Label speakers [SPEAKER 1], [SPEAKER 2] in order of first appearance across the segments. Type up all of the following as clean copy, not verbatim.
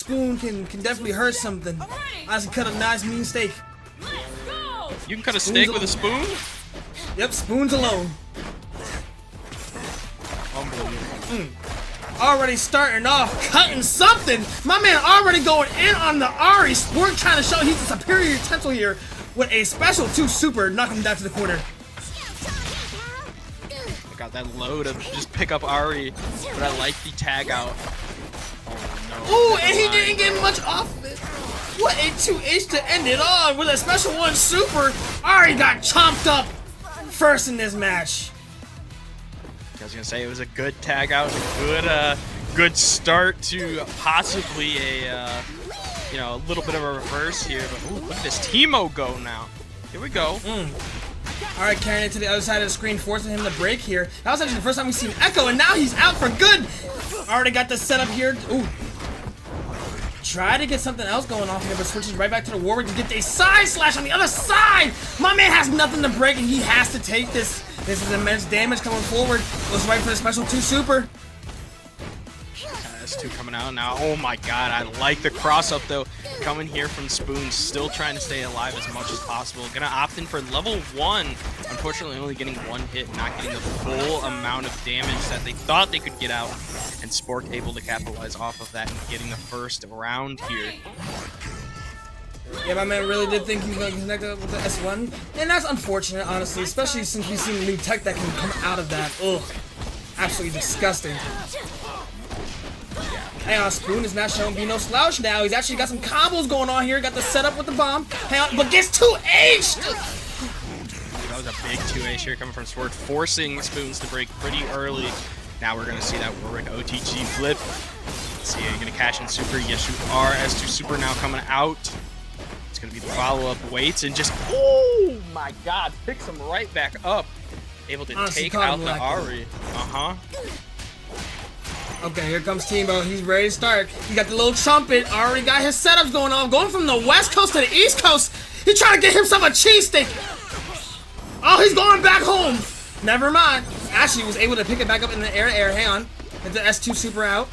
[SPEAKER 1] spoon can definitely hurt something. I can cut a nice mean steak.
[SPEAKER 2] You can cut a steak with a spoon?
[SPEAKER 1] Yep, spoons alone.
[SPEAKER 2] Unbelievable.
[SPEAKER 1] Already starting off, cutting something. My man already going in on the Ari. Sport trying to show he's a superior utensil here with a special 2 super, knocking him down to the corner.
[SPEAKER 2] I got that load of just pick up Ari, but I like the tag out. Oh no.
[SPEAKER 1] Ooh, and he didn't get much off of it. What a 2H to end it on with a special 1 super. Ari got chomped up first in this match.
[SPEAKER 2] I was gonna say it was a good tag out, a good start to possibly a a little bit of a reverse here. But ooh, look at this Teemo go now. Here we go.
[SPEAKER 1] All right, carrying it to the other side of the screen, forcing him to break here. That was actually the first time we've seen Echo, and now he's out for good. Already got the setup here. Ooh. Try to get something else going off here, but switches right back to the Warwick to get a side slash on the other side. My man has nothing to break, and he has to take this. This is immense damage coming forward. Goes right for the special 2 super.
[SPEAKER 2] S2 coming out now. Oh my god, I like the cross up though. Coming here from Spoon, still trying to stay alive as much as possible. Gonna opt in for level 1. Unfortunately, only getting 1 hit, not getting the full amount of damage that they thought they could get out. And Spork able to capitalize off of that and getting the first round here.
[SPEAKER 1] Yeah, my man really did think he was going to connect up with the S1. And that's unfortunate, honestly, especially since we've seen new tech that can come out of that. Ugh. Absolutely disgusting. Hang on, Spoon is not showing be no slouch now. He's actually got some combos going on here. Got the setup with the bomb. Hang on, but gets 2H!
[SPEAKER 2] That was a big 2H here coming from Sword, forcing Spoons to break pretty early. Now we're going to see that Warwick OTG flip. Let's see, are you going to cash in super? Yes, you are. S2 super now coming out. It's going to be the follow-up waits and just, oh my god, picks him right back up. Able to take out the Ari.
[SPEAKER 1] Okay, here comes Teemo. He's ready to start. He got the little trumpet. Already got his setups going on. Going from the West Coast to the East Coast. He's trying to get himself a cheesesteak. Oh, he's going back home. Never mind. Actually was able to pick it back up in the air. Hang on. Get the S2 super out.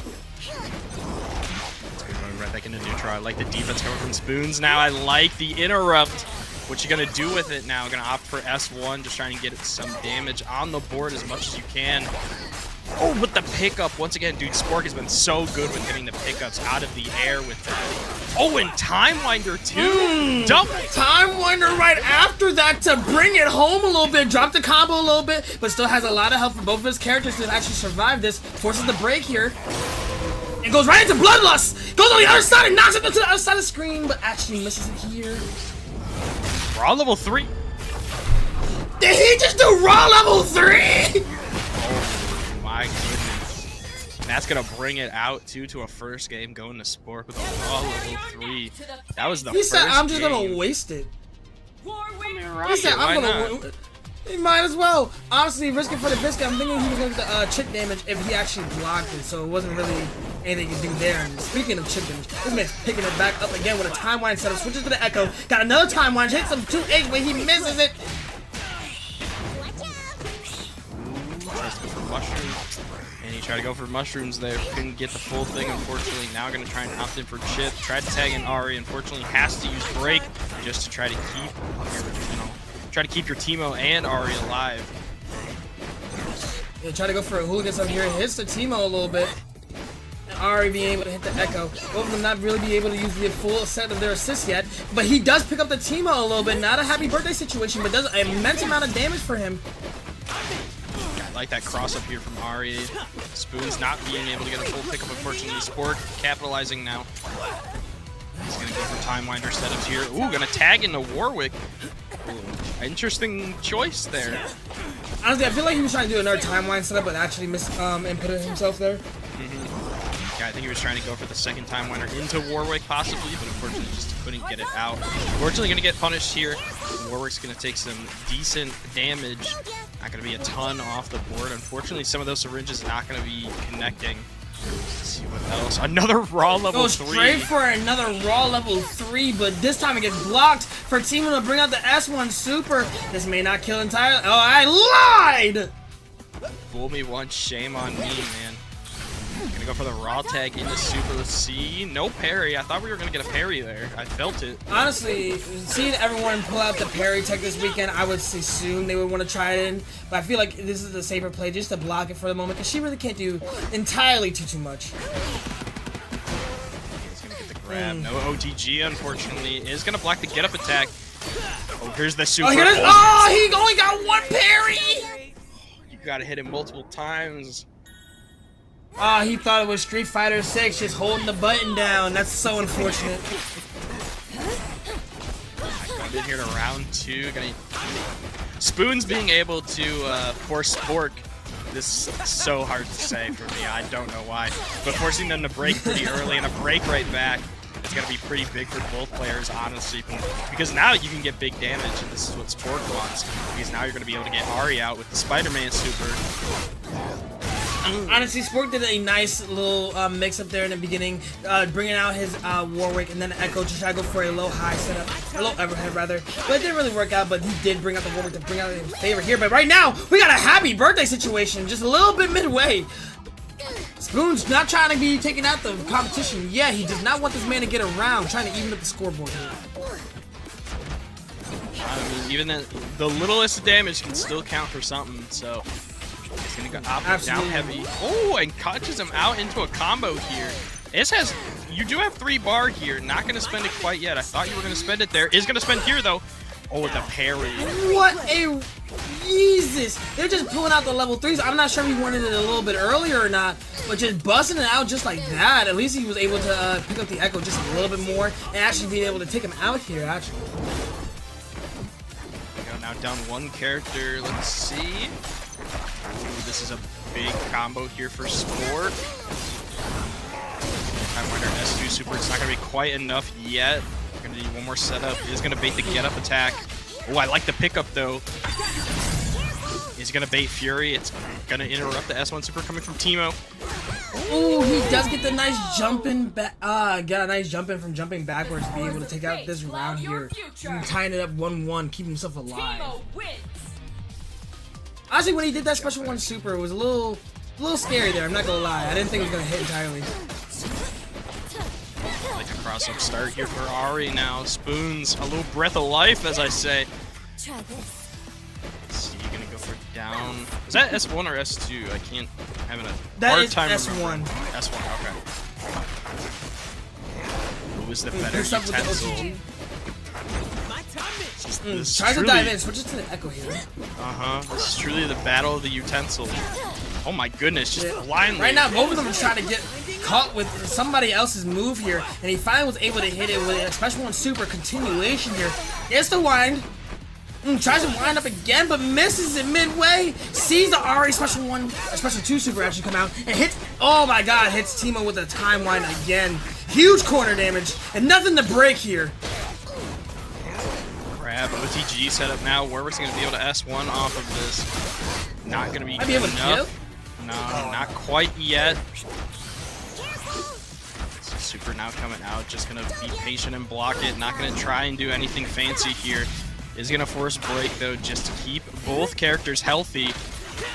[SPEAKER 2] Going right back into neutral. I like the defense coming from Spoons. Now I like the interrupt. What you gonna do with it now? Gonna opt for S1, just trying to get some damage on the board as much as you can. Oh, with the pickup. Once again, dude, Spork has been so good with getting the pickups out of the air with that. Oh, and Time Winder, too. Double
[SPEAKER 1] Time Winder right after that to bring it home a little bit. Drop the combo a little bit, but still has a lot of help for both of his characters to actually survive this. Forces the break here. And goes right into Bloodlust. Goes on the other side and knocks it to the other side of the screen, but actually misses it here.
[SPEAKER 2] Raw level 3.
[SPEAKER 1] Did he just do Raw level 3?
[SPEAKER 2] My goodness. And that's going to bring it out, too, to a first game going to Spork with a Raw level 3. That was the first
[SPEAKER 1] He said, I'm just
[SPEAKER 2] game.
[SPEAKER 1] going to waste it.
[SPEAKER 2] Right,
[SPEAKER 1] He said, I'm
[SPEAKER 2] why
[SPEAKER 1] going to... He might as well. Honestly, risk it for the biscuit. I'm thinking he was going to get the chip damage if he actually blocked it, so it wasn't really anything he could do there. And speaking of chip damage, this man's picking it back up again with a time wind setup. Switches to the Echo. Got another time wind. Hits him 2H, but he misses it.
[SPEAKER 2] Mushrooms. And he tried to go for mushrooms there. Couldn't get the full thing, unfortunately. Now going to try and opt in for chip. Tried to tag in Ari. Unfortunately, has to use break just to try to keep, your Teemo and Ari alive.
[SPEAKER 1] Yeah, try to go for a hooligans up here. Hits the Teemo a little bit. And Ari being able to hit the Echo. Both of them not really be able to use the full set of their assists yet. But he does pick up the Teemo a little bit. Not a happy birthday situation, but does an immense amount of damage for him.
[SPEAKER 2] I like that cross up here from Ari. Spoon's not being able to get a full pickup, unfortunately. Sport capitalizing now. He's going to go for Time Winder setups here. Ooh, going to tag into Warwick. Ooh, interesting choice there.
[SPEAKER 1] Honestly, I feel like he was trying to do another Time Wind setup, but actually inputted himself there.
[SPEAKER 2] Yeah, I think he was trying to go for the second Time Winder into Warwick, possibly, but unfortunately just couldn't get it out. Unfortunately, going to get punished here. Warwick's going to take some decent damage. Not going to be a ton off the board. Unfortunately, some of those syringes not going to be connecting. Let's see what else. Another Raw level 3.
[SPEAKER 1] Goes straight for another Raw level 3, but this time it gets blocked for Teemo to bring out the S1 Super. This may not kill entirely. Oh, I lied!
[SPEAKER 2] Fool me once, shame on me, man. Gonna Go for the raw tag into super. Let's see. No parry. I thought we were going to get a parry there. I felt it.
[SPEAKER 1] Honestly, seeing everyone pull out the parry tech this weekend, I would assume they would want to try it in. But I feel like this is the safer play just to block it for the moment because she really can't do entirely too much.
[SPEAKER 2] He's going to get the grab. No OTG, unfortunately. Is going to block the get-up attack. Oh, here's the super.
[SPEAKER 1] Oh, here it is. Oh, he only got one parry!
[SPEAKER 2] You got to hit him multiple times.
[SPEAKER 1] Ah, he thought it was Street Fighter 6, just holding the button down. That's so unfortunate.
[SPEAKER 2] I've been here to round 2. Spoons being able to force Spork. This is so hard to say for me. I don't know why. But forcing them to break pretty early and a break right back is going to be pretty big for both players, honestly. Because now you can get big damage, and this is what Spork wants. Because now you're going to be able to get Ari out with the Spider-Man super.
[SPEAKER 1] Honestly, Spork did a nice little mix up there in the beginning, bringing out his Warwick and then Echo to try to go for a low high setup, a low overhead rather. But it didn't really work out, but he did bring out the Warwick to bring out his favor here. But right now, we got a happy birthday situation, just a little bit midway. Spoon's not trying to be taking out the competition. Yeah, he does not want this man to get around, trying to even up the scoreboard here.
[SPEAKER 2] I mean, even the littlest damage can still count for something, so... He's gonna go up and down heavy. Oh, and catches him out into a combo here. You do have 3 bar here. Not gonna spend it quite yet. I thought you were gonna spend it there. Is gonna spend here though. Oh, with the parry.
[SPEAKER 1] What a Jesus! They're just pulling out the level 3s. I'm not sure if he wanted it a little bit earlier or not, but just busting it out just like that. At least he was able to pick up the Echo just a little bit more and actually being able to take him out here. Actually.
[SPEAKER 2] Now down 1 character. Let's see. Ooh, this is a big combo here for Sport. Time Winder S2 super. It's not going to be quite enough yet. We're going to need one more setup. He's going to bait the get-up attack. Oh, I like the pickup, though. He's going to bait Fury. It's going to interrupt the S1 super coming from Teemo.
[SPEAKER 1] Oh, he does get the nice jumping back. Got a nice jump in from jumping backwards to be able to take out this round here. And tying it up 1-1, keep himself alive. Honestly, when he did that special 1 super, it was a little scary there. I'm not gonna lie. I didn't think it was gonna hit entirely.
[SPEAKER 2] Like a cross-up start here for Ari now. Spoons, a little breath of life, as I say.
[SPEAKER 3] Try this.
[SPEAKER 2] Let's see, gonna go for down. Is that S1 or S2? I can't. I'm having a
[SPEAKER 1] That
[SPEAKER 2] hard
[SPEAKER 1] is
[SPEAKER 2] time
[SPEAKER 1] S1.
[SPEAKER 2] remembering. S1, okay. Who is the better
[SPEAKER 1] Picks up with the
[SPEAKER 2] utensil?
[SPEAKER 1] OTG.
[SPEAKER 2] This
[SPEAKER 1] Tries to
[SPEAKER 2] truly-
[SPEAKER 1] dive in, switches to the Echo here.
[SPEAKER 2] This is truly the battle of the utensil. Oh my goodness, just blindly.
[SPEAKER 1] Right now, both of them are trying to get caught with somebody else's move here, and he finally was able to hit it with a special 1 super continuation here. Gets the wind. Tries to wind up again, but misses it midway. Sees the Ari special 2 super actually come out, and hits, oh my god, hits Teemo with a time wind again. Huge corner damage, and nothing to break here.
[SPEAKER 2] Grab OTG setup now. Warwick's going to be able to S1 off of this. Not going to be
[SPEAKER 1] Might be able to
[SPEAKER 2] enough.
[SPEAKER 1] kill?
[SPEAKER 2] No, not quite yet. Super now coming out. Just going to be patient and block it. Not going to try and do anything fancy here. Is going to force break, though, just to keep both characters healthy.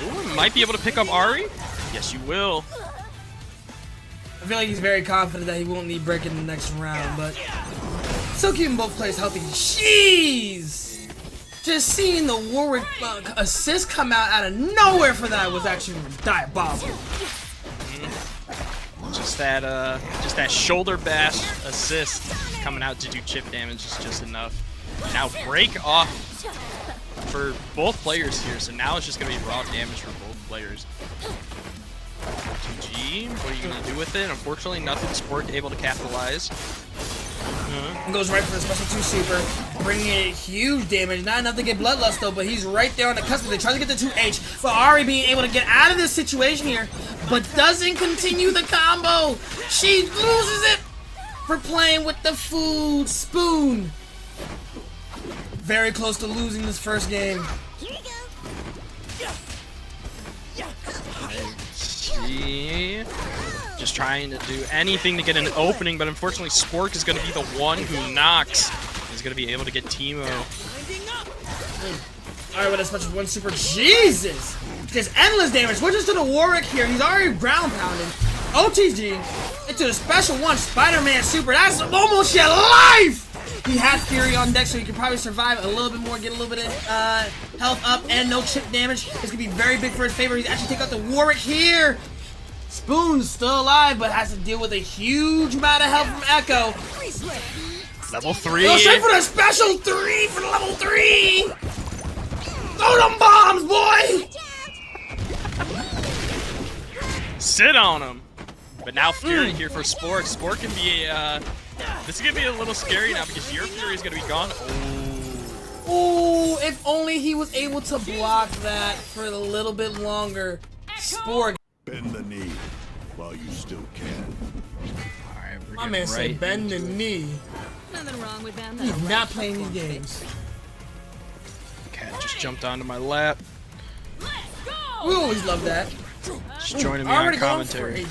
[SPEAKER 2] Ooh, might be able to pick up Ari. Yes, you will.
[SPEAKER 1] I feel like he's very confident that he won't need break in the next round, but still keeping both players healthy. Jeez! Just seeing the Warwick assist come out of nowhere for that was actually diabolical.
[SPEAKER 2] Just that shoulder bash assist coming out to do chip damage is just enough. Now break off for both players here, so now it's just going to be raw damage for both players. 2G, what are you going to do with it? Unfortunately, nothing Sport able to capitalize.
[SPEAKER 1] Goes right for the special 2 super, bringing in huge damage. Not enough to get Bloodlust though, but he's right there on the cusp. They try to get the 2H, but Ari being able to get out of this situation here, but doesn't continue the combo. She loses it for playing with the food spoon. Very close to losing this first game.
[SPEAKER 2] She just trying to do anything to get an opening, but unfortunately Spork is going to be the one who knocks. He's going to be able to get Teemo.
[SPEAKER 1] Alright, with a special 1 super. Jesus! Just endless damage. Switches to the Warwick here. He's already ground pounding. OTG into the special one, Spider-Man Super. That's almost your life! He has Fury on deck, so he can probably survive a little bit more, get a little bit of health up, and no chip damage. It's going to be very big for his favor. He's actually taking out the Warwick here. Spoon's still alive, but has to deal with a huge amount of health from Echo.
[SPEAKER 2] Level 3.
[SPEAKER 1] Go straight for the special 3 for the level 3! Throw them bombs, boy!
[SPEAKER 2] Sit on him. But now Fury here for Sport. Sport can be this is gonna be a little scary now because your Fury is gonna be gone.
[SPEAKER 1] Oh, if only he was able to block that for a little bit longer. Sport.
[SPEAKER 3] Bend the knee while you still can.
[SPEAKER 2] Alright, we're
[SPEAKER 1] My
[SPEAKER 2] getting
[SPEAKER 1] man said bend the knee.
[SPEAKER 4] Nothing wrong with them.
[SPEAKER 1] He's not playing these games.
[SPEAKER 2] Cat just jumped onto my lap.
[SPEAKER 1] We always love that.
[SPEAKER 2] Just joining me on commentary.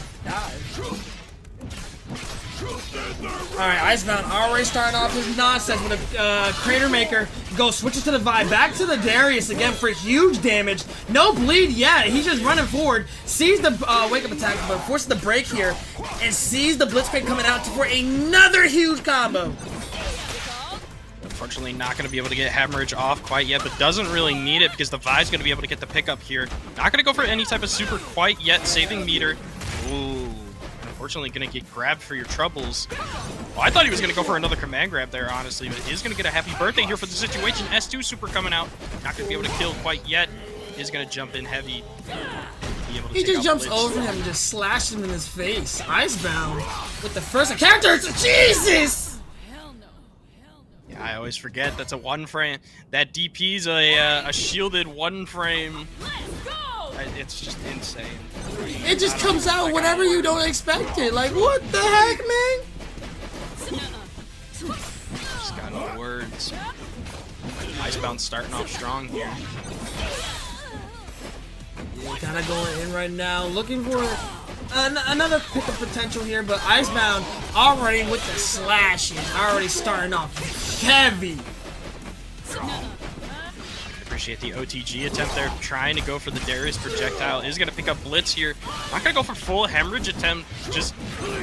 [SPEAKER 1] Alright, Icebound already starting off his nonsense with a Crater Maker. Go switches to the Vibe, back to the Darius again for huge damage. No bleed yet, he's just running forward. Sees the wake up attack, but forces the break here. And sees the Blitzcrank coming out for another huge combo.
[SPEAKER 2] Unfortunately, not going to be able to get Hemorrhage off quite yet, but doesn't really need it because the Vi's going to be able to get the pickup here. Not going to go for any type of super quite yet, saving meter. Ooh, unfortunately going to get grabbed for your troubles. Well, I thought he was going to go for another command grab there, honestly, but he's going to get a happy birthday here for the situation. S2 super coming out. Not going to be able to kill quite yet. Is going to jump in heavy.
[SPEAKER 1] He just jumps over him and just slashes him in his face. Icebound with the first character. Jesus!
[SPEAKER 2] Yeah, I always forget that's a one frame. That DP's a shielded one frame. It's just insane.
[SPEAKER 1] It just comes out whenever you don't expect it. Like, what the heck, man?
[SPEAKER 2] Just got no words. Icebound starting off strong here.
[SPEAKER 1] Kind of going in right now, looking for another pickup potential here, but Icebound already with the slashing, already starting off heavy.
[SPEAKER 2] Appreciate the OTG attempt there, trying to go for the Darius projectile. Is going to pick up Blitz here. Not going to go for full Hemorrhage attempt. Just,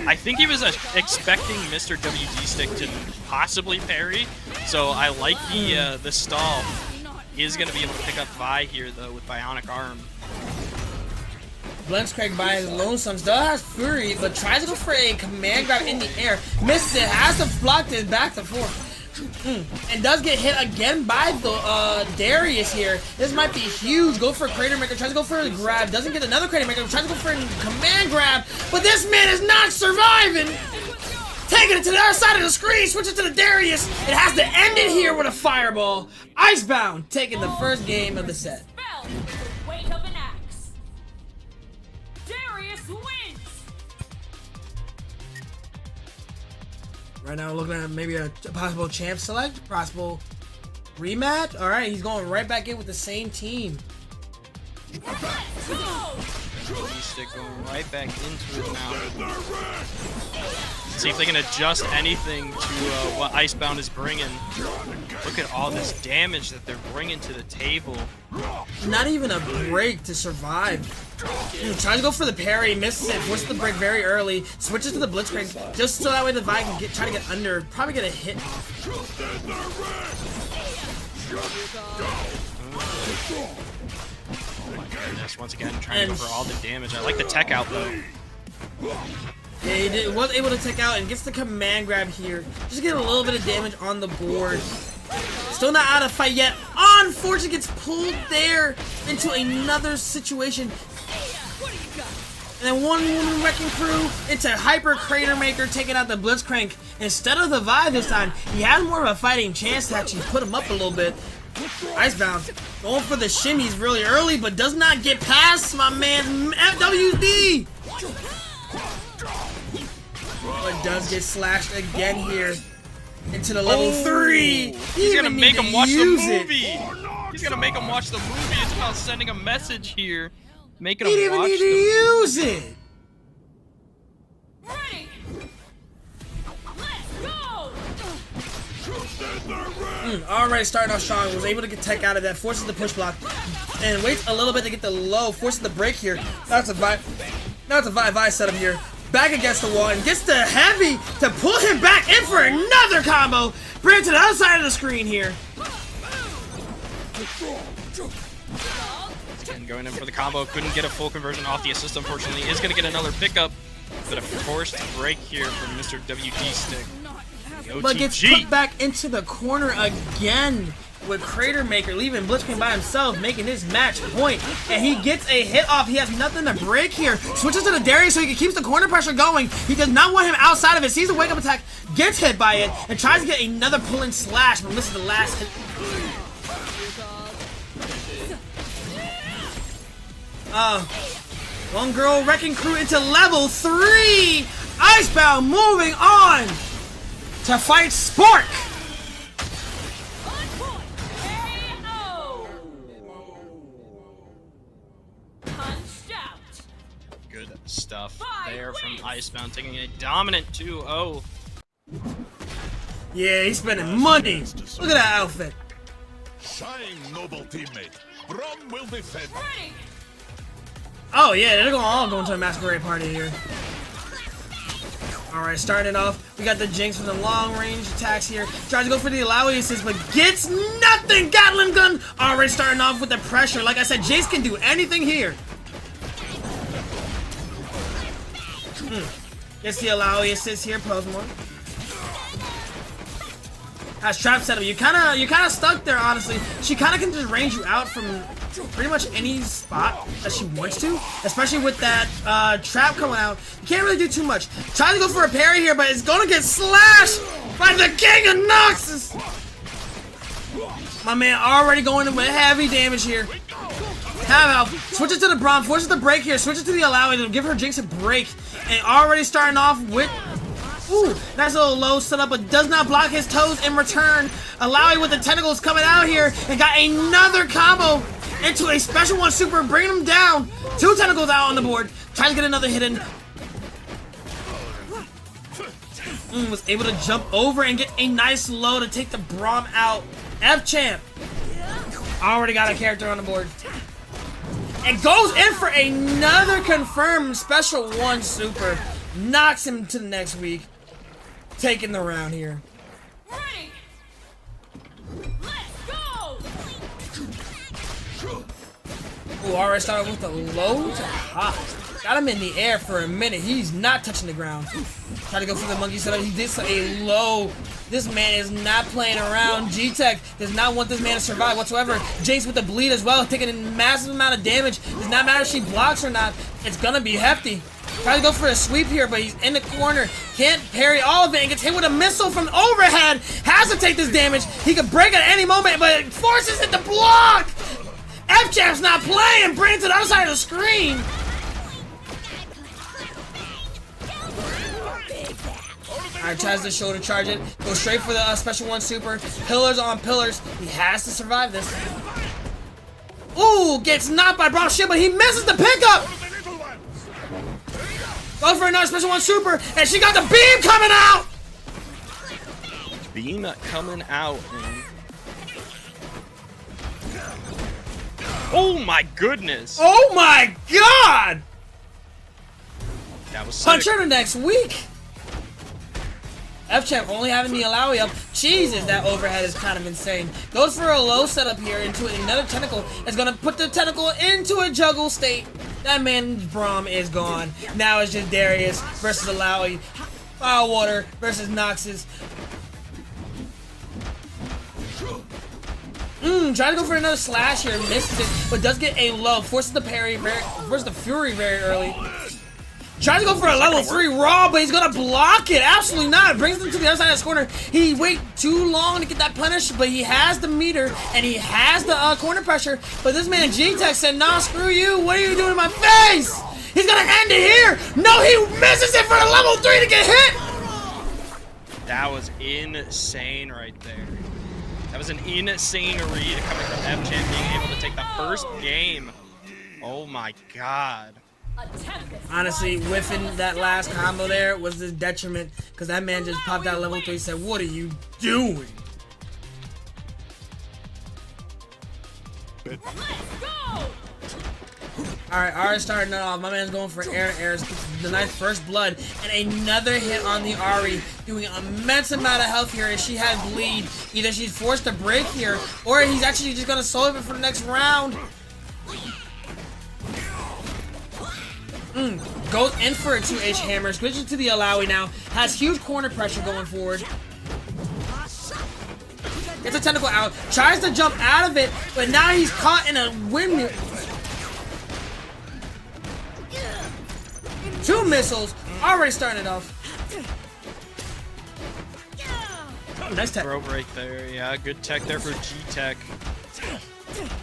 [SPEAKER 2] I think he was expecting Mr. WD stick to possibly parry, so I like the stall. He is going to be able to pick up Vi here though with Bionic Arm.
[SPEAKER 1] Blitzcrank by his lonesome still has Fury, but tries to go for a command grab in the air. Misses it, has to block this back to forth. And does get hit again by the Darius here. This might be huge. Go for a Crater Maker, tries to go for a grab, doesn't get another Crater Maker, tries to go for a command grab, but this man is not surviving. Taking it to the other side of the screen, switches to the Darius. It has to end it here with a fireball. Icebound taking the first game of the set.
[SPEAKER 4] Weight of an axe. Darius wins.
[SPEAKER 1] Right now, we're looking at maybe a possible champ select, possible rematch. All right, he's going right back in with the same team.
[SPEAKER 2] Stick going right back into it now. See if they can adjust anything to what Icebound is bringing. Look at all this damage that they're bringing to the table.
[SPEAKER 1] Not even a break to survive. Tries to go for the parry, misses it, forces the break very early, switches to the Blitzcrank, just so that way the Vi can try to get under, probably get a hit off.
[SPEAKER 2] Oh my goodness, once again trying to go for all the damage. I like the tech out though.
[SPEAKER 1] Yeah, he was able to take out and gets the command grab here. Just get a little bit of damage on the board. Still not out of fight yet. Unfortunately, gets pulled there into another situation. And then one woman wrecking crew into Hyper Crater Maker taking out the Blitzcrank. Instead of the Vi this time, he had more of a fighting chance to actually put him up a little bit. Icebound going for the shimmies really early, but does not get past my man FWD. But does get slashed again here into the level 3.
[SPEAKER 2] He's gonna make him watch the movie. He's gonna make him watch the movie. It's about sending a message here, making him watch the movie.
[SPEAKER 1] He didn't even need to use it.
[SPEAKER 4] Ready. Let's go.
[SPEAKER 1] Already starting off strong, was able to get tech out of that, forces the push block, and waits a little bit to get the low, forces the break here. That's a Vi. Now it's a Vi setup here. Back against the wall and gets the heavy to pull him back in for another combo. Bring it to the other side of the screen here.
[SPEAKER 2] Again, going in for the combo. Couldn't get a full conversion off the assist, unfortunately. Is going to get another pickup. But a forced break here from Mr. WG Stick.
[SPEAKER 1] But gets put back into the corner again with Crater Maker, leaving Blitzcrank by himself, making this match point. And he gets a hit off. He has nothing to break here. Switches to the Darius so he keeps the corner pressure going. He does not want him outside of it. Sees the wake up attack, gets hit by it, and tries to get another pull-in slash, but misses the last hit. One Girl Wrecking Crew into level 3. Icebound moving on to fight Spork.
[SPEAKER 4] Punched out.
[SPEAKER 2] Good stuff there from Icebound, taking a dominant 2-0.
[SPEAKER 1] Yeah, he's spending money. Look at that outfit.
[SPEAKER 3] Shine, noble teammate. Brom will defend.
[SPEAKER 4] Ready.
[SPEAKER 1] Oh yeah, they're all going to a masquerade party here. Alright, starting it off, we got the Jinx with the long range attacks here. Tries to go for the allow assist, but gets nothing! Gatling gun! Already starting off with the pressure. Like I said, Jace can do anything here. Gets the allow assist here, Postmore. Has trap setup. You're kinda stuck there, honestly. She kinda can just range you out from pretty much any spot that she wants to, especially with that trap coming out. You can't really do too much. Trying to go for a parry here, but it's gonna get slashed by the King of Noxus. My man already going in with heavy damage here. Have out. Switches to the Braum, forces the break here, switches to the allow, it'll give her Jinx a break. And already starting off with ooh, nice little low setup, but does not block his toes in return. Allowing with the tentacles coming out here and got another combo into a special one super, bringing him down. 2 tentacles out on the board. Trying to get another hit in. Was able to jump over and get a nice low to take the Braum out. F-Champ already got a character on the board. And goes in for another confirmed special one super. Knocks him to the next week. Taking the round here.
[SPEAKER 4] Ready. Let's go.
[SPEAKER 1] Ooh, already started with the low to high. Got him in the air for a minute. He's not touching the ground. Try to go for the monkey setup. He did a low. This man is not playing around. G-Tech does not want this man to survive whatsoever. Jinx with the bleed as well, taking a massive amount of damage. Does not matter if she blocks or not. It's gonna be hefty. Tries to go for a sweep here, but he's in the corner. Can't parry all of it and gets hit with a missile from overhead. Has to take this damage. He could break at any moment, but it forces it to block. F-Champ's not playing. Bring it to the other side of the screen. Alright, tries to shoulder charge it. Go straight for the special one super. Pillars on pillars. He has to survive this. Ooh, gets knocked by Braum shit, but he misses the pickup. Go for another special one super, and she got the beam coming out!
[SPEAKER 2] Beam coming out. Oh my goodness!
[SPEAKER 1] Oh my god!
[SPEAKER 2] That was sick.
[SPEAKER 1] Punch her the next week! F-Champ only having the allowy up. Jesus, that overhead is kind of insane. Goes for a low setup here into another tentacle. It's gonna put the tentacle into a juggle state. That man's Braum is gone. Now it's just Darius versus Alawi. Firewater versus Noxus. Trying to go for another slash here. Misses it, but does get a low. Forces the parry, forces the fury very early. Tries to go for a level 3 raw, but he's gonna block it. Absolutely not. Brings him to the other side of this corner. He wait too long to get that punish, but he has the meter and he has the corner pressure. But this man G-Tech said, nah, screw you. What are you doing in my face? He's gonna end it here. No, he misses it for the level 3 to get hit.
[SPEAKER 2] That was insane right there. That was an insane read coming from F-Champ being able to take the first game. Oh my god.
[SPEAKER 1] Honestly, whiffing that last combo there was this detriment because that man just popped out level 3 and said, what are you doing?
[SPEAKER 4] Let's go!
[SPEAKER 1] Alright, Ari starting it off. My man's going for air to air. The nice first blood. And another hit on the Ari. Doing an immense amount of health here as she had bleed. Either she's forced to break here, or he's actually just going to solve it for the next round. Goes in for a 2H hammer. Switches to the Alawi now. Has huge corner pressure going forward. Gets a tentacle out. Tries to jump out of it, but now he's caught in a windmill. 2 missiles, already starting it off. Oh, nice tech.
[SPEAKER 2] Throw break there, yeah, good tech there for G-Tech. See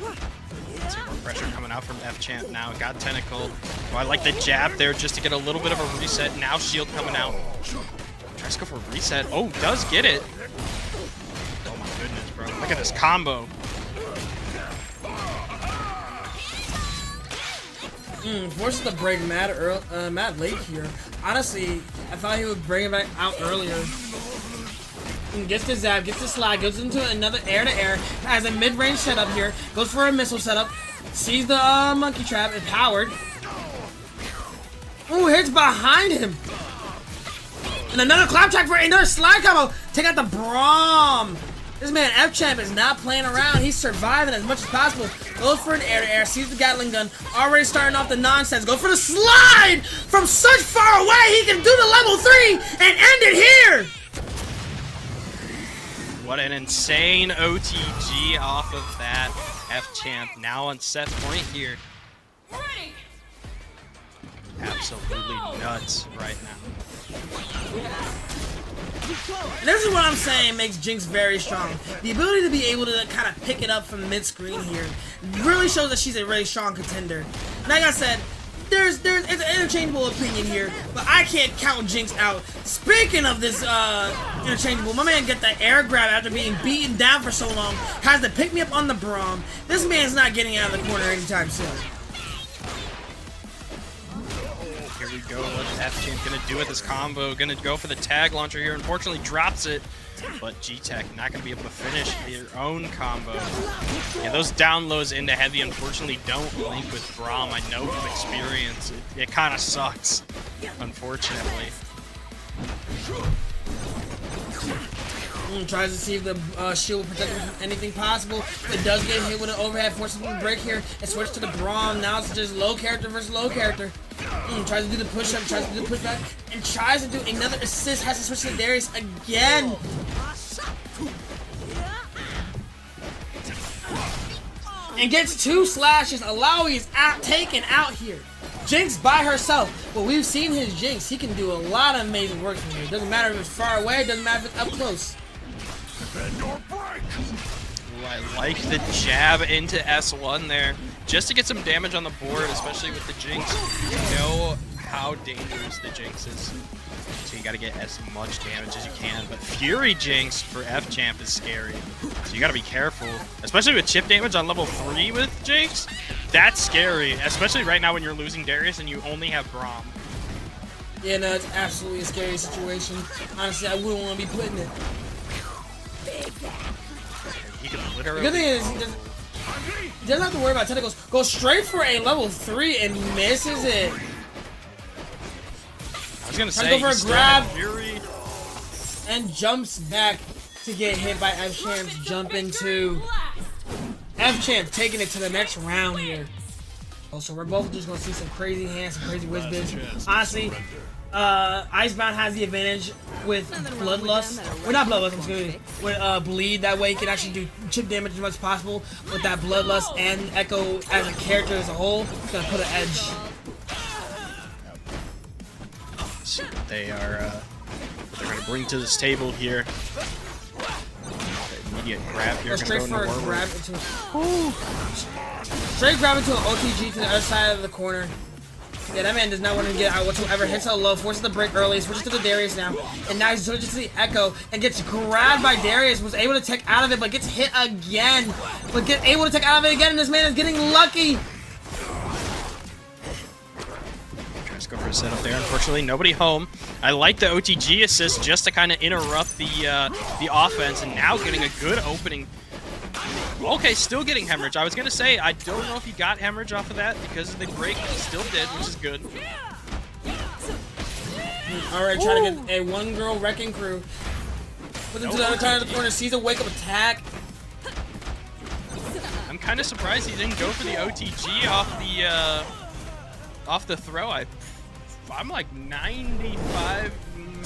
[SPEAKER 2] more pressure coming out from F-Champ now. Got tentacle. Oh, I like the jab there just to get a little bit of a reset. Now shield coming out. Tries to go for a reset. Oh, does get it. Oh my goodness, bro. Look at this combo.
[SPEAKER 1] Forces the break mad late here. Honestly, I thought he would bring it back out earlier. Gets the zap, gets the slide, goes into another air-to-air, has a mid-range setup here, goes for a missile setup, sees the monkey trap, empowered. Ooh, hits behind him. And another claptrap for another slide combo. Take out the Braum. This man, F-Champ, is not playing around. He's surviving as much as possible. Goes for an air-to-air, sees the Gatling gun, already starting off the nonsense. Goes for the slide from such far away, he can do the level 3 and end it here.
[SPEAKER 2] What an insane OTG off of that. F-Champ now on set point here.
[SPEAKER 4] Ready.
[SPEAKER 2] Absolutely nuts right now.
[SPEAKER 1] And this is what I'm saying makes Jinx very strong. The ability to be able to kind of pick it up from mid-screen here really shows that she's a really strong contender. Like I said, it's an interchangeable opinion here, but I can't count Jinx out. Speaking of this interchangeable, my man get the air grab after being beaten down for so long, has to pick me up on the Braum. This man's not getting out of the corner anytime soon.
[SPEAKER 2] Here we go. What's F-Champ gonna do with this combo? Gonna go for the tag launcher here. Unfortunately, drops it. But G-Tech not gonna be able to finish their own combo. Yeah, those down lows into heavy unfortunately don't link with Braum. I know from experience. It kind of sucks, unfortunately.
[SPEAKER 1] Tries to see if the shield will protect him from anything possible. It does get hit with an overhead, forces him to break here, and switch to the Braum. Now it's just low character versus low character. Tries to do the push-up, tries to do the pushback, and tries to do another assist. Has to switch to Darius again. And gets 2 slashes. Alawi is taken out here. Jinx by herself. But we've seen his Jinx. He can do a lot of amazing work from here. Doesn't matter if it's far away, doesn't matter if it's up close.
[SPEAKER 2] Ooh, I like the jab into S1 there. Just to get some damage on the board, especially with the Jinx. You know how dangerous the Jinx is. So you gotta get as much damage as you can. But Fury Jinx for F-Champ is scary. So you gotta be careful. Especially with chip damage on level 3 with Jinx. That's scary. Especially right now when you're losing Darius and you only have Braum.
[SPEAKER 1] Yeah, no, it's absolutely a scary situation. Honestly, I wouldn't want to be putting it.
[SPEAKER 2] He could literally...
[SPEAKER 1] The good thing is, he doesn't have to worry about tentacles. Goes straight for a level 3 and misses it.
[SPEAKER 2] I was gonna say,
[SPEAKER 1] go for a grab
[SPEAKER 2] Fury.
[SPEAKER 1] and jumps back to get hit by F-Champ's jump into F-Champ, taking it to the next round here. Oh, so we're both just gonna see some crazy hands, some crazy whiz biz. Honestly, Icebound has the advantage with Bloodlust. Or not Bloodlust, excuse me. With Bleed, that way he can actually do chip damage as much as possible. With that Bloodlust and Echo as a character as a whole, it's gonna put an edge.
[SPEAKER 2] See what they are, they're gonna bring to this table here. Immediate grab here.
[SPEAKER 1] Straight for a grab into straight grab into an OTG to the other side of the corner. Yeah, that man does not want to get out whatsoever. Hits out low, forces the break early, switches to the Darius now, and now he switches to the Echo and gets grabbed by Darius. Was able to take out of it, but gets hit again. But able to take out of it again, and this man is getting lucky.
[SPEAKER 2] Let's go for a setup there. Unfortunately, nobody home. I like the OTG assist just to kind of interrupt the offense, and now getting a good opening Okay, still getting hemorrhage. I was gonna say, I don't know if he got hemorrhage off of that because of the break. He still did, which is good.
[SPEAKER 1] Alright, trying to get a one-girl wrecking crew. Put him to the other side of the corner, sees a wake-up attack.
[SPEAKER 2] I'm kind of surprised he didn't go for the OTG off the throw. I'm like 95,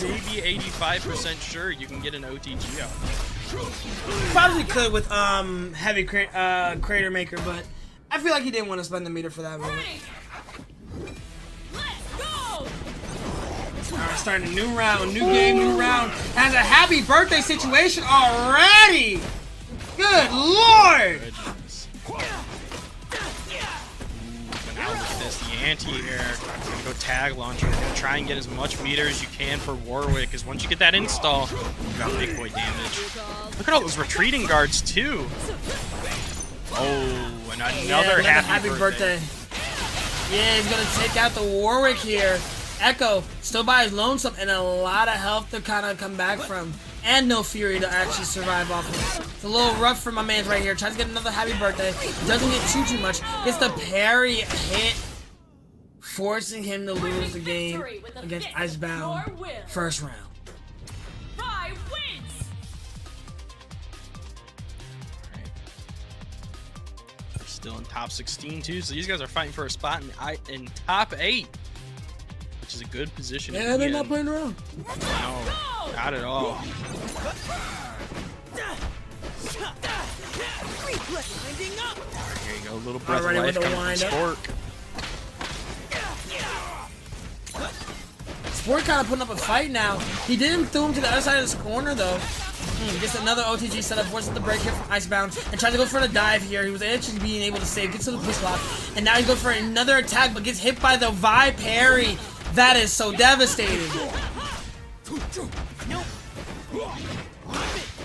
[SPEAKER 2] maybe 85% sure you can get an OTG off.
[SPEAKER 1] Probably could with heavy crater maker, but I feel like he didn't want to spend the meter for that moment. Alright, starting a new round, new game, new round. Has a happy birthday situation already! Good lord!
[SPEAKER 2] Now with this, the anti-air, gonna go tag launcher. Gonna try and get as much meter as you can for Warwick, because once you get that install, you got big boy damage. Look at all those retreating guards too. Oh, and another happy birthday.
[SPEAKER 1] Yeah, he's gonna take out the Warwick here. Echo still by his lonesome and a lot of health to kind of come back from, and no fury to actually survive off of. It's a little rough for my man right here. Tries to get another happy birthday. Doesn't get too much. Gets the parry hit, forcing him to lose the game against Icebound first round.
[SPEAKER 2] Still in top 16 too, so these guys are fighting for a spot in top 8. Which is a good position.
[SPEAKER 1] Yeah, they're not playing around.
[SPEAKER 2] No, not at all. Here you go, a little breath of life coming from Spork.
[SPEAKER 1] Sport kind of putting up a fight now. He didn't throw him to the other side of this corner though. Gets another OTG setup, forces the break here from Icebound, and tries to go for the dive here. He was actually being able to save, gets to the push block, and now he's going for another attack, but gets hit by the Vi parry. That is so devastating.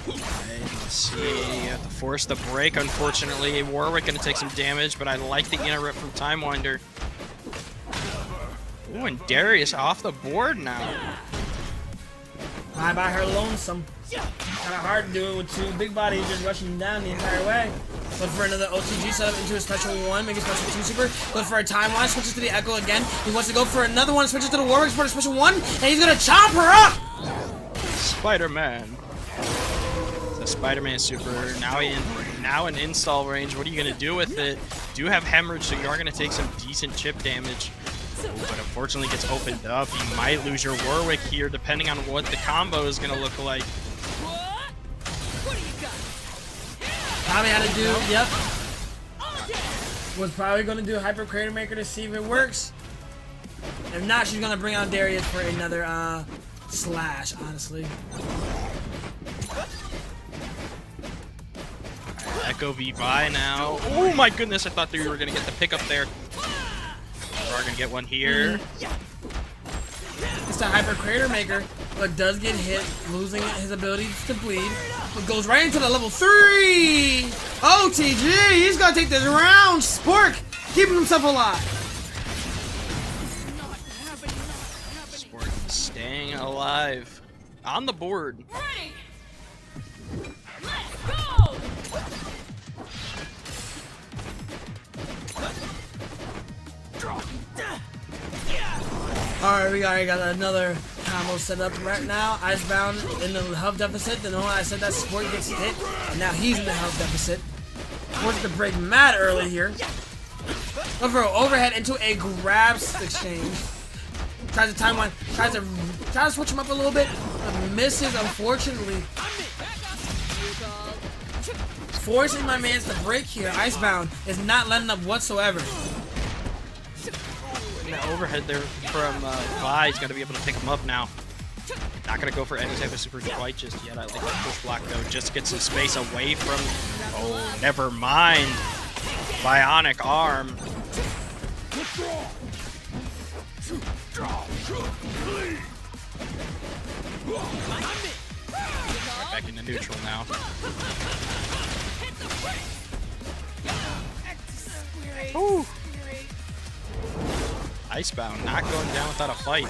[SPEAKER 2] Let's see, you have to force the break, unfortunately. Warwick gonna take some damage, but I like the interrupt from Timewinder. Ooh, and Darius off the board now.
[SPEAKER 1] Bye by her lonesome. Kind of hard to do it with two big bodies just rushing down the entire way. Look for another OTG setup into a special one, make a special 2 super. Look for a time one, switches to the Echo again. He wants to go for another one, switches to the Warwick for a special one, and he's gonna chop her up!
[SPEAKER 2] Spider-Man. The Spider-Man super, now in install range. What are you gonna do with it? Do have hemorrhage, so you are gonna take some decent chip damage. But unfortunately gets opened up. You might lose your Warwick here, depending on what the combo is gonna look like.
[SPEAKER 1] Probably had to do, yep. Was probably going to do Hyper Crater Maker to see if it works. If not, she's going to bring out Darius for another slash, honestly.
[SPEAKER 2] Echo V by now. Oh my goodness, I thought that we were going to get the pickup there. We're going to get one here.
[SPEAKER 1] It's a Hyper Crater Maker, but does get hit, losing his ability to bleed. But goes right into the level 3! OTG! He's gonna take this round! Spork! Keeping himself alive!
[SPEAKER 2] Spork staying alive. On the board.
[SPEAKER 4] Ready. Let's go.
[SPEAKER 1] Alright, we already got another combo set up right now. Icebound in the health deficit. The moment I said that, Sport gets hit, and now he's in the health deficit. Forced to break mad early here. Look for an overhead into a grabs exchange. Tries to time one. Tries to switch him up a little bit, but misses unfortunately. Forcing my man to break here. Icebound is not letting up whatsoever.
[SPEAKER 2] The overhead there from Vi is going to be able to pick him up now. Not going to go for any type of super quite just yet. I like that push block though, just to get some space away from. Oh, never mind. Bionic arm. Right back into neutral now. Ooh. Icebound not going down without a fight.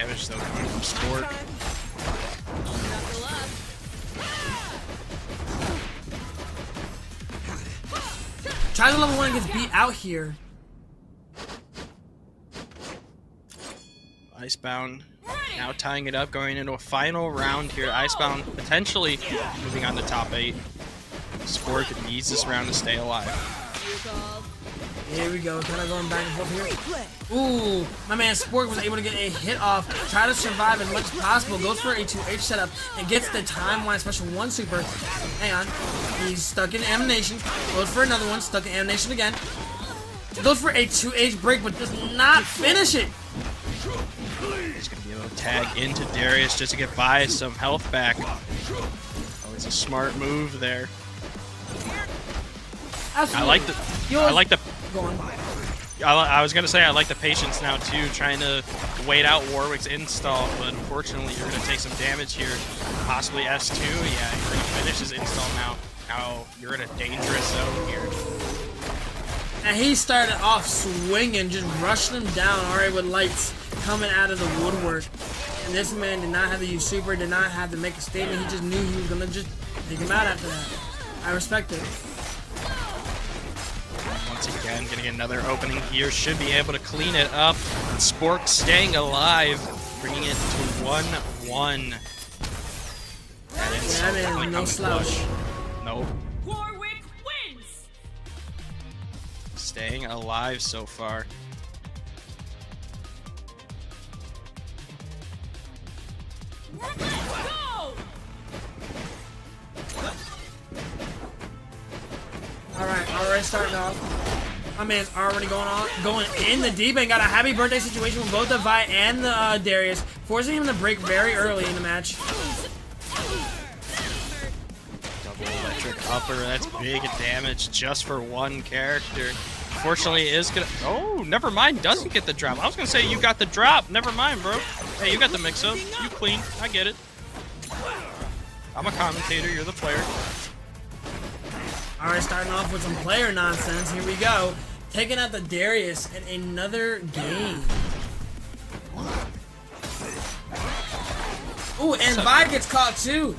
[SPEAKER 2] damage though coming from Sport.
[SPEAKER 1] Tries to level 1 and gets beat out here.
[SPEAKER 2] Icebound now tying it up, going into a final round here. Icebound potentially moving on to top 8. Sport needs this round to stay alive.
[SPEAKER 1] Here we go, kind of going back and forth here. Ooh, my man Sport was able to get a hit off, try to survive as much as possible, goes for a 2H setup, and gets the timeline special 1 super. Hang on, he's stuck in Animation, goes for another one, stuck in Animation again. Goes for a 2H break, but does not finish it.
[SPEAKER 2] He's going to be able to tag into Darius just to get by some health back. Always a smart move there.
[SPEAKER 1] Absolutely.
[SPEAKER 2] I like the
[SPEAKER 1] Go on.
[SPEAKER 2] I was gonna say I like the patience now too, trying to wait out Warwick's install, but unfortunately you're gonna take some damage here. Possibly S2, yeah, you're gonna finish his install now. Now you're in a dangerous zone here.
[SPEAKER 1] And he started off swinging, just rushing him down already with lights coming out of the woodwork. And this man did not have to use super, did not have to make a statement, he just knew he was gonna just take him out after that. I respect it.
[SPEAKER 2] Once again, gonna get another opening here. Should be able to clean it up. Spork staying alive, bringing it to 1-1.
[SPEAKER 1] Yeah, man, no slouch.
[SPEAKER 2] Nope.
[SPEAKER 4] Warwick wins.
[SPEAKER 2] Staying alive so far.
[SPEAKER 4] Go!
[SPEAKER 1] Alright, already starting off. My man's already going in the deep end. Got a happy birthday situation with both the Vi and the Darius, forcing him to break very early in the match.
[SPEAKER 2] Double electric upper, that's big damage just for one character. Fortunately, is gonna. Oh, never mind. Doesn't get the drop. I was gonna say you got the drop. Never mind, bro. Hey, you got the mix-up. You clean. I get it. I'm a commentator. You're the player.
[SPEAKER 1] Alright, starting off with some player nonsense. Here we go. Taking out the Darius in another game. Ooh, and Vi gets caught too.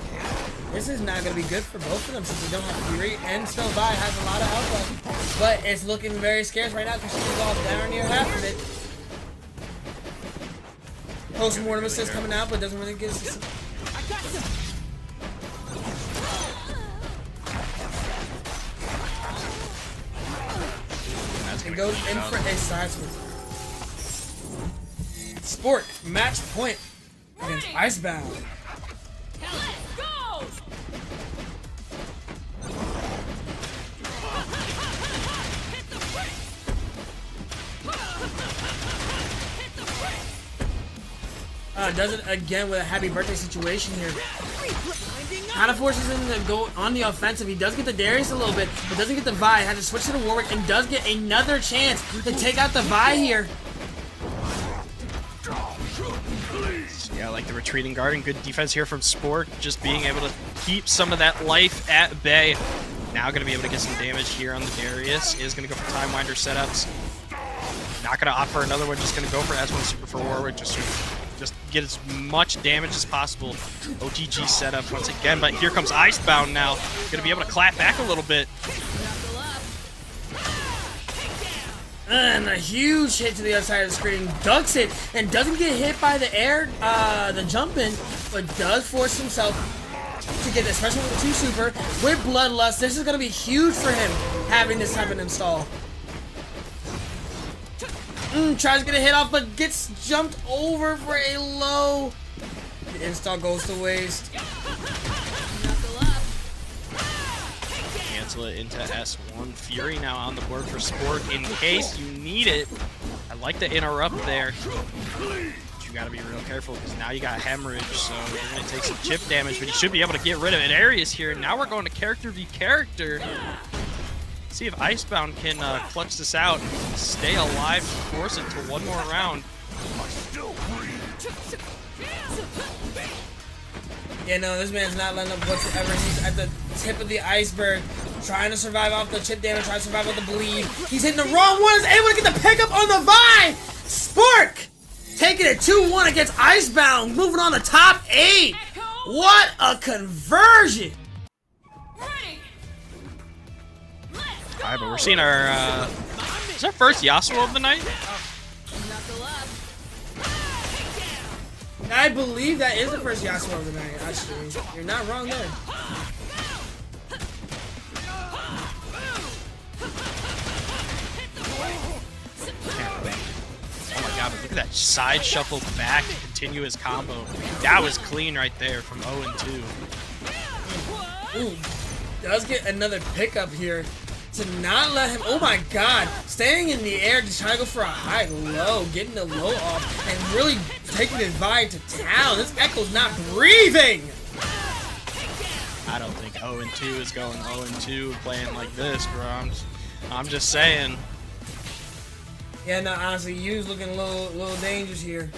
[SPEAKER 1] This is not going to be good for both of them since they don't have Fury, and still Vi has a lot of health left. But it's looking very scarce right now because she's all down near half of it. Post-mortem assist coming out, but doesn't really get us. And goes in for a side switch. Sport, match point against Icebound.
[SPEAKER 4] Let's go!
[SPEAKER 1] Does it again with a happy birthday situation here. Kind of forces him to go on the offensive. He does get the Darius a little bit, but doesn't get the Vi. Has to switch to the Warwick and does get another chance to take out the Vi here.
[SPEAKER 2] Yeah, like the retreating guard and good defense here from Spork, just being able to keep some of that life at bay. Now going to be able to get some damage here on the Darius. Is going to go for Time Winder setups. Not going to opt for another one, just going to go for S1 Super for Warwick, just get as much damage as possible. OTG setup once again, but here comes Icebound now. Going to be able to clap back a little bit.
[SPEAKER 1] And a huge hit to the other side of the screen. Ducks it and doesn't get hit by the air, the jump in, but does force himself to get, especially with the 2 super, with Bloodlust. This is going to be huge for him, having this type of install. Tries to get a hit off, but gets jumped over for a low. The install goes to waste.
[SPEAKER 2] Cancel it into S1. Fury now on the board for Spork in case you need it. I like the interrupt there. But you gotta be real careful because now you got Hemorrhage, so you're gonna take some chip damage, but you should be able to get rid of it. Arius here. Now we're going to character v character. See if Icebound can clutch this out and stay alive to force it to one more round.
[SPEAKER 1] Yeah, no, this man's not letting up whatsoever. He's at the tip of the iceberg, trying to survive off the chip damage, trying to survive off the bleed. He's hitting the wrong one, is able to get the pickup on the Vi! Spork! Taking making it 2-1 against Icebound, moving on to top 8. What a conversion!
[SPEAKER 4] Ready. Let's go.
[SPEAKER 2] Alright, but we're seeing our, is our first Yasuo of the night?
[SPEAKER 4] Knuckle up.
[SPEAKER 1] I believe that is the first Yasuo of the night, actually. You're not wrong there.
[SPEAKER 2] Oh my god, but look at that side shuffle back to continue his combo. That was clean right there from 0-2.
[SPEAKER 1] Ooh, does get another pickup here to not let him. Oh my god, staying in the air, just trying to go for a high low, getting the low off, and really taking his vibe to town. This Echo's not breathing.
[SPEAKER 2] I don't think 0-2 is going 0-2 playing like this, bro. I'm just saying.
[SPEAKER 1] Yeah, no, honestly, Yu's looking a little dangerous here.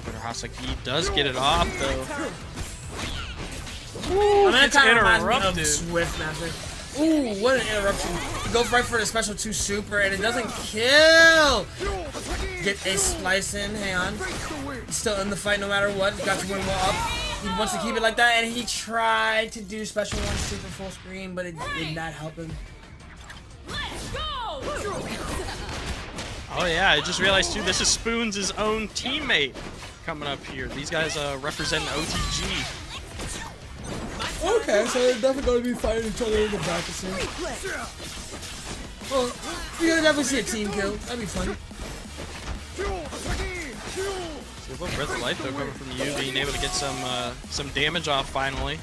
[SPEAKER 2] But Hasaki does get it off though.
[SPEAKER 1] I mean, that
[SPEAKER 2] It's
[SPEAKER 1] kind of reminds me of
[SPEAKER 2] interrupted.
[SPEAKER 1] Swift Master. Ooh, what an interruption. Go right for the special 2 super, and it doesn't kill. Get a slice in, hang on. Still in the fight no matter what. Got to win well up. He wants to keep it like that, and he tried to do special 1 super full screen, but it did not help him.
[SPEAKER 4] Let's go.
[SPEAKER 2] Oh yeah, I just realized too, this is Spoons' own teammate coming up here. These guys represent OTG.
[SPEAKER 1] Okay, so they're definitely going to be fighting each other in the back soon. Well, you're going to definitely see a team kill. That'd be fun.
[SPEAKER 2] So a little breath of life though coming from you, being able to get some damage off finally.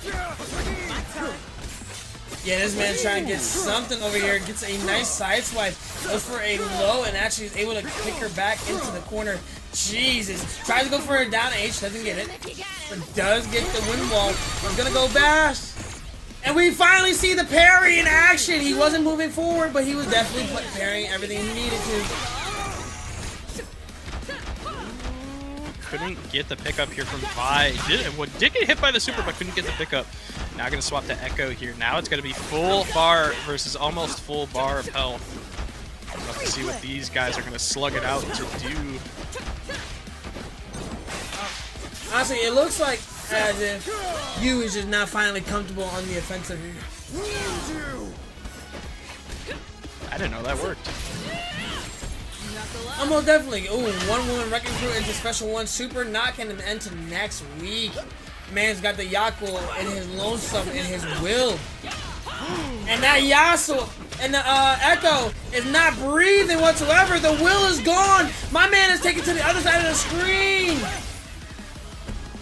[SPEAKER 1] Yeah, this man's trying to get something over here. Gets a nice side swipe. Goes for a low and actually is able to kick her back into the corner. Jesus. Tries to go for a down H. Doesn't get it. But does get the wind wall. I'm going to go bash. And we finally see the parry in action. He wasn't moving forward, but he was definitely parrying everything he needed to.
[SPEAKER 2] Couldn't get the pickup here from Vi. Did get hit by the super, but couldn't get the pickup. Now going to swap to Echo here. Now it's going to be full bar versus almost full bar of health. Let's see what these guys are going to slug it out to do.
[SPEAKER 1] Honestly, it looks like as if Yu is just not finally comfortable on the offensive here.
[SPEAKER 2] I didn't know that worked.
[SPEAKER 1] Almost definitely. Ooh, 1-1 Wrecking Crew into special 1 super, knocking him into next week. Man's got the Yaku in his lonesome in his will. And that Yasuo and the Echo is not breathing whatsoever. The will is gone. My man is taken to the other side of the screen.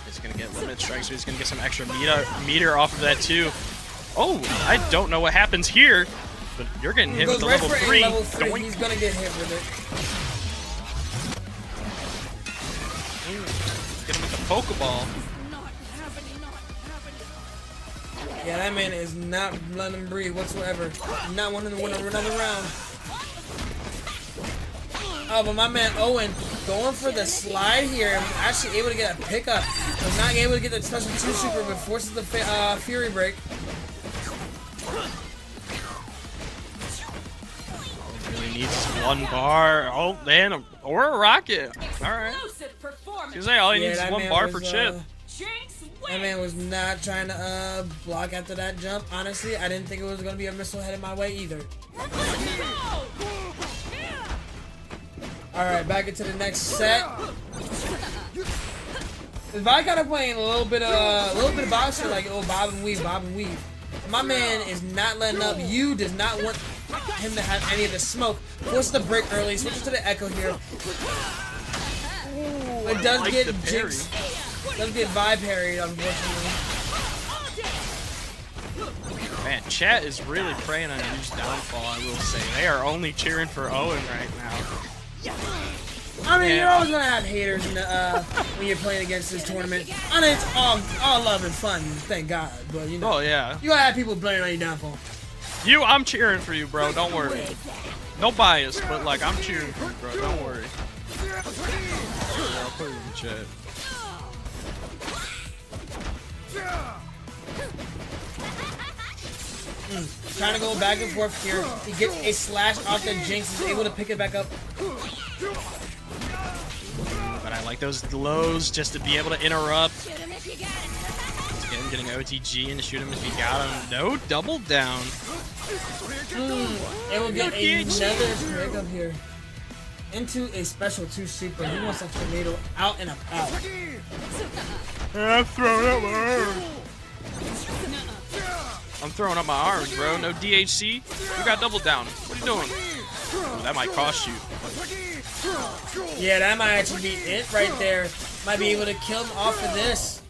[SPEAKER 2] He's going to get limit strikes, so he's going to get some extra meter off of that too. Oh, I don't know what happens here, but you're getting hit with the
[SPEAKER 1] Right
[SPEAKER 2] level
[SPEAKER 1] for a
[SPEAKER 2] 3.
[SPEAKER 1] level 3.
[SPEAKER 2] Doink.
[SPEAKER 1] He's gonna get hit with it.
[SPEAKER 2] Get him with the Pokeball.
[SPEAKER 1] Yeah, that man is not letting him breathe whatsoever. Not wanting to win another round. Oh, but my man Owen going for the slide here and actually able to get a pickup. Was not able to get the special 2 super, but forces the Fury break.
[SPEAKER 2] Really needs 1 bar. Oh, man, or a rocket. All right.
[SPEAKER 4] Explosive performance.
[SPEAKER 2] You say all he needs is
[SPEAKER 1] that
[SPEAKER 2] 1
[SPEAKER 1] man
[SPEAKER 2] bar
[SPEAKER 1] was,
[SPEAKER 2] for Chip.
[SPEAKER 4] Jinx
[SPEAKER 1] That
[SPEAKER 4] wins.
[SPEAKER 1] man was not trying to block after that jump. Honestly, I didn't think it was going to be a missile headed my way either. Alright, back into the next set. Vi kind of playing a little bit of boxer, like bob and weave, bob and weave. My man is not letting up. You does not want him to have any of the smoke. Forces the break early, switches to the Echo here.
[SPEAKER 2] Ooh,
[SPEAKER 1] It does
[SPEAKER 2] I like
[SPEAKER 1] get
[SPEAKER 2] the parry.
[SPEAKER 1] Jinx. Does get Vi parried, unfortunately.
[SPEAKER 2] Man, chat is really preying on Yu's downfall, I will say. They are only cheering for Owen right now.
[SPEAKER 1] I mean,
[SPEAKER 2] Yeah.
[SPEAKER 1] you're always gonna have haters in the, when you're playing against this tournament. I mean, it's all love and fun, thank God. But you know,
[SPEAKER 2] Oh, yeah.
[SPEAKER 1] you gotta have people blaming on your downfall.
[SPEAKER 2] You, I'm cheering for you, bro. Don't worry. No bias, but, like, I'm cheering for you, bro. Don't worry. Yeah, I'll put it in the chat.
[SPEAKER 1] Trying to go back and forth here. He gets a slash off the Jinx. He's able to pick it back up.
[SPEAKER 2] But I like those lows just to be able to interrupt.
[SPEAKER 4] Shoot him if you got it.
[SPEAKER 2] Again, getting OTG and shoot him if you got him. No double down.
[SPEAKER 1] And we'll get another pick up here. Into a special 2 super. He wants that tornado out and about.
[SPEAKER 2] I'm throwing up my arms. I'm throwing up my arms, bro. No DHC. You got double down. What are you doing? Ooh, that might cost you.
[SPEAKER 1] Yeah, that might actually be it right there. Might be able to kill him off of this.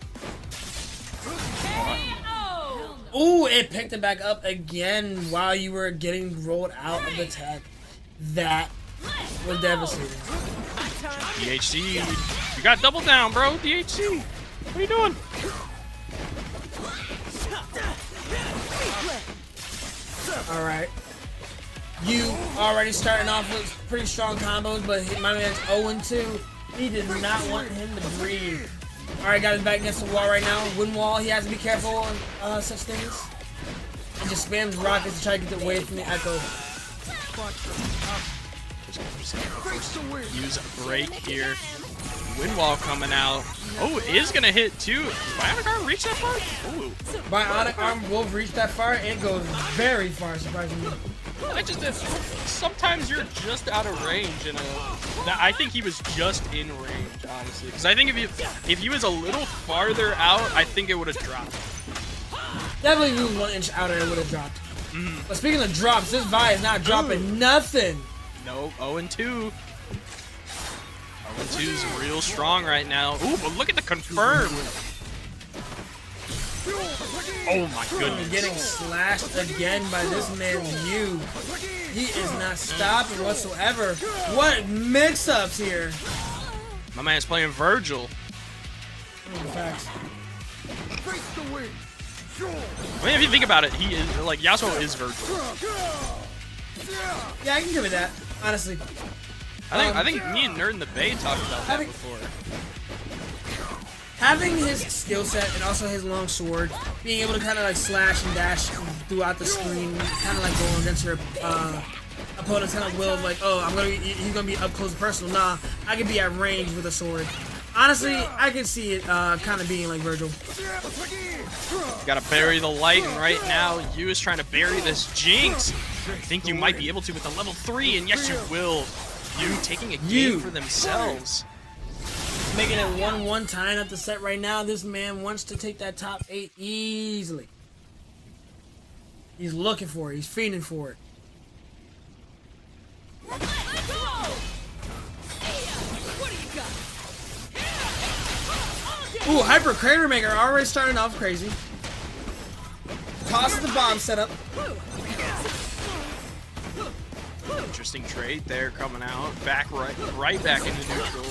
[SPEAKER 4] Oh!
[SPEAKER 1] Ooh, it picked it back up again while you were getting rolled out of the tech. That was devastating.
[SPEAKER 2] DHC. You got double down, bro. DHC. What are you doing?
[SPEAKER 1] Alright. You already starting off with pretty strong combos, but my man's 0-2. He did not want him to breathe. Alright, got his back against the wall right now. Wind wall, he has to be careful on such things. And just spams rockets to try to get away from the Echo.
[SPEAKER 2] Use a break here. Wind wall coming out. Oh, it is gonna hit too. Bionic Arm reach that far? Ooh.
[SPEAKER 1] Bionic Arm will reach that far. It goes very far, surprisingly.
[SPEAKER 2] I just sometimes you're just out of range, and I think he was just in range, honestly. Because I think if he was a little farther out, I think it would have dropped.
[SPEAKER 1] Definitely if he was 1 inch outer, it would have dropped. But speaking of drops, this Vi is not dropping nothing.
[SPEAKER 2] Nope, 0-2. 0-2's real strong right now. Ooh, but look at the confirm. Oh my goodness.
[SPEAKER 1] Getting slashed again by this man's Yu. He is not stopping whatsoever. What mix-ups here?
[SPEAKER 2] My man's playing Virgil.
[SPEAKER 1] Facts.
[SPEAKER 2] I mean, if you think about it, he is like Yasuo is Virgil.
[SPEAKER 1] Yeah, I can give it that, honestly.
[SPEAKER 2] I think me and Nerd in the Bay talked about that before.
[SPEAKER 1] Having his skill set and also his long sword, being able to kind of like slash and dash throughout the screen, kind of like going against your opponent's kind of will of like, oh, he's gonna be up close and personal. Nah, I can be at range with a sword. Honestly, I can see it kind of being like Virgil.
[SPEAKER 2] Gotta bury the light, and right now, Yu is trying to bury this Jinx. I think you might be able to with a level 3, and yes, you will. Yu taking a game for themselves.
[SPEAKER 1] Making it 1-1 tying up the set right now. This man wants to take that top 8 easily. He's looking for it. He's fiending for it. Ooh, Hyper Crater Maker already starting off crazy. Tosses the bomb setup.
[SPEAKER 2] Interesting trade there coming out. Right back into neutral.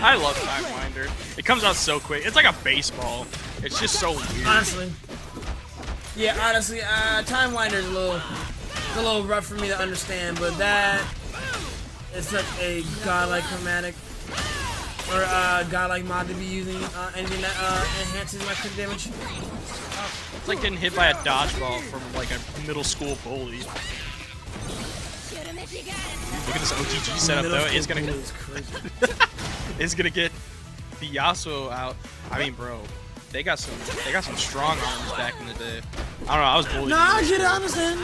[SPEAKER 2] I love Timewinder. It comes out so quick. It's like a baseball. It's just so weird.
[SPEAKER 1] Honestly. Yeah, honestly, Timewinder's a little rough for me to understand, but that is such a godlike chromatic or godlike mod to be using anything that enhances my crit damage.
[SPEAKER 2] It's like getting hit by a dodgeball from like a middle school bully. Look at this OTG setup though. It's gonna get the Yasuo out. I mean, bro, they got some strong arms back in the day. I don't know. I was bullied.
[SPEAKER 1] No, I get it. I understand.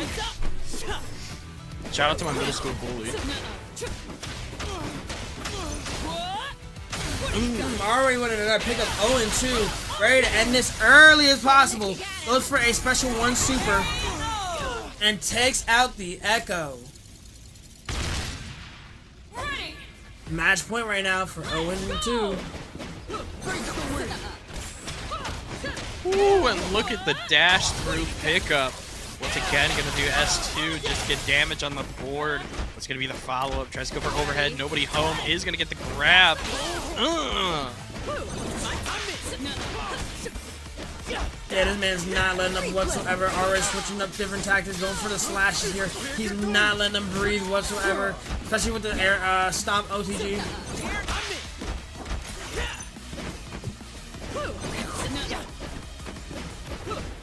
[SPEAKER 2] Shout out to my middle school bully.
[SPEAKER 1] Already wanted to pick up 0-2, ready to end this early as possible. Goes for a special 1 super and takes out the Echo. Match point right now for 0-2.
[SPEAKER 2] Ooh, and look at the dash through pickup. Once again, gonna do S2, just get damage on the board. What's gonna be the follow-up? Tries to go for overhead, nobody home, is gonna get the grab.
[SPEAKER 1] Yeah, this man's not letting up whatsoever. Already switching up different tactics, going for the slashes here. He's not letting them breathe whatsoever, especially with the air stomp OTG.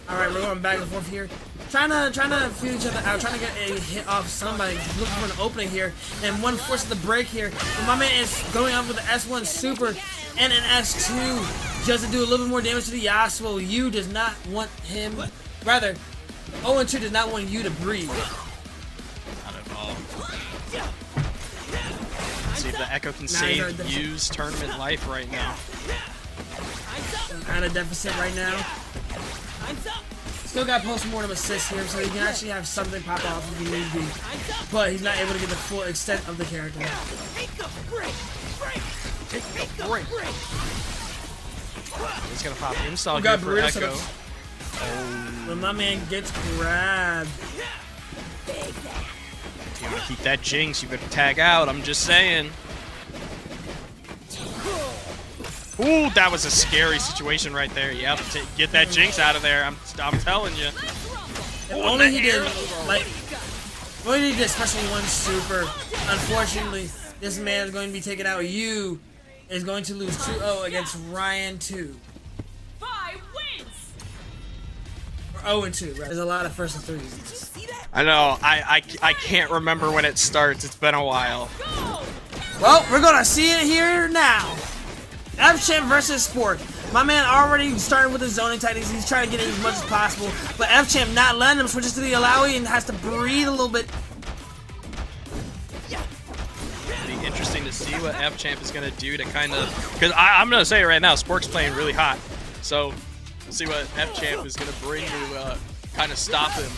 [SPEAKER 1] Alright, we're going back and forth here. Trying to feel each other out, trying to get a hit off somebody, looking for an opening here, and one forces the break here. But my man is going up with the S1 Super and an S2 just to do a little bit more damage to the Yasuo. You does not want him, rather, 0-2 does not want you to breathe.
[SPEAKER 2] Not at all. Let's see if the Echo can save Yu's tournament life right now.
[SPEAKER 1] Kind of deficit right now. Still got post-mortem assist here, so he can actually have something pop off if he need be. But he's not able to get the full extent of the character.
[SPEAKER 2] He's gonna pop install here for Echo.
[SPEAKER 1] But my man gets grabbed.
[SPEAKER 2] If you want to keep that Jinx, you better tag out. I'm just saying. Ooh, that was a scary situation right there. Yep, get that Jinx out of there. I'm telling you.
[SPEAKER 1] Only he did, like, only he did especially one super. Unfortunately, this man is going to be taken out. You is going to lose 2-0 against Ryan 2.
[SPEAKER 4] 5 wins.
[SPEAKER 1] Or 0-2, right? There's a lot of first and threes.
[SPEAKER 2] I know. I can't remember when it starts. It's been a while.
[SPEAKER 1] Well, we're gonna see it here now. F-Champ versus Sport. My man already started with his zoning tactics. He's trying to get it as much as possible. But F-Champ not letting him, switches to the Alawi and has to breathe a little bit.
[SPEAKER 2] It'll be interesting to see what F-Champ is going to do to kind of... Because I'm going to say it right now, Sport's playing really hot. So, we'll see what F-Champ is going to bring to kind of stop him.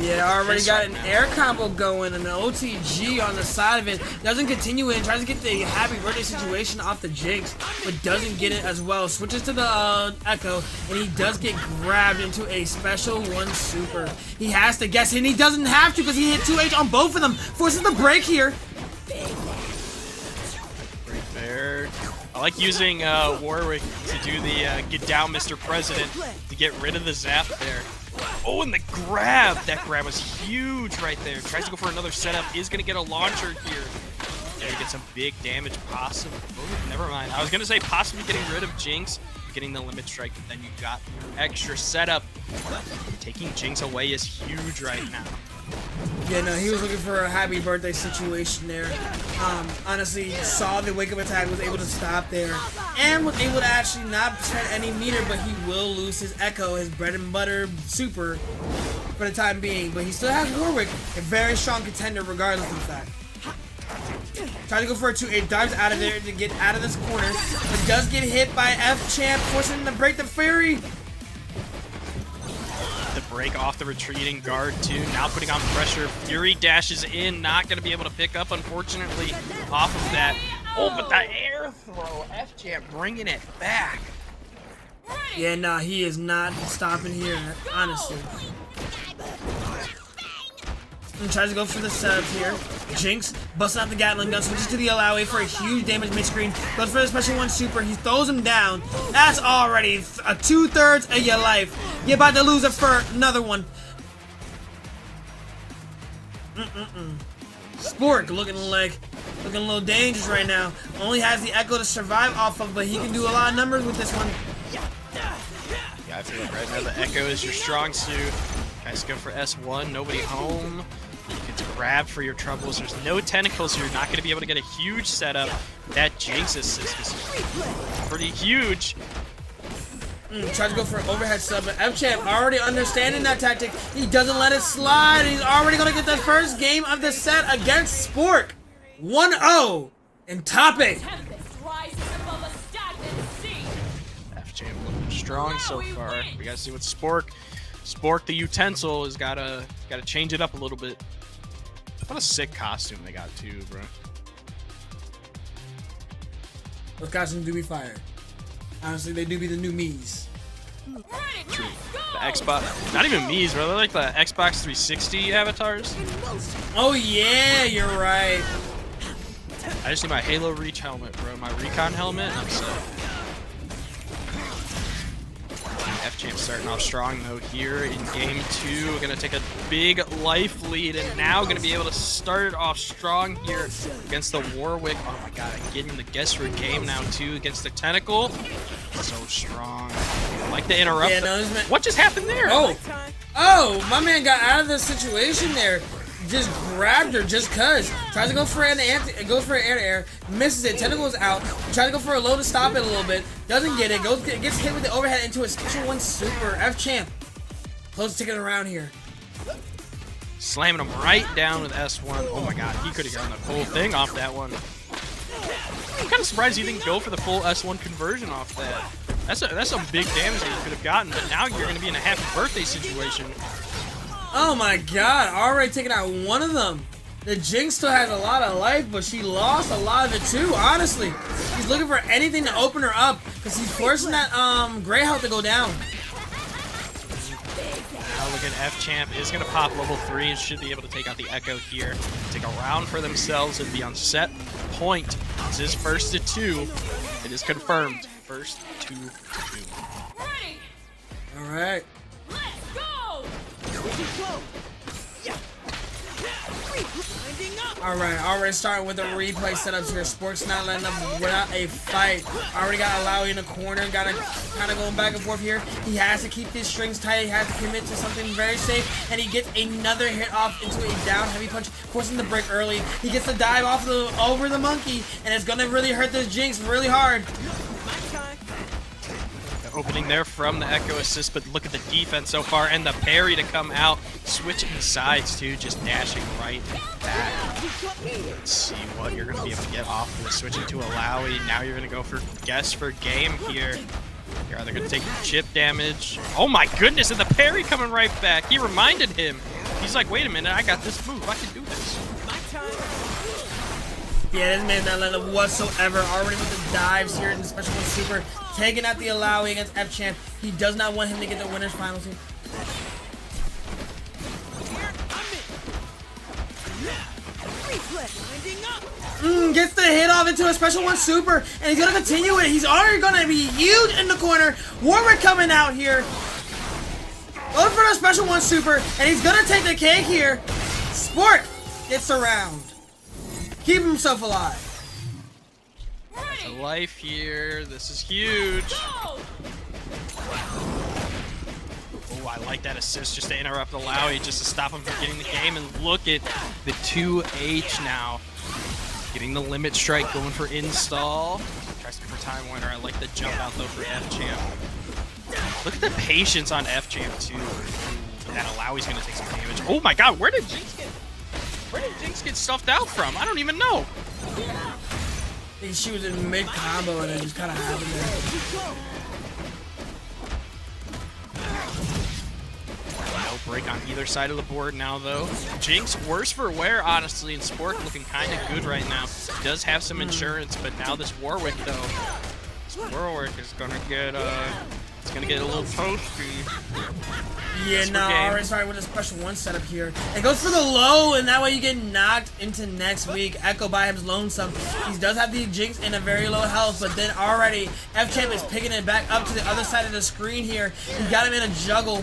[SPEAKER 1] Yeah, already got an air combo going and an OTG on the side of it. Doesn't continue in, tries to get the happy birthday situation off the Jinx, but doesn't get it as well. Switches to the Echo, and he does get grabbed into a special 1 super. He has to guess it, and he doesn't have to because he hit 2H on both of them. Forces the break here.
[SPEAKER 2] Right there. I like using Warwick to do the get down Mr. President to get rid of the zap there. Oh, and the grab! That grab was huge right there. Tries to go for another setup. Is going to get a launcher here. There, get some big damage possibly. Oh, never mind. I was going to say possibly getting rid of Jinx, getting the limit strike, but then you got extra setup. Taking Jinx away is huge right now.
[SPEAKER 1] Yeah, no, he was looking for a happy birthday situation there. Honestly, saw the wake-up attack, was able to stop there, and was able to actually not spend any meter, but he will lose his Echo, his bread and butter super, for the time being. But he still has Warwick, a very strong contender regardless of the fact. Trying to go for a 2-8, dives out of there to get out of this corner, but does get hit by F-Champ, forcing him to break the Fury.
[SPEAKER 2] The break off the retreating guard too. Now putting on pressure. Fury dashes in, not going to be able to pick up, unfortunately, off of that. Oh, but that air throw, F-Champ bringing it back.
[SPEAKER 1] Yeah, nah, he is not stopping here, honestly. And tries to go for the setup here. Jinx busting out the Gatling gun, switches to the Alawi for a huge damage mid-screen. Goes for the special 1 super. He throws him down. That's already 2/3 of your life. You're about to lose it for another one. Spork looking a little dangerous right now. Only has the Echo to survive off of, but he can do a lot of numbers with this one.
[SPEAKER 2] Yeah, I feel like right now the Echo is your strong suit. Guys go for S1, nobody home. You get grabbed for your troubles. There's no tentacles, so you're not going to be able to get a huge setup. That Jinx assist is pretty huge.
[SPEAKER 1] Tries to go for an overhead sub, but F-Champ already understanding that tactic. He doesn't let it slide. He's already going to get the first game of the set against Spork. 1-0 in top 8.
[SPEAKER 2] F-Champ looking strong so far. We got to see what Spork the utensil has got to change it up a little bit. What a sick costume they got too, bro.
[SPEAKER 1] Those costumes do be fire. Honestly, they do be the new Mii's.
[SPEAKER 2] True. The Xbox, not even Mii's, bro. They're like the Xbox 360 avatars.
[SPEAKER 1] Oh yeah, you're right.
[SPEAKER 2] I just need my Halo Reach helmet, bro. My Recon helmet, and I'm set. F-Champ starting off strong though here in game 2. We're gonna take a big life lead and now gonna be able to start it off strong here against the Warwick. Oh my god, getting the guess for a game now too against the Tentacle. So strong. I like to interrupt.
[SPEAKER 1] Yeah, no, this man.
[SPEAKER 2] What just happened there?
[SPEAKER 1] Oh, my man got out of the situation there. Just grabbed her just cuz. Tries to go for an air, misses it. Tentacles out. Tries to go for a low to stop it a little bit. Doesn't get it. Gets hit with the overhead into a Special 1 Super. F Champ. Close ticket around here.
[SPEAKER 2] Slamming him right down with S1. Oh my god, he could have gotten the whole thing off that one. I'm kind of surprised he didn't go for the full S1 conversion off that. That's some big damage that he could have gotten, but now you're going to be in a happy birthday situation.
[SPEAKER 1] Oh my god, already taking out one of them. The Jinx still has a lot of life, but she lost a lot of it too, honestly. He's looking for anything to open her up, because he's forcing that Grey Health to go down.
[SPEAKER 2] Now look at F Champ is going to pop level 3 and should be able to take out the Echo here. Take a round for themselves and be on set point. This is first to 2. It is confirmed. First to 2.
[SPEAKER 4] Ready.
[SPEAKER 1] Alright.
[SPEAKER 4] Let's go.
[SPEAKER 1] Alright, already starting with the replay setups here. Sports not letting them without a fight. Already got Alawi in the corner. Got to kind of going back and forth here. He has to keep his strings tight. He has to commit to something very safe. And he gets another hit off into a down heavy punch, forcing the break early. He gets the dive off over the monkey. And it's going to really hurt this Jinx really hard.
[SPEAKER 2] Opening there from the Echo assist, but look at the defense so far and the parry to come out. Switching sides too, just dashing right back. Let's see what you're going to be able to get off with. Switching to Alawi. Now you're going to go for guess for game here. You're either going to take chip damage. Oh my goodness, and the parry coming right back. He reminded him. He's like, wait a minute, I got this move. I can do this.
[SPEAKER 1] Yeah, this man's not letting up whatsoever. Already with the dives here in the Special 1 Super. Taking out the Alawi against F Champ. He does not want him to get the winner's finals here. Gets the hit off into a Special 1 Super, and he's going to continue it. He's already going to be huge in the corner. Warwick coming out here. Going for the Special 1 Super, and he's going to take the cake here. Sport gets around. Keep himself alive.
[SPEAKER 2] The life here. This is huge.
[SPEAKER 4] Go.
[SPEAKER 2] Oh, I like that assist just to interrupt Alawi, just to stop him from getting the game. And look at the 2H now. Getting the limit strike, going for install. Tries to go for time winner. I like the jump out though for F Champ. Look at the patience on F Champ too. That Alawi's gonna take some damage. Oh my god, where did Jinx get stuffed out from? I don't even know.
[SPEAKER 1] I think she was in mid combo and it just kind of happened there.
[SPEAKER 2] No break on either side of the board now though. Jinx, worse for wear honestly, and Sport looking kind of good right now. Does have some insurance, but now this Warwick though. This Warwick is gonna get it's gonna get a little toasty.
[SPEAKER 1] Yeah, no, already started with a Special 1 setup here. It goes for the low, and that way you get knocked into next week. Echo by him lonesome. He does have the Jinx in a very low health, but then already F-Champ is picking it back up to the other side of the screen here. He got him in a juggle.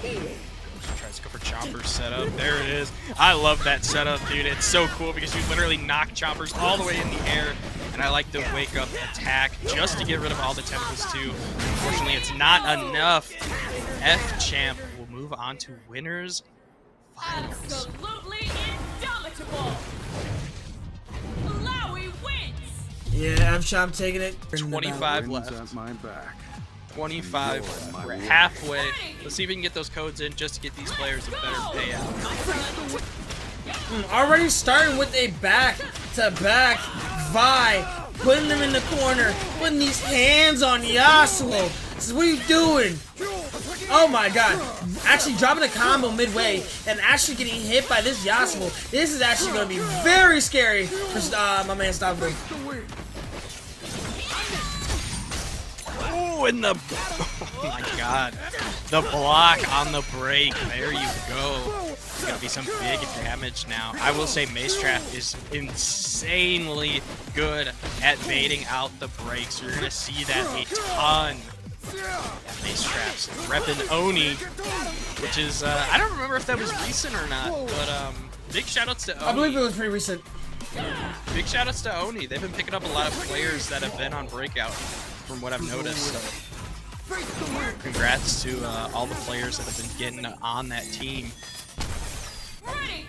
[SPEAKER 2] Tries to go for Chomper's setup. There it is. I love that setup, dude. It's so cool because you literally knock Chompers all the way in the air. And I like the wake up attack just to get rid of all the tentacles too. Unfortunately, it's not enough. F Champ will move on to winners finals.
[SPEAKER 4] Absolutely indomitable. Alawi wins.
[SPEAKER 1] Yeah, F-Champ taking it.
[SPEAKER 2] 25 left. 25 left. We're halfway. Let's see if we can get those codes in just to get these players a better payout.
[SPEAKER 1] Already starting with a back-to-back Vi, putting them in the corner, putting these hands on Yasuo. This is what are you doing? Oh my god. Actually dropping a combo midway and actually getting hit by this Yasuo. This is actually going to be very scary for my man Stavro.
[SPEAKER 2] Oh, and the... Oh my god. The block on the break. There you go. It's gonna be some big damage now. I will say Mace Trap is insanely good at baiting out the breaks. You're gonna see that a ton. Mace Traps. Reppin' Oni, which is, I don't remember if that was recent or not, but big shoutouts to Oni.
[SPEAKER 1] I believe it was pretty recent.
[SPEAKER 2] Big shout outs to Oni. They've been picking up a lot of players that have been on Breakout, from what I've noticed. So congrats to all the players that have been getting on that team.
[SPEAKER 4] Ready.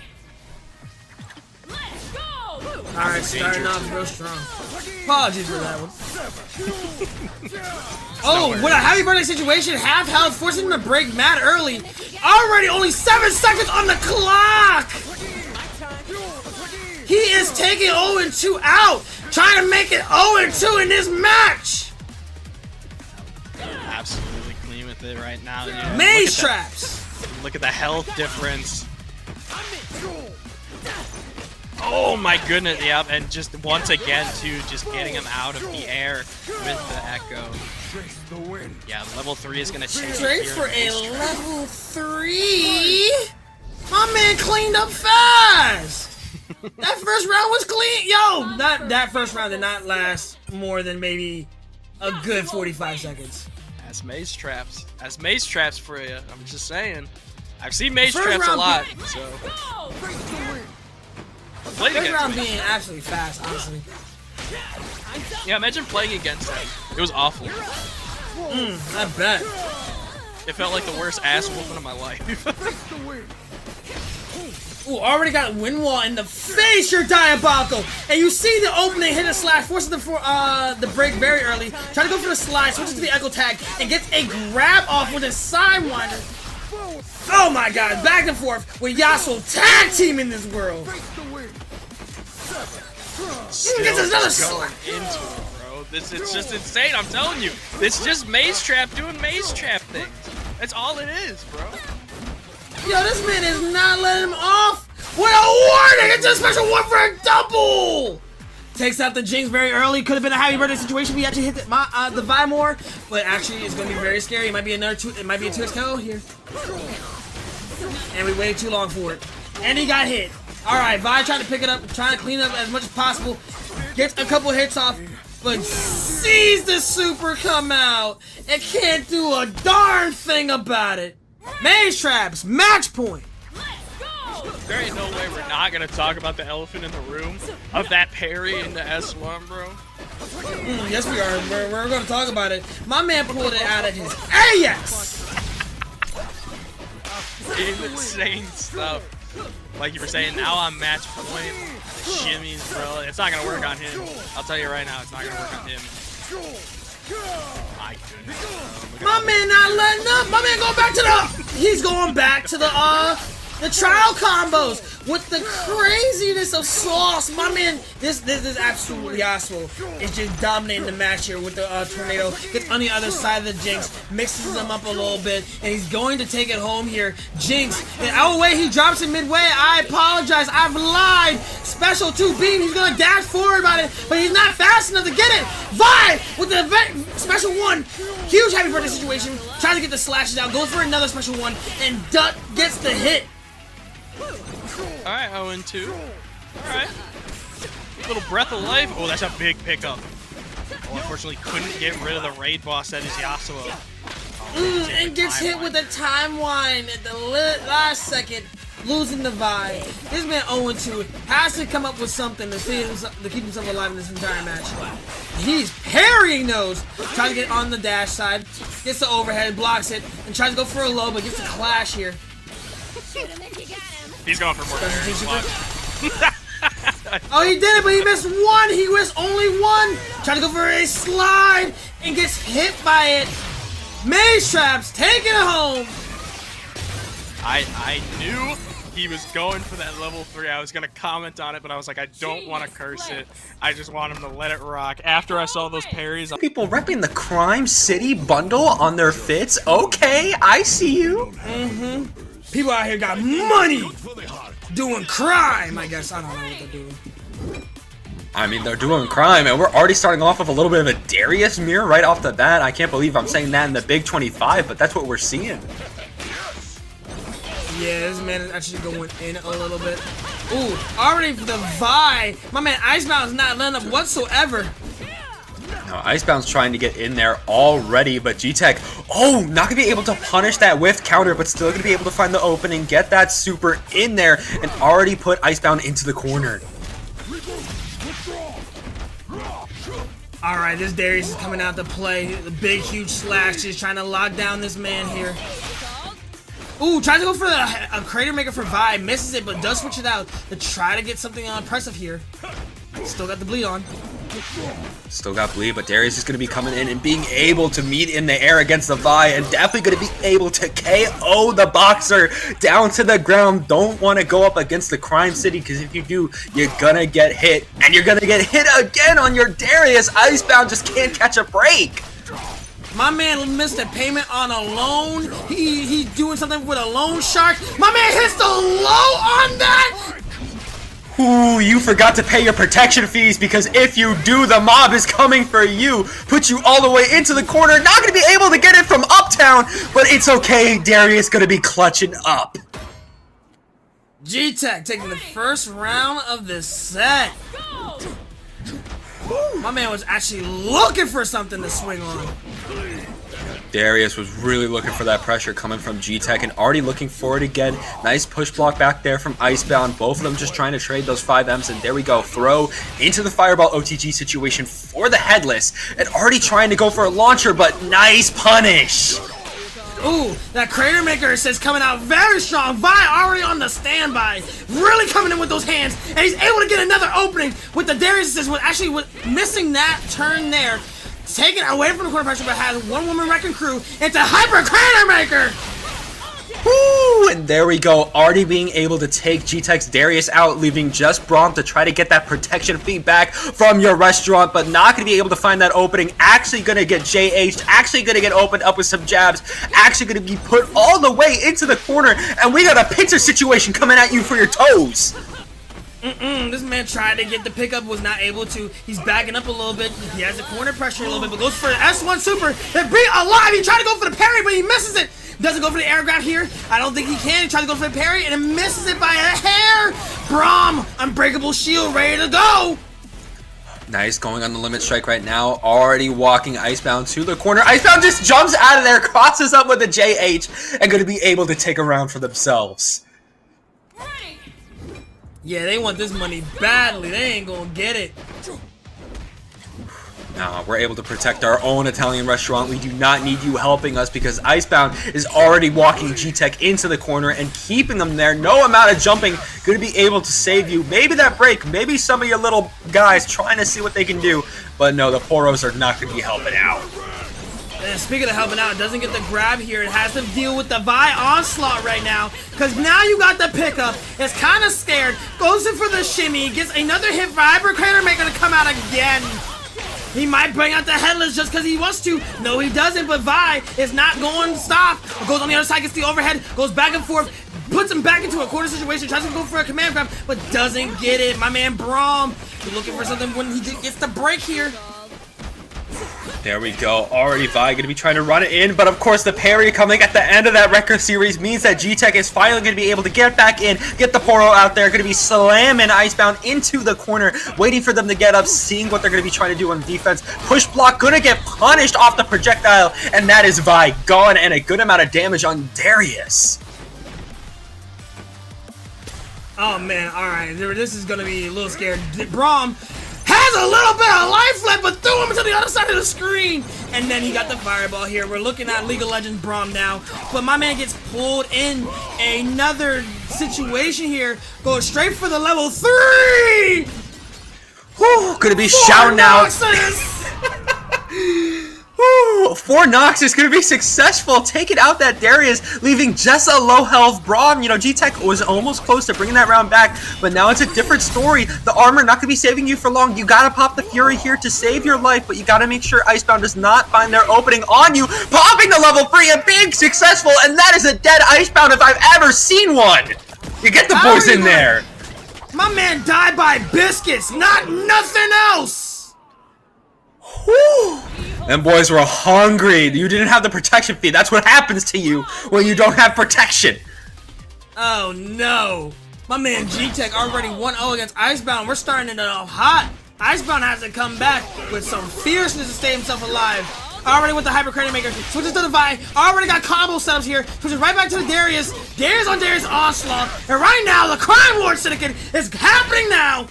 [SPEAKER 4] Let's go.
[SPEAKER 1] Alright, starting off real strong. Apologies for that one. Oh, what a happy birthday situation. Half health, forcing him to break mad early. Already only 7 seconds on the clock! He is taking 0-2 out, trying to make it 0-2 in this match!
[SPEAKER 2] Absolutely clean with it right now. You know,
[SPEAKER 1] Maze traps!
[SPEAKER 2] Look at the health difference. Oh my goodness, yep, and just once again, too, just getting him out of the air with the Echo. Yeah, level 3 is going to change.
[SPEAKER 1] Straight for a level 3? My man cleaned up fast! That first round was clean! Yo, that first round did not last more than maybe a good 45 seconds.
[SPEAKER 2] That's maze traps. That's maze traps for you. I'm just saying. I've seen maze
[SPEAKER 1] First
[SPEAKER 2] traps a
[SPEAKER 1] round
[SPEAKER 2] lot,
[SPEAKER 4] Go.
[SPEAKER 2] so...
[SPEAKER 1] First round being absolutely fast, honestly.
[SPEAKER 2] Yeah, imagine playing against him. It was awful.
[SPEAKER 1] I bet.
[SPEAKER 2] It felt like the worst ass whooping of my life.
[SPEAKER 1] Ooh, already got a wind wall in the face, you're diabolical! And you see the opening, hit a slash, forces the break very early, try to go for the slide, switches to the echo tag, and gets a grab off with a sidewinder. Oh my god, back and forth with Yasuo tag team in this world!
[SPEAKER 2] Still
[SPEAKER 1] gets another
[SPEAKER 2] going into it, bro. This is just insane, I'm telling you. It's just maze trap doing maze trap things. That's all it is, bro.
[SPEAKER 1] Yo, this man is not letting him off! What a warning! It's a special one for a double! Takes out the Jinx very early. Could have been a happy birthday situation. We actually hit the Vimore, but actually it's going to be very scary. It might be another two. It might be a 2x KO here. And we waited too long for it. And he got hit. All right, Vi trying to pick it up, trying to clean up as much as possible. Gets a couple hits off, but sees the super come out and can't do a darn thing about it. Maze traps, match point.
[SPEAKER 2] There ain't no way we're not gonna talk about the elephant in the room of that parry into S1, bro.
[SPEAKER 1] Yes, we are. We're going to talk about it. My man pulled it out of his ass.
[SPEAKER 2] Insane stuff. Like you were saying, now on match point, shimmies, bro. It's not gonna work on him. I'll tell you right now, it's not gonna work on him. My goodness.
[SPEAKER 1] My man not letting up. My man going back to the. He's going back to the trial combos with the craziness of sauce. My man, this is absolutely Yasuo. It's just dominating the match here with the tornado. Gets on the other side of the Jinx, mixes them up a little bit, and he's going to take it home here. Jinx, and oh wait, he drops it midway. I apologize, I've lied. Special 2 beam, he's gonna dash forward about it, but he's not fast enough to get it. Vi with the special 1, huge happy birthday situation. Tries to get the slashes out, goes for another special 1, and Duck gets the hit.
[SPEAKER 2] Alright, 0-2. Alright. Little breath of life. Oh, that's a big pickup. Oh, unfortunately, couldn't get rid of the raid boss that is Yasuo.
[SPEAKER 1] And gets hit with a time wind at the last second, losing the Vi. This man 0-2 has to come up with something to keep himself alive in this entire match. He's parrying those. Trying to get on the dash side. Gets the overhead, blocks it, and tries to go for a low, but gets a clash here.
[SPEAKER 2] He's going for more parries.
[SPEAKER 1] Oh, he did it, but he missed 1. He missed only 1. Trying to go for a slide and gets hit by it. Maze traps, taking it home.
[SPEAKER 2] I knew he was going for that level 3. I was going to comment on it, but I was like, I don't want to curse it. I just want him to let it rock. After I saw those parries,
[SPEAKER 5] People repping the Crime City bundle on their fits. Okay, I see you.
[SPEAKER 1] People out here got money doing crime, I guess. I don't know what they're doing.
[SPEAKER 5] I mean, they're doing crime, and we're already starting off with a little bit of a Darius mirror right off the bat. I can't believe I'm saying that in the Big 25, but that's what we're seeing.
[SPEAKER 1] Yeah, this man is actually going in a little bit. Ooh, already the Vi. My man Icebound's not letting up whatsoever.
[SPEAKER 5] Now, Icebound's trying to get in there already, but G-Tech, oh, not going to be able to punish that with counter, but still going to be able to find the opening, get that super in there, and already put Icebound into the corner.
[SPEAKER 1] Alright, this Darius is coming out to play. The big, huge slash. He's trying to lock down this man here. Ooh, tries to go for a Crater Maker for Vi. Misses it, but does switch it out to try to get something impressive here. Still got the bleed on.
[SPEAKER 5] Still got bleed, but Darius is going to be coming in and being able to meet in the air against the Vi and definitely going to be able to KO the Boxer down to the ground. Don't want to go up against the Crime City because if you do, you're going to get hit. And you're going to get hit again on your Darius. Icebound just can't catch a break.
[SPEAKER 1] My man missed a payment on a loan. He's doing something with a loan shark. My man hits the low on that.
[SPEAKER 5] Ooh, you forgot to pay your protection fees because if you do, the mob is coming for you. Put you all the way into the corner. Not going to be able to get it from uptown, but it's okay. Darius going to be clutching up.
[SPEAKER 1] G-Tech taking the first round of this set. My man was actually looking for something to swing on.
[SPEAKER 5] Darius was really looking for that pressure coming from G-Tech and already looking for it again. Nice push block back there from Icebound. Both of them just trying to trade those 5Ms, and there we go. Throw into the Fireball OTG situation for the Headless, and already trying to go for a launcher, but nice punish.
[SPEAKER 1] Ooh, that Crater Maker says coming out very strong. Vi already on the standby. Really coming in with those hands, and he's able to get another opening with the Darius assist, missing that turn there. Taken away from the corner pressure, but has one-woman wrecking crew into Hyper Crater Maker!
[SPEAKER 5] Woo! And there we go, already being able to take G-Tech's Darius out, leaving just Braum to try to get that protection feedback from your restaurant, but not going to be able to find that opening. Actually going to get JH'd, actually going to get opened up with some jabs, actually going to be put all the way into the corner, and we got a pincer situation coming at you for your toes.
[SPEAKER 1] This man tried to get the pickup, was not able to. He's backing up a little bit. He has the corner pressure a little bit, but goes for the S1 super. They beat alive. He tried to go for the parry, but he misses it. Doesn't go for the air grab here. I don't think he can. He tried to go for the parry, and it misses it by a hair. Braum, unbreakable shield, ready to go.
[SPEAKER 5] Nice, going on the limit strike right now. Already walking Icebound to the corner. Icebound just jumps out of there, crosses up with a JH, and going to be able to take a round for themselves.
[SPEAKER 1] Yeah, they want this money badly. They ain't gonna get it.
[SPEAKER 5] Now, we're able to protect our own Italian restaurant. We do not need you helping us because Icebound is already walking G-Tech into the corner and keeping them there. No amount of jumping going to be able to save you. Maybe that break, maybe some of your little guys trying to see what they can do. But no, the Poros are not going to be helping out.
[SPEAKER 1] And speaking of helping out, it doesn't get the grab here. It has to deal with the Vi onslaught right now. Because now you got the pickup. It's kind of scared. Goes in for the shimmy. Gets another hit for Hyper Crater Maker to come out again. He might bring out the Headless just because he wants to. No, he doesn't. But Vi is not going to stop. Goes on the other side, gets the overhead. Goes back and forth. Puts him back into a corner situation. Tries to go for a command grab, but doesn't get it. My man Braum, he's looking for something when he gets the break here.
[SPEAKER 5] There we go. Already Vi going to be trying to run it in, but of course the parry coming at the end of that record series means that G-Tech is finally going to be able to get back in, get the Poro out there, going to be slamming Icebound into the corner, waiting for them to get up, seeing what they're going to be trying to do on defense. Push block going to get punished off the projectile, and that is Vi gone, and a good amount of damage on Darius.
[SPEAKER 1] Oh man, alright, this is going to be a little scared. Braum has a little bit of life left, but threw him to the other side of the screen. And then he got the fireball here. We're looking at League of Legends Braum now. But my man gets pulled in another situation here. Goes straight for the level 3.
[SPEAKER 5] Whew, gonna be shouting out. Woo! 4 knocks is going to be successful, taking out that Darius, leaving just a low health Braum. You know, G-Tech was almost close to bringing that round back, but now it's a different story. The armor not going to be saving you for long. You got to pop the Fury here to save your life, but you got to make sure Icebound does not find their opening on you. Popping the level 3 and being successful, and that is a dead Icebound if I've ever seen one. You get the boys in there.
[SPEAKER 1] My man died by biscuits, not nothing else.
[SPEAKER 5] Whew. Them boys were hungry. You didn't have the protection feed. That's what happens to you when you don't have protection.
[SPEAKER 1] Oh no. My man G-Tech already 1-0 against Icebound. We're starting it off hot. Icebound has to come back with some fierceness to stay himself alive. Already with the Hyper Crater Maker. Switches to the Vi. Already got combo setups here. Switches right back to the Darius. Darius on Darius onslaught. And right now, the Crime Lord Syndicate is happening now.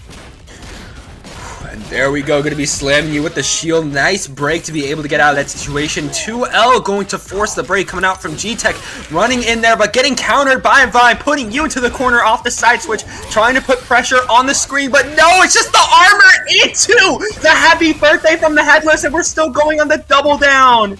[SPEAKER 5] And There we go, gonna be slamming you with the shield. Nice break to be able to get out of that situation. 2L going to force the break, coming out from G-Tech, running in there, but getting countered by Vine, putting you into the corner off the side switch, trying to put pressure on the screen, but no, it's just the armor into the happy birthday from the Headless, and we're still going on the double down.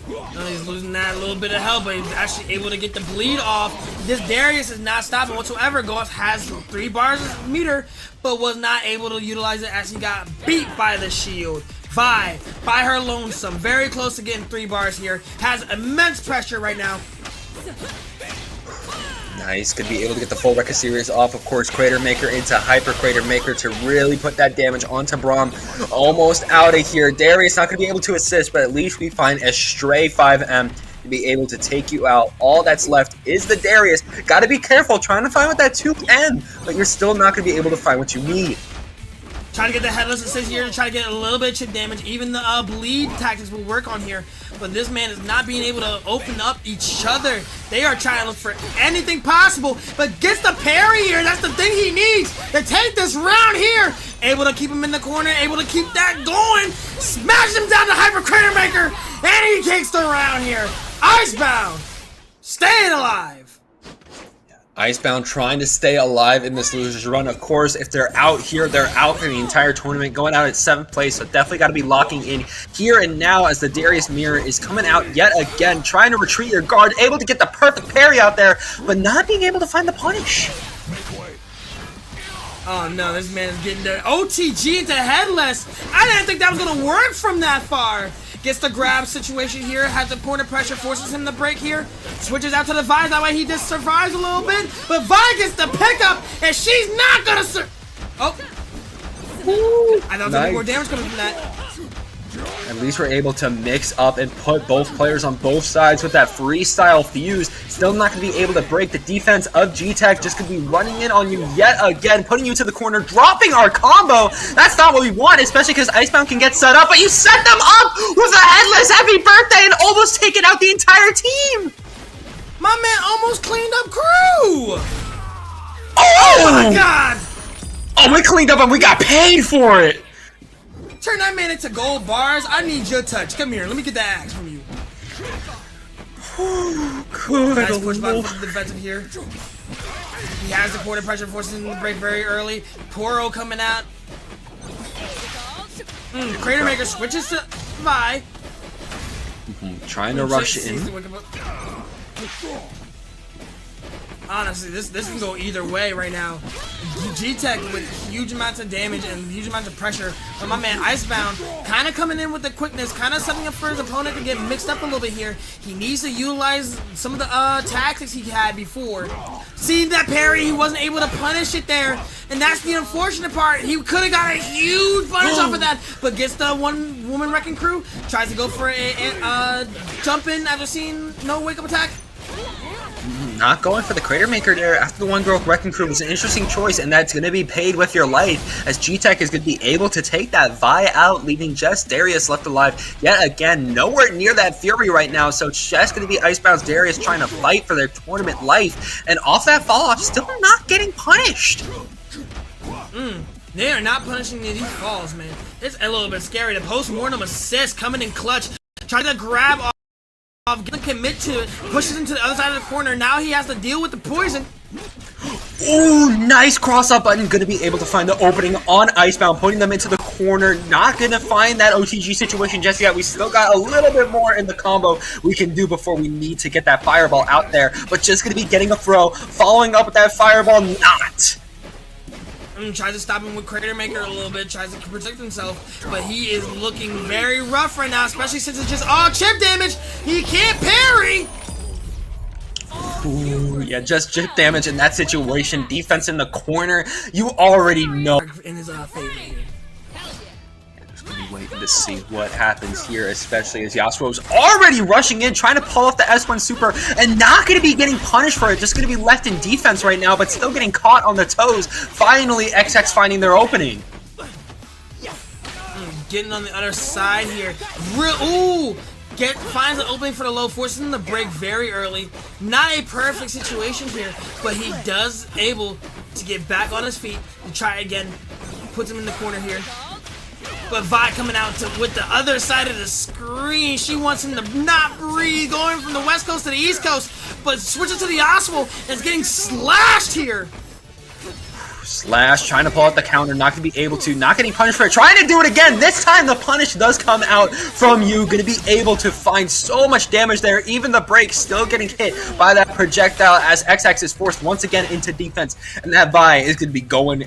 [SPEAKER 1] He's losing that little bit of health, but he's actually able to get the bleed off. This Darius is not stopping whatsoever. Goth has 3 bars of meter, but was not able to utilize it as he got beat by the shield. Vi, by her lonesome, very close to getting 3 bars here. Has immense pressure right now.
[SPEAKER 5] Nice, gonna be able to get the full Breakout Series off. Of course, Crater Maker into Hyper Crater Maker to really put that damage onto Braum. Almost out of here. Darius not gonna be able to assist, but at least we find a stray 5M to be able to take you out. All that's left is the Darius. Gotta be careful trying to find what that 2N, but you're still not gonna be able to find what you need.
[SPEAKER 1] Trying to get the Headless assist here to try to get a little bit of chip damage. Even the bleed tactics will work on here. But this man is not being able to open up each other. They are trying to look for anything possible, but gets the parry here. That's the thing he needs to take this round here. Able to keep him in the corner, able to keep that going. Smash him down to Hyper Crater Maker, and he takes the round here. Icebound, staying alive.
[SPEAKER 5] Icebound trying to stay alive in this loser's run. Of course, if they're out here, they're out for the entire tournament, going out at 7th place, so definitely got to be locking in here and now as the Darius Mirror is coming out yet again, trying to retreat your guard, able to get the perfect parry out there, but not being able to find the punish.
[SPEAKER 1] Oh no, this man is getting the OTG into Headless. I didn't think that was going to work from that far. Gets the grab situation here, has the corner pressure, forces him to break here, switches out to the Vi, that way he just survives a little bit, but Vi gets the pickup, and she's not gonna oh! I thought there was more damage coming from that.
[SPEAKER 5] At least we're able to mix up and put both players on both sides with that freestyle fuse. Still not going to be able to break the defense of G-Tech. Just going to be running in on you yet again, putting you to the corner, dropping our combo. That's not what we want, especially because Icebound can get set up, but you set them up with a Headless happy birthday and almost taking out the entire team.
[SPEAKER 1] My man almost cleaned up crew.
[SPEAKER 5] Oh
[SPEAKER 1] my god.
[SPEAKER 5] Oh, we cleaned up and we got paid for it.
[SPEAKER 1] Turn that man into gold bars. I need your touch. Come here. Let me get the axe from you.
[SPEAKER 5] Good.
[SPEAKER 1] Nice push by the defensive here. He has the corner pressure, forcing him to break very early. Poro coming out. Crater Maker switches to Vi.
[SPEAKER 5] Trying to rush in.
[SPEAKER 1] Honestly, this can go either way right now. G-Tech with huge amounts of damage and huge amounts of pressure. But my man Icebound kind of coming in with the quickness, kind of setting up for his opponent to get mixed up a little bit here. He needs to utilize some of the tactics he had before. See that parry, he wasn't able to punish it there. And that's the unfortunate part. He could have got a huge punish off of that, but gets the one-woman wrecking crew. Tries to go for a jump in after seeing no wake-up attack.
[SPEAKER 5] Not going for the Crater Maker there after the one-girl wrecking crew was an interesting choice, and that's going to be paid with your life, as G-Tech is going to be able to take that Vi out, leaving just Darius left alive. Yet again, nowhere near that Fury right now, so it's just going to be Icebound's Darius trying to fight for their tournament life, and off that fall-off, still not getting punished.
[SPEAKER 1] They are not punishing these falls, man. It's a little bit scary. The post-mortem assist coming in clutch, trying to grab off. Gonna commit to it, pushes him to the other side of the corner. Now he has to deal with the poison.
[SPEAKER 5] Ooh, nice cross-up button. Gonna be able to find the opening on Icebound, putting them into the corner. Not gonna find that OTG situation just yet. We still got a little bit more in the combo we can do before we need to get that fireball out there. But just gonna be getting a throw, following up with that fireball, not.
[SPEAKER 1] Tries to stop him with Crater Maker a little bit, tries to protect himself, but he is looking very rough right now, especially since it's just all chip damage. He can't parry.
[SPEAKER 5] Ooh, yeah, just chip damage in that situation. Defense in the corner, you already know.
[SPEAKER 1] In his favor here.
[SPEAKER 5] Waiting to see what happens here, especially as Yasuo's already rushing in, trying to pull off the S1 super, and not going to be getting punished for it, just going to be left in defense right now, but still getting caught on the toes. Finally, XX finding their opening.
[SPEAKER 1] Getting on the other side here. Finds an opening for the low, forcing him to break very early. Not a perfect situation here, but he does able to get back on his feet to try again. puts him in the corner here. But Vi coming out with the other side of the screen. She wants him to not breathe, going from the West Coast to the East Coast, but switches to the Oswald and is getting slashed here.
[SPEAKER 5] Slash, trying to pull out the counter, not going to be able to, not getting punished for it, trying to do it again. This time the punish does come out from you, going to be able to find so much damage there. Even the break still getting hit by that projectile as XX is forced once again into defense, and that Vi is going to be gone.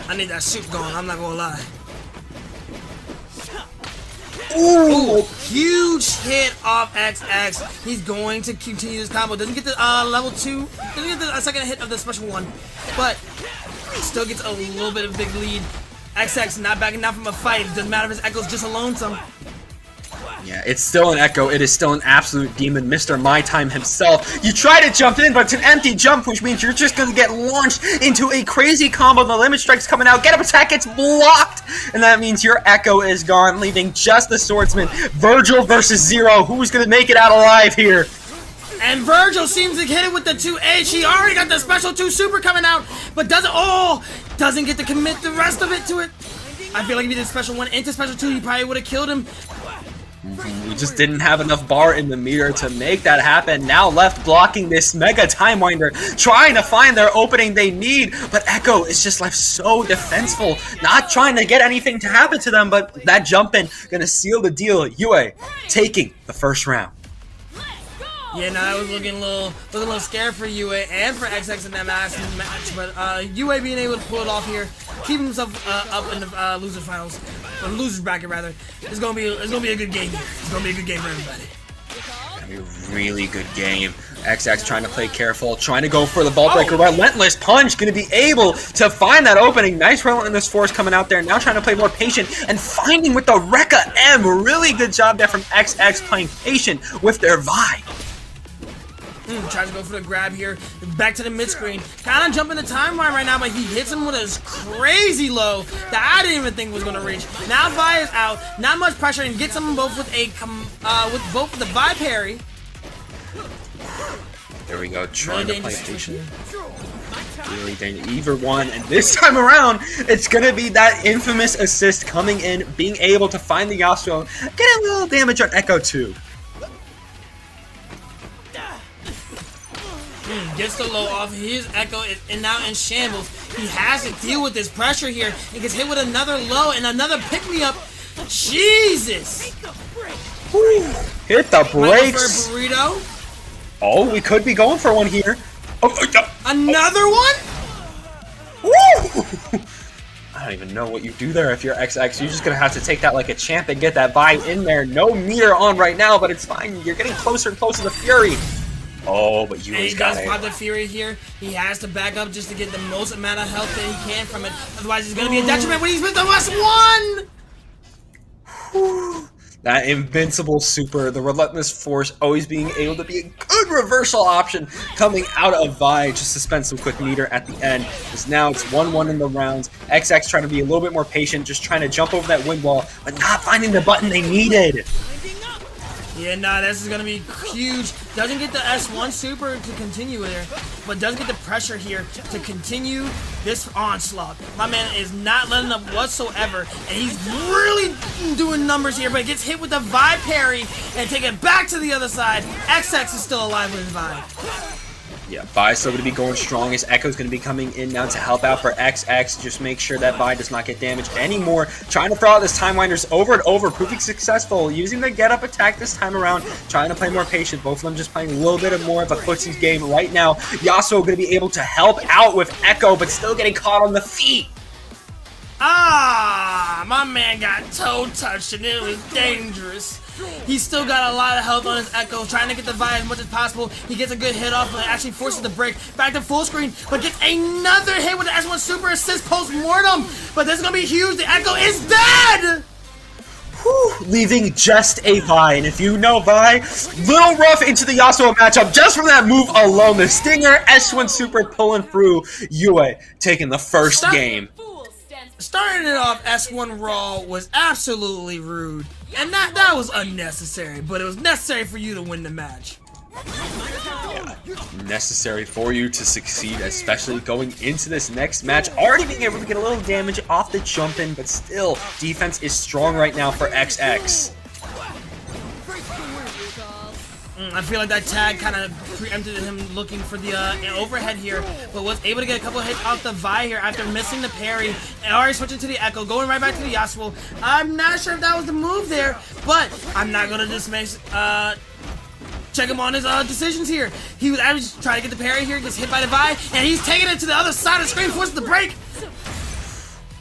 [SPEAKER 1] I need that soup going, I'm not gonna lie.
[SPEAKER 5] Ooh,
[SPEAKER 1] huge hit off XX. He's going to continue this combo. Doesn't get the level 2, doesn't get the second hit of the special one, but still gets a little bit of a big lead. XX not backing down from a fight. Doesn't matter if his Echo's just a lonesome.
[SPEAKER 5] yeah, it's still an Echo. It is still an absolute demon, Mr. My Time himself. You try to jump in, but it's an empty jump, which means you're just going to get launched into a crazy combo. The limit strike's coming out. Get up attack gets blocked, and that means your Echo is gone, leaving just the swordsman. Virgil versus Zero. Who's going to make it out alive here?
[SPEAKER 1] And Virgil seems to hit it with the 2H. He already got the special 2 super coming out, but doesn't get to commit the rest of it to it. I feel like if he did special 1 into special 2, he probably would have killed him.
[SPEAKER 5] We just didn't have enough bar in the meter to make that happen. Now left blocking this Mega Time Winder, trying to find their opening they need, but Echo is just left so defenseful, not trying to get anything to happen to them, but that jump in gonna seal the deal. UA taking the first round.
[SPEAKER 1] Yeah, no, I was looking a little scared for UA and for XX in that match, but UA being able to pull it off here, keeping himself up in the losers finals, or losers bracket rather. It's gonna be a good game. It's gonna be a good game for everybody.
[SPEAKER 5] Gonna be a really good game. XX trying to play careful, trying to go for the ball breaker. Relentless punch, gonna be able to find that opening. Nice relentless force coming out there. Now trying to play more patient and finding with the Rekka M. Really good job there from XX playing patient with their Vi.
[SPEAKER 1] Tries to go for the grab here. Back to the mid screen. Kind of jumping the timeline right now, but he hits him with his crazy low that I didn't even think was going to reach. Now Vi is out. Not much pressure, and gets them both with both the Vi parry.
[SPEAKER 5] There we go. Trying
[SPEAKER 1] Really
[SPEAKER 5] to play
[SPEAKER 1] dangerous
[SPEAKER 5] patient. Really dangerous. Either one, and this time around, it's gonna be that infamous assist coming in, being able to find the Yasuo, get a little damage on Echo too.
[SPEAKER 1] Gets the low off. His Echo is now in shambles. He has to deal with this pressure here. He gets hit with another low and another pick-me-up. Jesus!
[SPEAKER 5] Woo. Hit the
[SPEAKER 1] Might go
[SPEAKER 5] brakes.
[SPEAKER 1] for a burrito.
[SPEAKER 5] Oh, we could be going for one here.
[SPEAKER 1] Another one?
[SPEAKER 5] Woo! I don't even know what you do there if you're XX. You're just gonna have to take that like a champ and get that Vi in there. No meter on right now, but it's fine. You're getting closer and closer to Fury. Oh, but you
[SPEAKER 1] And he
[SPEAKER 5] just got
[SPEAKER 1] does
[SPEAKER 5] it.
[SPEAKER 1] pop the Fury here. He has to back up just to get the most amount of health that he can from it. Otherwise, it's going to be a detriment when he's with the last one!
[SPEAKER 5] That invincible super, the relentless force, always being able to be a good reversal option coming out of Vi just to spend some quick meter at the end. Because now it's 1-1 in the rounds. XX trying to be a little bit more patient, just trying to jump over that wind wall, but not finding the button they needed.
[SPEAKER 1] Yeah, nah, this is going to be huge. Doesn't get the S1 super to continue there, but does get the pressure here to continue this onslaught. My man is not letting up whatsoever, and he's really doing numbers here, but gets hit with the Vi parry and take it back to the other side. XX is still alive with his Vi.
[SPEAKER 5] Yeah, Vi's still going to be going strong as Echo's going to be coming in now to help out for XX. Just make sure that Vi does not get damaged anymore. Trying to throw out this Time Winders over and over, proving successful. Using the get-up attack this time around, trying to play more patient. Both of them just playing a little bit more of a footsies game right now. Yasuo going to be able to help out with Echo, but still getting caught on the feet.
[SPEAKER 1] Ah, my man got toe touched and it was dangerous. He's still got a lot of health on his Echo, trying to get the Vi as much as possible. He gets a good hit off, but actually forces the break back to full screen, but gets another hit with the S1 super assist post-mortem. But this is going to be huge. The Echo is dead!
[SPEAKER 5] Whew, leaving just a Vi, and if you know Vi, little rough into the Yasuo matchup just from that move alone. The Stinger S1 super pulling through. UA taking the first game.
[SPEAKER 1] Starting it off S1 Raw was absolutely rude, and that was unnecessary, but it was necessary for you to win the match.
[SPEAKER 5] Necessary for you to succeed, especially going into this next match. Already being able to get a little damage off the jump in, but still, defense is strong right now for XX.
[SPEAKER 1] I feel like that tag kind of preempted him looking for the overhead here, but was able to get a couple hits off the Vi here after missing the parry. And already switching to the Echo, going right back to the Yasuo. I'm not sure if that was the move there, but I'm not going to dismiss check him on his decisions here. He was actually trying to get the parry here, gets hit by the Vi, and he's taking it to the other side of the screen, forces the break.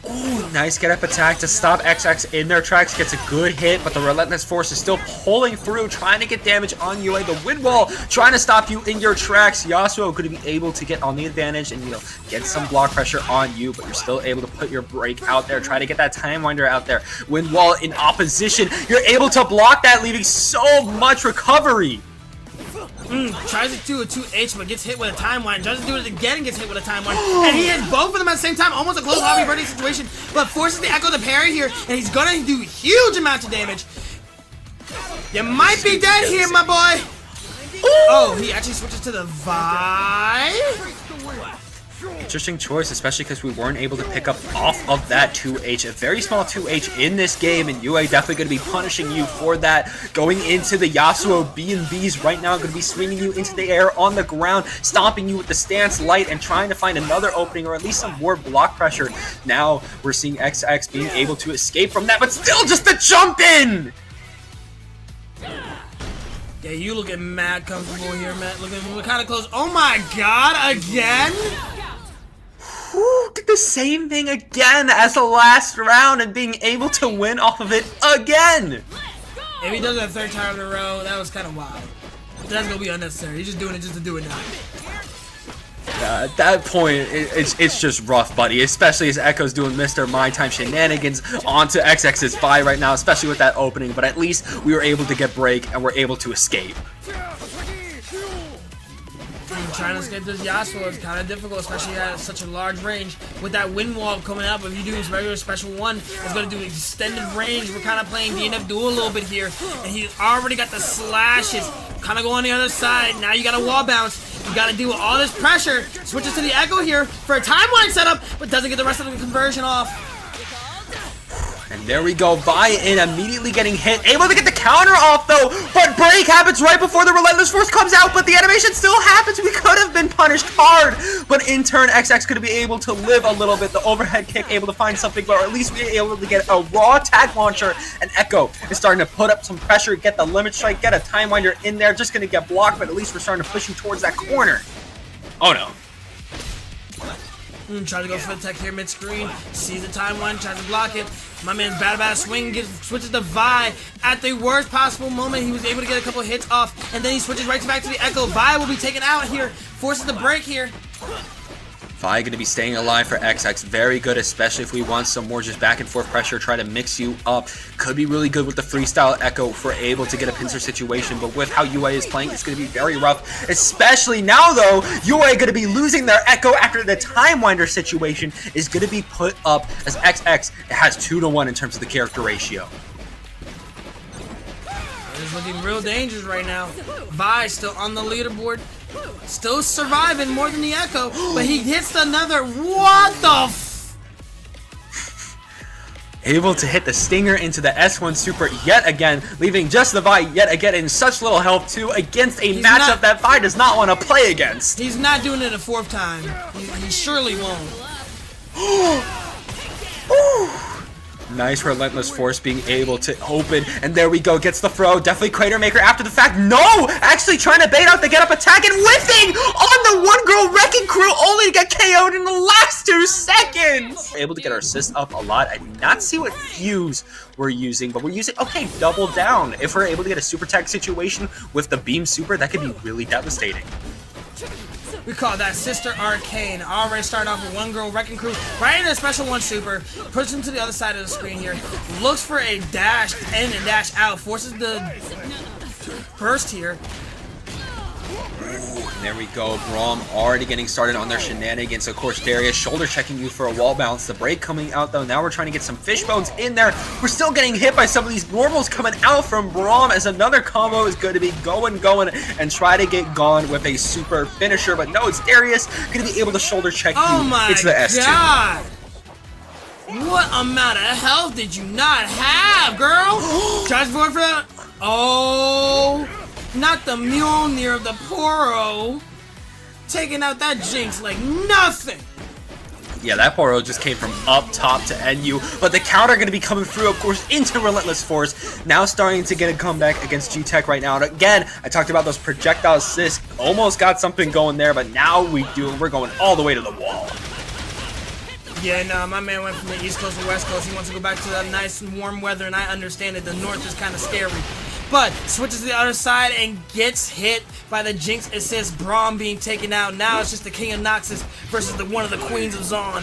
[SPEAKER 5] Ooh, nice get up attack to stop XX in their tracks. Gets a good hit, but the Relentless Force is still pulling through, trying to get damage on UA. The wind wall trying to stop you in your tracks. Yasuo could be able to get on the advantage and, get some block pressure on you, but you're still able to put your break out there. Try to get that Time Winder out there. Wind wall in opposition. You're able to block that, leaving so much recovery.
[SPEAKER 1] Tries to do a 2H, but gets hit with a Time Wind. Tries to do it again and gets hit with a Time Wind. And he hits both of them at the same time. Almost a close lobby birdie situation, but forces the Echo to parry here, and he's gonna do huge amounts of damage. You might be dead here, my boy. Oh, he actually switches to the Vi.
[SPEAKER 5] Interesting choice, especially because we weren't able to pick up off of that 2H. A very small 2H in this game, and UA definitely going to be punishing you for that. Going into the Yasuo B&Bs right now, going to be swinging you into the air on the ground, stomping you with the stance light, and trying to find another opening or at least some more block pressure. Now we're seeing XX being able to escape from that, but still just a jump in!
[SPEAKER 1] Yeah, you looking mad comfortable here, Matt. Looking kind of close. Oh my god, again?
[SPEAKER 5] Who did the same thing again as the last round and being able to win off of it again?
[SPEAKER 1] If he does it a third time in a row, that was kind of wild. That's going to be unnecessary. He's just doing it just to do it now.
[SPEAKER 5] At that point, it's just rough, buddy. Especially as Echo's doing Mr. My Time shenanigans onto XX's Vi right now, especially with that opening. But at least we were able to get break and we're able to escape.
[SPEAKER 1] Trying to escape this Yasuo is kind of difficult, especially at such a large range. With that wind wall coming up, if you do his regular special one, it's going to do extended range. We're kind of playing DNF duel a little bit here, and he's already got the slashes. Kind of go on the other side. Now you got a wall bounce. You got to deal with all this pressure. Switches to the Echo here for a timeline setup, but doesn't get the rest of the conversion off.
[SPEAKER 5] And there we go, Vi in immediately getting hit, able to get the counter off though, but break happens right before the Relentless Force comes out, but the animation still happens. We could have been punished hard, but in turn, XX could be able to live a little bit. The overhead kick able to find something, or at least we were able to get a raw tag launcher, and Echo is starting to put up some pressure, get the limit strike, get a Time Winder in there, just gonna get blocked, but at least we're starting to push you towards that corner. Oh no.
[SPEAKER 1] Tries to go for the tech here mid-screen. Sees the Time Wind, tries to block it. My man's bad swing, switches to Vi. At the worst possible moment, he was able to get a couple hits off, and then he switches right back to the Echo. Vi will be taken out here, forces the break here.
[SPEAKER 5] Vi going to be staying alive for XX. Very good, especially if we want some more just back and forth pressure, try to mix you up. Could be really good with the freestyle Echo if we're able to get a pincer situation, but with how UA is playing, it's going to be very rough. Especially now, though, UA going to be losing their Echo after the Time Winder situation is going to be put up as XX has 2-to-1 in terms of the character ratio.
[SPEAKER 1] It's looking real dangerous right now. Vi still on the leaderboard. Still surviving more than the Echo, but he hits another. What the f?
[SPEAKER 5] Able to hit the stinger into the S1 super yet again, leaving just the Vi yet again in such little health too against a matchup that Vi does not want to play against.
[SPEAKER 1] He's not doing it a fourth time. He surely won't.
[SPEAKER 5] Nice Relentless Force being able to open, and there we go, gets the throw, definitely Crater Maker after the fact. No! Actually trying to bait out the get up attack and whiffing on the one girl wrecking crew only to get KO'd in the last 2 seconds! Able to get our assist up a lot. I did not see what fuse we're using, but we're using, okay, double down. If we're able to get a super tag situation with the beam super, that could be really devastating.
[SPEAKER 1] We call that Sister Arcane. Already starting off with one girl wrecking crew right into a special one super. Pushes him to the other side of the screen here. Looks for a dash in and dash out. Forces the burst here.
[SPEAKER 5] And there we go. Braum already getting started on their shenanigans. Of course, Darius shoulder checking you for a wall bounce. The break coming out though. Now we're trying to get some fishbones in there. We're still getting hit by some of these normals coming out from Braum as another combo is going to be going and try to get gone with a super finisher. But no, it's Darius going to be able to shoulder check you.
[SPEAKER 1] Oh my
[SPEAKER 5] It's the S2.
[SPEAKER 1] god! What amount of health did you not have, girl? Charge forward for that. Oh, not the Mjolnir of the Poro. Taking out that Jinx like nothing.
[SPEAKER 5] Yeah, that Poro just came from up top to end you, but the counter going to be coming through, of course, into Relentless Force. Now starting to get a comeback against G-Tech right now. And again, I talked about those projectile assists. Almost got something going there, but now we're going all the way to the wall.
[SPEAKER 1] Yeah, no, my man went from the East Coast to West Coast. He wants to go back to that nice and warm weather, and I understand that the North is kind of scary. But switches to the other side and gets hit by the Jinx assist. Braum being taken out. Now it's just the King of Noxus versus one of the Queens of Zaun.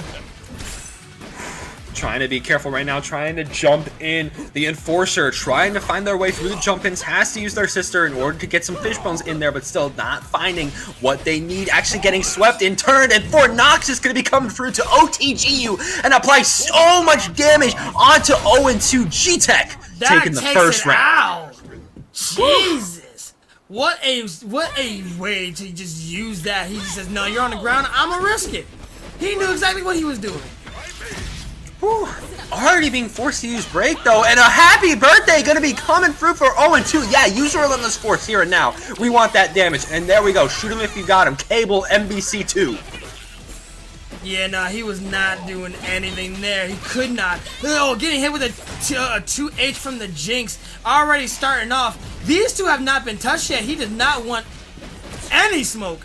[SPEAKER 5] Trying to be careful right now, trying to jump in. The Enforcer trying to find their way through the jump-ins, has to use their sister in order to get some fishbones in there, but still not finding what they need. Actually getting swept in turn, and Nox is going to be coming through to OTGU and apply so much damage onto 0-2 G-Tech, taking the first round.
[SPEAKER 1] Jesus. What a way to just use that. He just says, no, you're on the ground, I'm gonna risk it. He knew exactly what he was doing.
[SPEAKER 5] Whew. Already being forced to use break though, and a happy birthday gonna be coming through for 0-2. Yeah, use your Relentless Force here and now. We want that damage, and there we go. Shoot him if you got him. Cable MBC2.
[SPEAKER 1] Yeah, nah, he was not doing anything there. He could not. Oh, getting hit with a 2H from the Jinx. Already starting off. These two have not been touched yet. He does not want any smoke.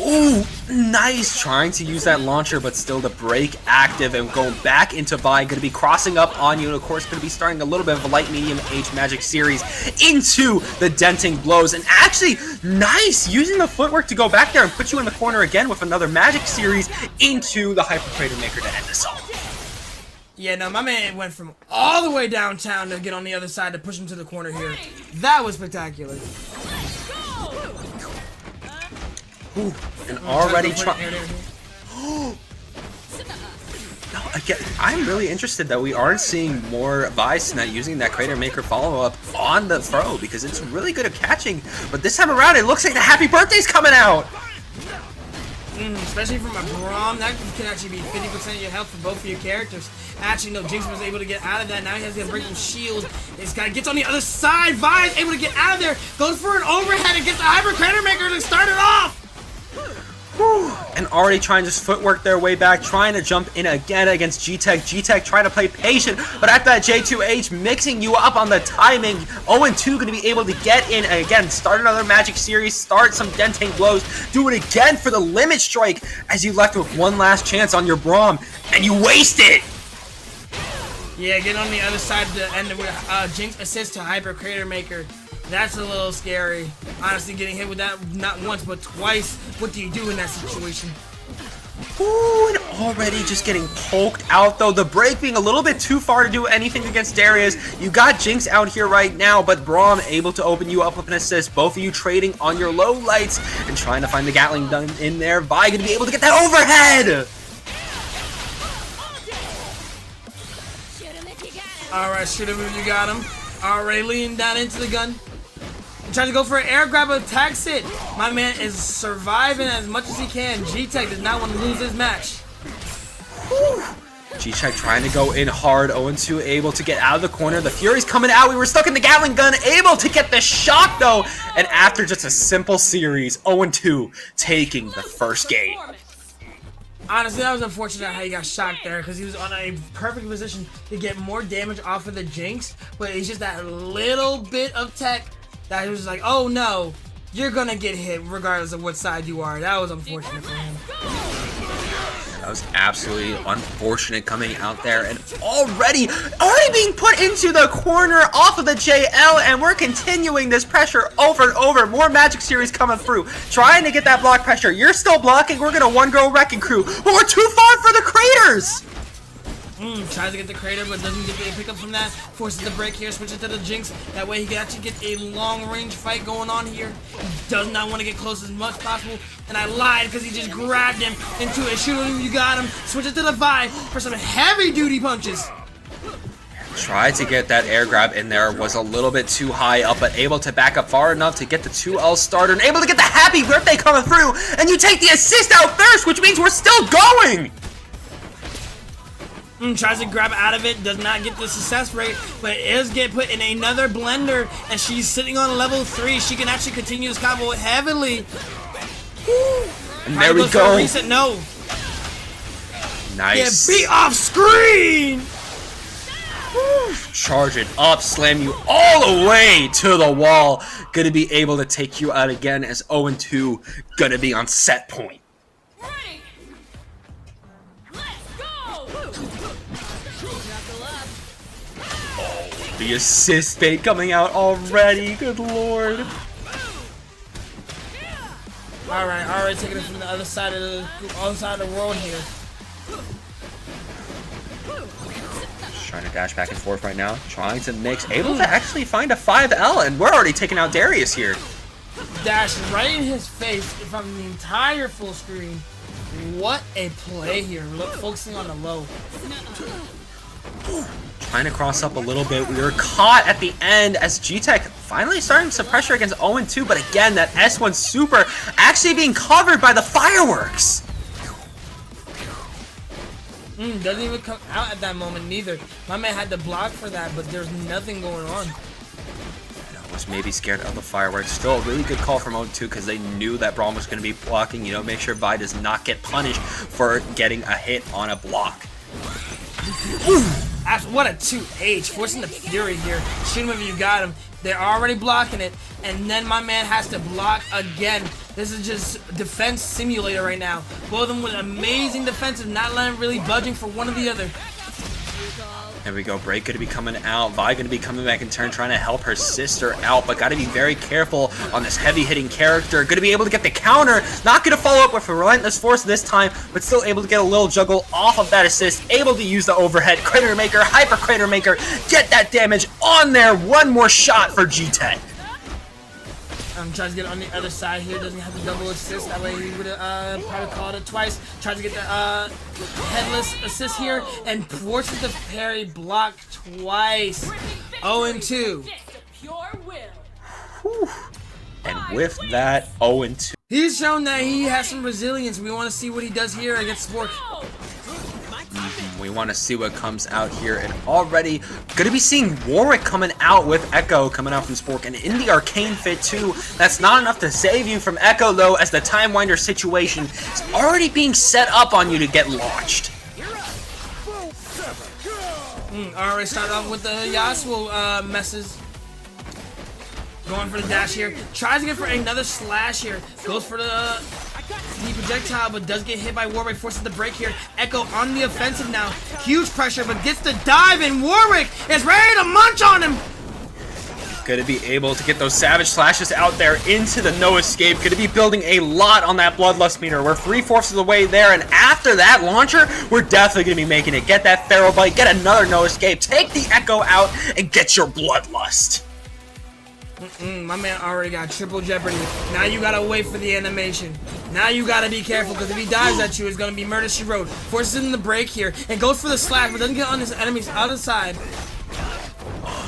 [SPEAKER 5] Ooh, nice. Trying to use that launcher, but still the break active and going back into Vi. Going to be crossing up on you, and of course going to be starting a little bit of a light medium age magic series into the denting blows. And actually, nice using the footwork to go back there and put you in the corner again with another magic series into the Hyper Crater Maker to end this all.
[SPEAKER 1] Yeah, no, my man went from all the way downtown to get on the other side to push him to the corner here. That was spectacular.
[SPEAKER 5] Ooh, and already trying. No, again, I'm really interested that we aren't seeing more Vice tonight using that Crater Maker follow-up on the throw, because it's really good at catching. But this time around, it looks like the happy birthday's coming out.
[SPEAKER 1] Especially from a Braum, that can actually be 50% of your health for both of your characters. Actually, no, Jinx was able to get out of that. Now he has to break some shields. This guy gets on the other side. Vi is able to get out of there. Goes for an overhead and gets the Hyper Crater Maker to start it off.
[SPEAKER 5] Whew. And already trying to just footwork their way back, trying to jump in again against G-Tech. G-Tech trying to play patient, but at that J2H, mixing you up on the timing. 0-2 going to be able to get in and again, start another magic series, start some denting blows, do it again for the limit strike as you left with one last chance on your Braum, and you waste it!
[SPEAKER 1] Yeah, get on the other side to end it with Jinx assist to Hyper Crater Maker. That's a little scary. Honestly, getting hit with that not once but twice. What do you do in that situation?
[SPEAKER 5] Ooh, and already just getting poked out though. The break being a little bit too far to do anything against Darius. You got Jinx out here right now, but Braum able to open you up with an assist. Both of you trading on your low lights and trying to find the Gatling gun in there. Vi gonna be able to get that overhead!
[SPEAKER 1] Alright, shoot him if you got him. Already leaning down into the gun. Trying to go for an air grab, attacks it. My man is surviving as much as he can. G-Tech does not want to lose this match.
[SPEAKER 5] G-Tech trying to go in hard. 0-2 able to get out of the corner. The Fury's coming out. We were stuck in the Gatling gun. Able to get the shot though. And after just a simple series, 0-2 taking the first game.
[SPEAKER 1] Honestly, that was unfortunate how he got shot there because he was on a perfect position to get more damage off of the Jinx. But it's just that little bit of tech that he was like, oh no, you're gonna get hit regardless of what side you are. That was unfortunate for him.
[SPEAKER 5] That was absolutely unfortunate coming out there and already being put into the corner off of the JL, and we're continuing this pressure over and over. More Magic Series coming through. Trying to get that block pressure. You're still blocking. We're gonna one-go Wrecking Crew, but we're too far for the craters.
[SPEAKER 1] Tries to get the crater, but doesn't get the pickup from that. Forces the break here, switches to the Jinx. That way he can actually get a long-range fight going on here. He does not want to get close as much as possible. And I lied because he just grabbed him into a shoot him. You got him. Switches to the Vi for some heavy-duty punches.
[SPEAKER 5] Tried to get that air grab in there, was a little bit too high up, but able to back up far enough to get the 2L starter and able to get the happy birthday coming through, and you take the assist out first, which means we're still going!
[SPEAKER 1] Tries to grab out of it, does not get the success rate, but is get put in another blender, and she's sitting on level 3. She can actually continue this combo heavily.
[SPEAKER 5] And there we go.
[SPEAKER 1] Reset, no.
[SPEAKER 5] Nice.
[SPEAKER 1] Get beat off screen!
[SPEAKER 5] Charge it up, slam you all the way to the wall. Gonna be able to take you out again as 0-2. Gonna be on set point.
[SPEAKER 4] Ready. Let's go.
[SPEAKER 5] The assist bait coming out already. Good lord.
[SPEAKER 1] Alright, taking it from the other side of the world here.
[SPEAKER 5] Trying to dash back and forth right now. Trying to mix. Able to actually find a 5L, and we're already taking out Darius here.
[SPEAKER 1] Dash right in his face from the entire full screen. What a play here. Look, focusing on the low.
[SPEAKER 5] Trying to cross up a little bit. We were caught at the end as G-Tech finally starting some pressure against 0-2, but again, that S1 super actually being covered by the fireworks.
[SPEAKER 1] Doesn't even come out at that moment neither. My man had to block for that, but there's nothing going on.
[SPEAKER 5] Was maybe scared of the fireworks. Still a really good call from 0-2 because they knew that Braum was going to be blocking. You know, make sure Vi does not get punished for getting a hit on a block.
[SPEAKER 1] What a 2H, forcing the Fury here. Shoot him if you got him. They're already blocking it, and then my man has to block again. This is just defense simulator right now. Both of them with amazing defensive, not letting really budging for one or the other.
[SPEAKER 5] There we go. Break going to be coming out. Vi going to be coming back in turn, trying to help her sister out, but got to be very careful on this heavy-hitting character. Going to be able to get the counter. Not going to follow up with a relentless force this time, but still able to get a little juggle off of that assist. Able to use the overhead crater maker, hyper crater maker, get that damage on there. One more shot for G-Tech.
[SPEAKER 1] Tries to get on the other side here, doesn't have the double assist, that way he would have probably called it twice. Tries to get the headless assist here, and forces the parry block twice. 0-2.
[SPEAKER 5] And with that, 0-2.
[SPEAKER 1] He's shown that he has some resilience. We want to see what he does here against Spork.
[SPEAKER 5] We want to see what comes out here, and already going to be seeing Warwick coming out with Echo coming out from Spork, and in the Arcane Fit too. That's not enough to save you from Echo though, as the Time Winder situation is already being set up on you to get launched.
[SPEAKER 1] Alright, start off with the Yasuo messes. Going for the dash here. Tries to get for another slash here. Goes for the projectile, but does get hit by Warwick. Forces the break here. Echo on the offensive now. Huge pressure, but gets the dive, and Warwick is ready to munch on him.
[SPEAKER 5] Going to be able to get those savage slashes out there into the no escape. Going to be building a lot on that bloodlust meter. We're 3/4 of the way there, and after that launcher, we're definitely going to be making it. Get that Feral Bite, get another no escape, take the Echo out, and get your bloodlust.
[SPEAKER 1] My man already got triple jeopardy. Now you gotta wait for the animation. Now you gotta be careful, because if he dives at you, it's gonna be murder she wrote. Forces him to break here and goes for the slash, but doesn't get on his enemy's other side.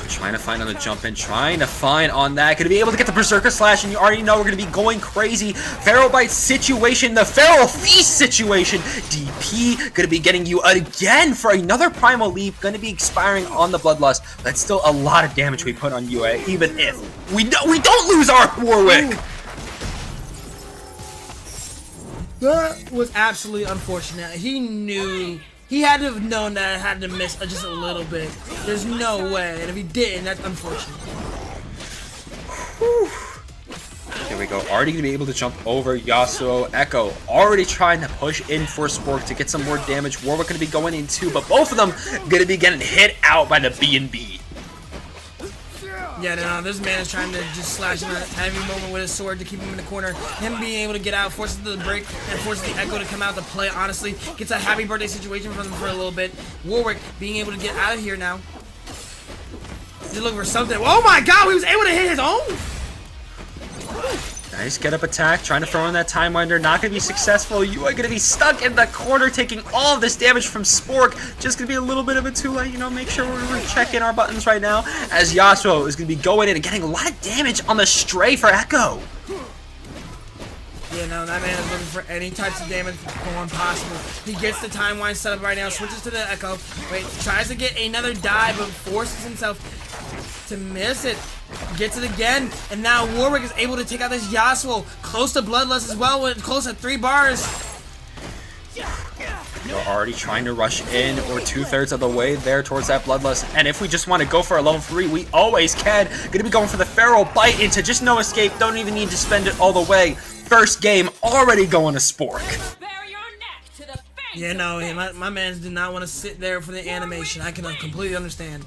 [SPEAKER 5] Trying to find on the jump in, trying to find on that. Going to be able to get the Berserker Slash, and you already know we're going to be going crazy. Feral Bite situation, the Feral Feast situation. DP going to be getting you again for another Primal Leap. Going to be expiring on the Bloodlust. That's still a lot of damage we put on you, even if we don't lose our Warwick.
[SPEAKER 1] Ooh. That was absolutely unfortunate. He knew. He had to have known that I had to miss just a little bit. There's no way. And if he didn't, that's unfortunate.
[SPEAKER 5] Whew. Here we go. Already going to be able to jump over Yasuo. Echo already trying to push in for Spork to get some more damage. Warwick going to be going in too, but both of them going to be getting hit out by the B&B.
[SPEAKER 1] Yeah, no, this man is trying to just slash him at every moment with his sword to keep him in the corner. Him being able to get out, forces the break, and forces the Echo to come out to play, honestly. Gets a happy birthday situation from him for a little bit. Warwick being able to get out of here now. He's looking for something. Oh my god, he was able to hit his own!
[SPEAKER 5] Nice get up attack, trying to throw in that Time Winder, not going to be successful. You are going to be stuck in the corner, taking all of this damage from Spork. Just going to be a little bit of a too late, you know, make sure we're checking our buttons right now, as Yasuo is going to be going in and getting a lot of damage on the Stray for Echo.
[SPEAKER 1] Yeah, no, that man is looking for any types of damage going possible. He gets the Time Wind set up right now, switches to the Echo, wait, tries to get another dive, but forces himself to miss it. Gets it again, and now Warwick is able to take out this Yasuo. Close to Bloodlust as well, with close to 3 bars.
[SPEAKER 5] You're already trying to rush in, or 2/3 of the way there towards that Bloodlust. And if we just want to go for a level 3, we always can. Gonna be going for the Feral Bite into just no escape. Don't even need to spend it all the way. First game already going to Spork.
[SPEAKER 1] Yeah, no, my mans did not want to sit there for the animation. I can completely understand.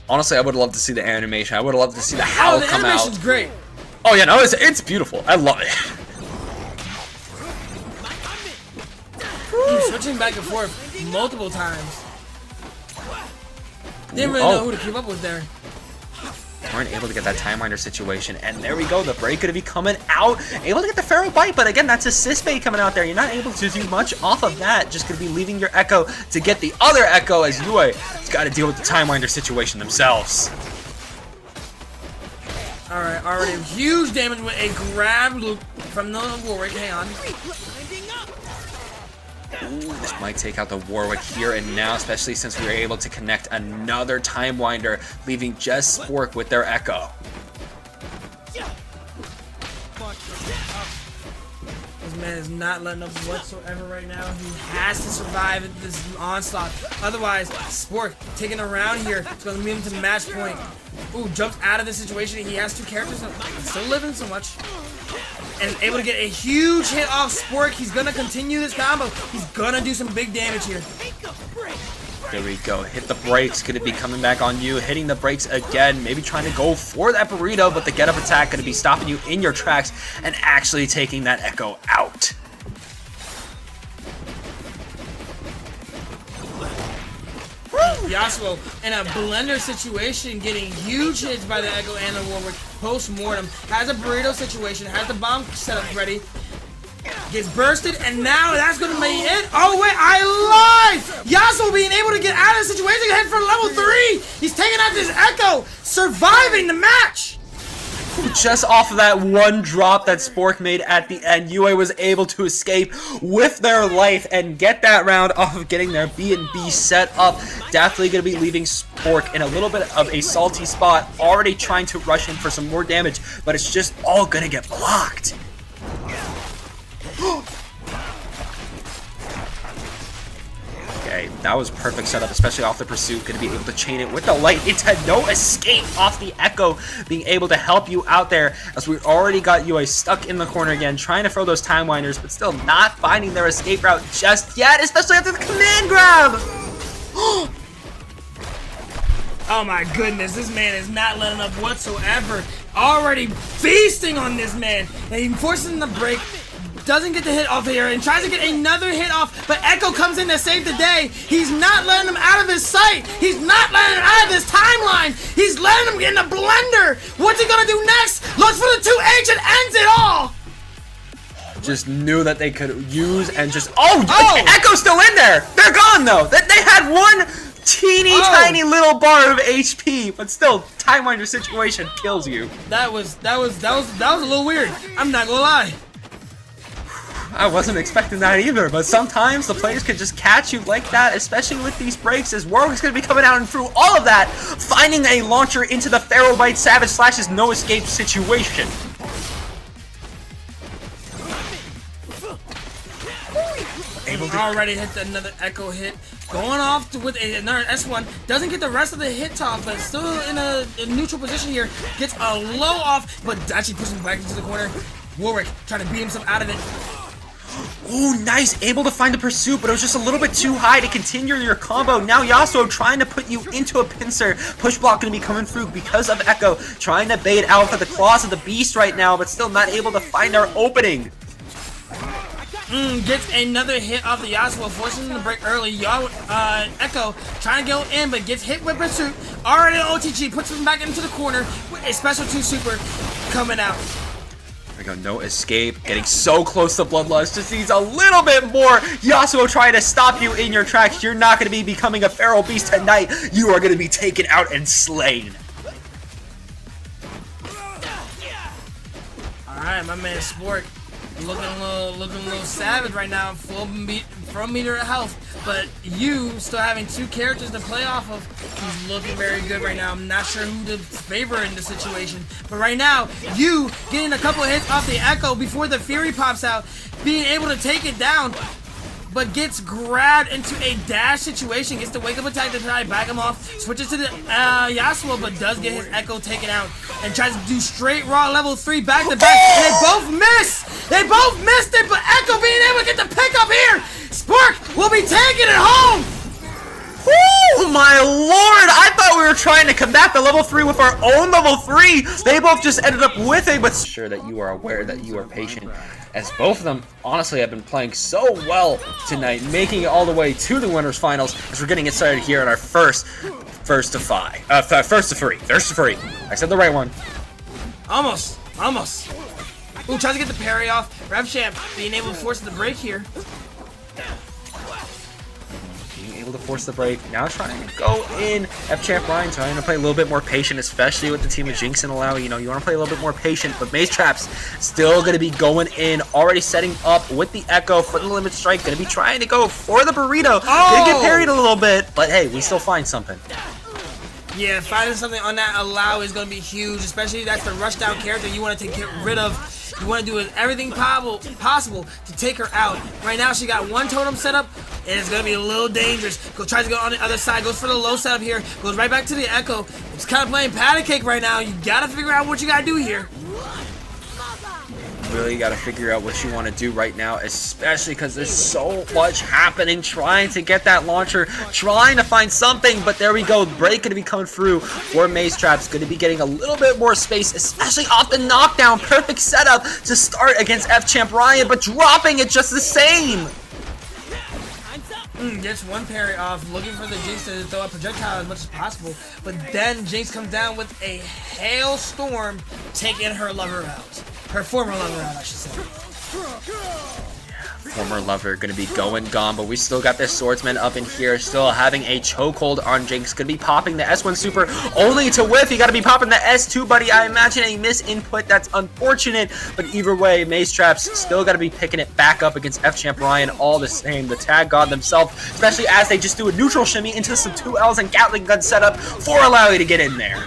[SPEAKER 5] Honestly, I would love to see the animation. I would love to see the howl
[SPEAKER 1] the
[SPEAKER 5] come out.
[SPEAKER 1] animation's great.
[SPEAKER 5] Oh yeah, no, it's beautiful. I love it.
[SPEAKER 1] He's switching back and forth multiple times. Didn't really know who to keep up with there.
[SPEAKER 5] Weren't able to get that Time Winder situation, and there we go. The break gonna be coming out, able to get the Feral Bite, but again, that's assist bait coming out there. You're not able to do much off of that. Just gonna be leaving your Echo to get the other Echo, as Yue has got to deal with the Time Winder situation themselves.
[SPEAKER 1] All right, already huge damage with a grab loop from the Warwick. Hang on.
[SPEAKER 5] Ooh, this might take out the Warwick here and now, especially since we were able to connect another Time Winder, leaving just Spork with their Echo.
[SPEAKER 1] This man is not letting up whatsoever right now. He has to survive this onslaught. Otherwise, Spork taking a round here. It's going to move him to match point. Ooh, jumps out of the situation. He has 2 characters. Still living so much. And able to get a huge hit off Spork. He's going to continue this combo. He's going to do some big damage here.
[SPEAKER 5] There we go. Hit the brakes. Going to be coming back on you. Hitting the brakes again. Maybe trying to go for that burrito, but the get up attack going to be stopping you in your tracks and actually taking that Echo out.
[SPEAKER 1] Yasuo in a blender situation, getting huge hits by the Echo and the Warwick post-mortem. Has a burrito situation, has the bomb set up ready. Gets bursted, and now that's going to be it. Oh, wait, I lied! Yasuo being able to get out of the situation, head for level 3. He's taking out this Echo, surviving the match.
[SPEAKER 5] Just off of that one drop that Spork made at the end, Yue was able to escape with their life and get that round off of getting their B&B set up. Definitely going to be leaving Spork in a little bit of a salty spot, already trying to rush in for some more damage, but it's just all going to get blocked. Okay, that was perfect setup, especially off the pursuit. Going to be able to chain it with the light into no escape off the Echo, being able to help you out there, as we already got Yue stuck in the corner again, trying to throw those Time Winders, but still not finding their escape route just yet, especially after the command grab.
[SPEAKER 1] Oh my goodness, this man is not letting up whatsoever. Already feasting on this man. And he forces him to break. Doesn't get the hit off here and tries to get another hit off, but Echo comes in to save the day. He's not letting him out of his sight. He's not letting him out of this timeline. He's letting him get in a blender. What's he gonna do next? Looks for the 2H and ends it all.
[SPEAKER 5] Just knew that they could use and just Echo's still in there. They're gone though. They had one teeny tiny little bar of HP, but still, Time Winder situation kills you.
[SPEAKER 1] That was a little weird. I'm not gonna lie.
[SPEAKER 5] I wasn't expecting that either, but sometimes the players could just catch you like that, especially with these breaks, as Warwick's going to be coming out and through all of that, finding a launcher into the Feral Bite Savage Slash's no escape situation.
[SPEAKER 1] Already hit another Echo hit. Going off with another S1. Doesn't get the rest of the hit off, but still in a neutral position here. Gets a low off, but actually pushes him back into the corner. Warwick trying to beat himself out of it.
[SPEAKER 5] Ooh, nice. Able to find the pursuit, but it was just a little bit too high to continue your combo. Now Yasuo trying to put you into a pincer. Push block going to be coming through because of Echo. Trying to bait out for the claws of the beast right now, but still not able to find our opening.
[SPEAKER 1] Gets another hit off the Yasuo, forcing him to break early. Echo trying to go in, but gets hit with pursuit. Already on OTG, puts him back into the corner with a special 2 super coming out.
[SPEAKER 5] There we go, no escape. Getting so close to Bloodlust. Just needs a little bit more. Yasuo trying to stop you in your tracks. You're not going to be becoming a feral beast tonight. You are going to be taken out and slain.
[SPEAKER 1] Alright, my man Spork looking a little savage right now, full meter of health. But you still having 2 characters to play off of. He's looking very good right now. I'm not sure who to favor in this situation. But right now, you getting a couple hits off the Echo before the Fury pops out, being able to take it down, but gets grabbed into a dash situation, gets the wake up attack to try to back him off, switches to the Yasuo, but does get his Echo taken out, and tries to do straight raw level 3 back to back, and they both miss! They both missed it, but Echo being able to get the pick up here! Spork will be taking it home!
[SPEAKER 5] Oh my lord! I thought we were trying to combat the level 3 with our own level 3! They both just ended up with it, but sure that you are aware that you are patient, as both of them honestly have been playing so well tonight, making it all the way to the winners finals, as we're getting it started here in our first to 3. I said the right one.
[SPEAKER 1] Almost. Ooh, tries to get the parry off. RevChamp being able to force the break here.
[SPEAKER 5] Being able to force the break. Now trying to go in. FChamp Ryan trying to play a little bit more patient, especially with the team of Jinx and Alawi. You know, you want to play a little bit more patient, but Maze Trap's still going to be going in. Already setting up with the Echo for the limit strike. Going to be trying to go for the burrito. Going to get parried a little bit, but hey, we still find something.
[SPEAKER 1] Yeah, finding something on that allow is going to be huge, especially that's the rush down character you want to get rid of. You want to do everything possible to take her out. Right now, she got 1 totem set up, and it's going to be a little dangerous. Tries to go on the other side, goes for the low setup here, goes right back to the Echo. It's kind of playing patty cake right now. You got to figure out what you got to do here.
[SPEAKER 5] Really got to figure out what you want to do right now, especially because there's so much happening, trying to get that launcher, trying to find something, but there we go. Break going to be coming through for Maze Trap's going to be getting a little bit more space, especially off the knockdown. Perfect setup to start against FChamp Ryan, but dropping it just the same.
[SPEAKER 1] Gets 1 parry off, looking for the Jinx to throw a projectile as much as possible, but then Jinx comes down with a hailstorm, taking her lover out. Her former lover out, I should say.
[SPEAKER 5] Former lover gonna be going gone, but we still got this swordsman up in here, still having a chokehold on Jinx. Gonna be popping the S1 super only to whiff. You gotta be popping the S2, buddy. I imagine a misinput. That's unfortunate, but either way, Maze Trap's still gotta be picking it back up against FChamp Ryan all the same. The tag god themselves, especially as they just do a neutral shimmy into some 2Ls and Gatling gun setup for Alawi to get in there.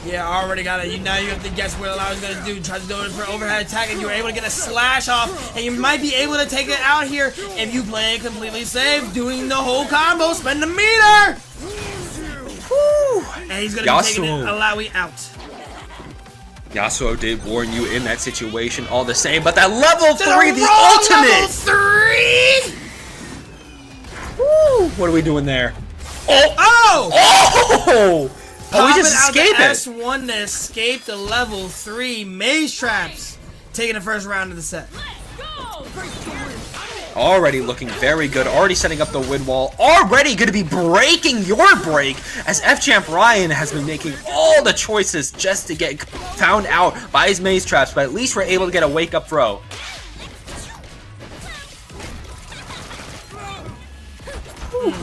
[SPEAKER 1] Yeah, already got it. Now you have to guess what Alawi's going to do. Tries to go in for overhead attack, and you were able to get a slash off, and you might be able to take it out here if you play it completely safe, doing the whole combo, spend the meter! Woo! And he's going to be taking Alawi out.
[SPEAKER 5] Yasuo did warn you in that situation all the same, but that level 3, the ultimate!
[SPEAKER 1] Level 3!
[SPEAKER 5] Woo! What are we doing there?
[SPEAKER 1] Oh!
[SPEAKER 5] Oh! Oh, we just escaped it.
[SPEAKER 1] S1 to escape the level 3 Maze Traps, taking the first round of the set.
[SPEAKER 5] Already looking very good, already setting up the win wall, already going to be breaking your break, as FChamp Ryan has been making all the choices just to get found out by his Maze Traps, but at least we're able to get a wake-up throw.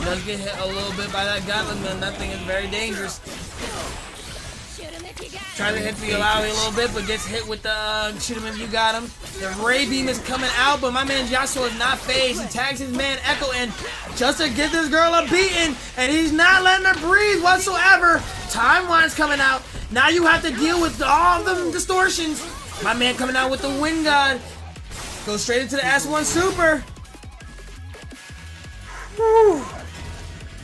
[SPEAKER 1] Does get hit a little bit by that Gatling gun. That thing is very dangerous. Trying to hit the Alawi a little bit, but gets hit with the shoot him if you got him. The Ray Beam is coming out, but my man Yasuo is not phased. He tags his man Echo in just to get this girl a beating, and he's not letting her breathe whatsoever. Timeline's coming out. Now you have to deal with all the distortions. My man coming out with the Wind God. Goes straight into the S1 Super.
[SPEAKER 5] Whew.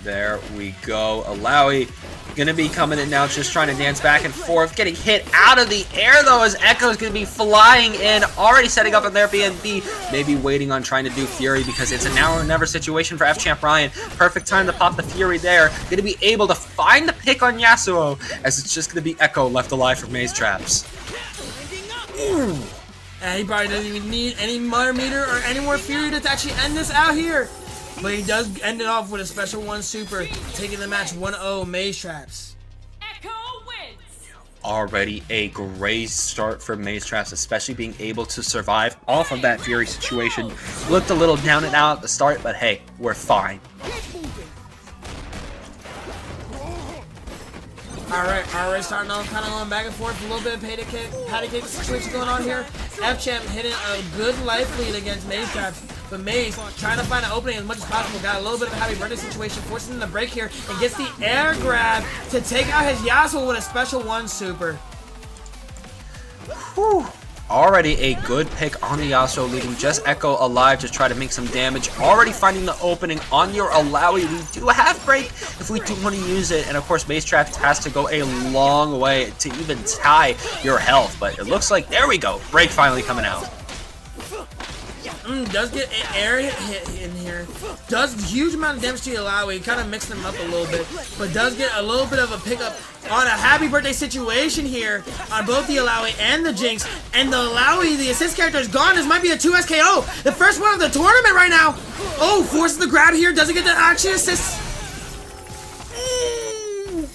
[SPEAKER 5] There we go. Alawi Gonna be coming in now, just trying to dance back and forth. Getting hit out of the air, though, as Echo's gonna be flying in. Already setting up on their BNB. Maybe waiting on trying to do Fury because it's a now or never situation for F-Champ Ryan. Perfect time to pop the Fury there. Gonna be able to find the pick on Yasuo, as it's just gonna be Echo left alive for Maze Traps.
[SPEAKER 1] And he probably doesn't even need any Mother Meter or any more Fury to actually end this out here. But he does end it off with a special 1 super, taking the match 1-0 Maze Traps.
[SPEAKER 4] Echo wins.
[SPEAKER 5] Already a great start for Maze Traps, especially being able to survive off of that Fury situation. Looked a little down and out at the start, but hey, we're fine.
[SPEAKER 1] Alright, starting off kind of going back and forth. A little bit of patty cake situation going on here. F-Champ hitting a good life lead against Maze Traps. But Maze trying to find an opening as much as possible. Got a little bit of a happy birthday situation, forcing him to break here and gets the air grab to take out his Yasuo with a special 1 super.
[SPEAKER 5] Whew. Already a good pick on the Yasuo, leaving just Echo alive to try to make some damage. Already finding the opening on your Alawi. We do have break if we do want to use it. And of course, Maze Traps has to go a long way to even tie your health. But it looks like, there we go, break finally coming out.
[SPEAKER 1] Does get an air hit in here. Does huge amount of damage to the Alawi. Kind of mixed them up a little bit. But does get a little bit of a pickup on a happy birthday situation here on both the Alawi and the Jinx. And the Alawi, the assist character, is gone. This might be a 2 SKO. The first one of the tournament right now. Oh, forces the grab here. Doesn't get the action assist.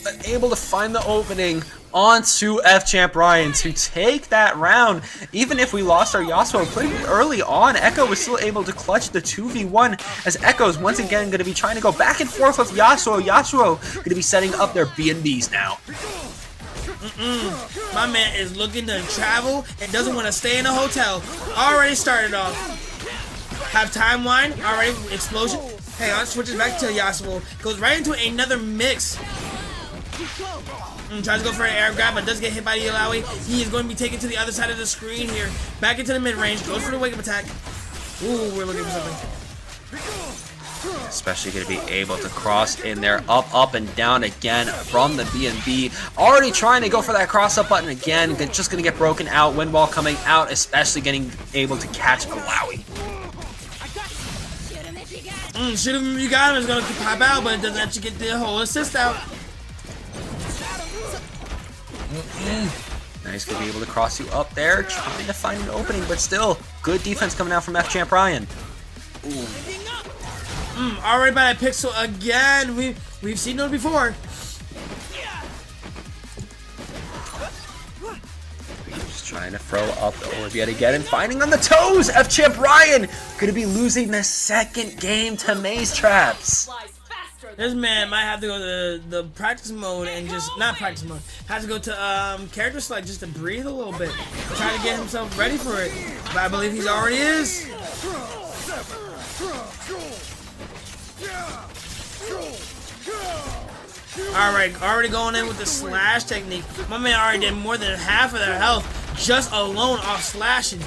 [SPEAKER 5] But able to find the opening onto F-Champ Ryan to take that round. Even if we lost our Yasuo pretty early on, Echo was still able to clutch the 2v1 as Echo's once again going to be trying to go back and forth with Yasuo. Yasuo going to be setting up their BNBs now.
[SPEAKER 1] My man is looking to travel and doesn't want to stay in a hotel. Already started off. Have timeline. Already explosion. Hang on, switches back to Yasuo. Goes right into another mix. Tries to go for an air grab, but does get hit by the Alawi. He is going to be taken to the other side of the screen here. Back into the mid-range. Goes for the wake-up attack. Ooh, we're looking for something.
[SPEAKER 5] Especially going to be able to cross in there, up, and down again from the BNB. Already trying to go for that cross-up button again. Just going to get broken out. Wind wall coming out, especially getting able to catch Alawi.
[SPEAKER 1] Shoot him if you got him. It's going to pop out, but it doesn't actually get the whole assist out.
[SPEAKER 5] Nice to be able to cross you up there, trying to find an opening, but still, good defense coming out from F-Champ Ryan.
[SPEAKER 1] Already by that pixel again. We've seen those before.
[SPEAKER 5] Just trying to throw up the orb yet again and finding on the toes. F-Champ Ryan going to be losing the second game to Maze Traps.
[SPEAKER 1] This man might have to go to the practice mode and just, not practice mode, has to go to character select just to breathe a little bit. Try to get himself ready for it. But I believe he already is. Alright, already going in with the slash technique. My man already did more than half of their health just alone off slashing.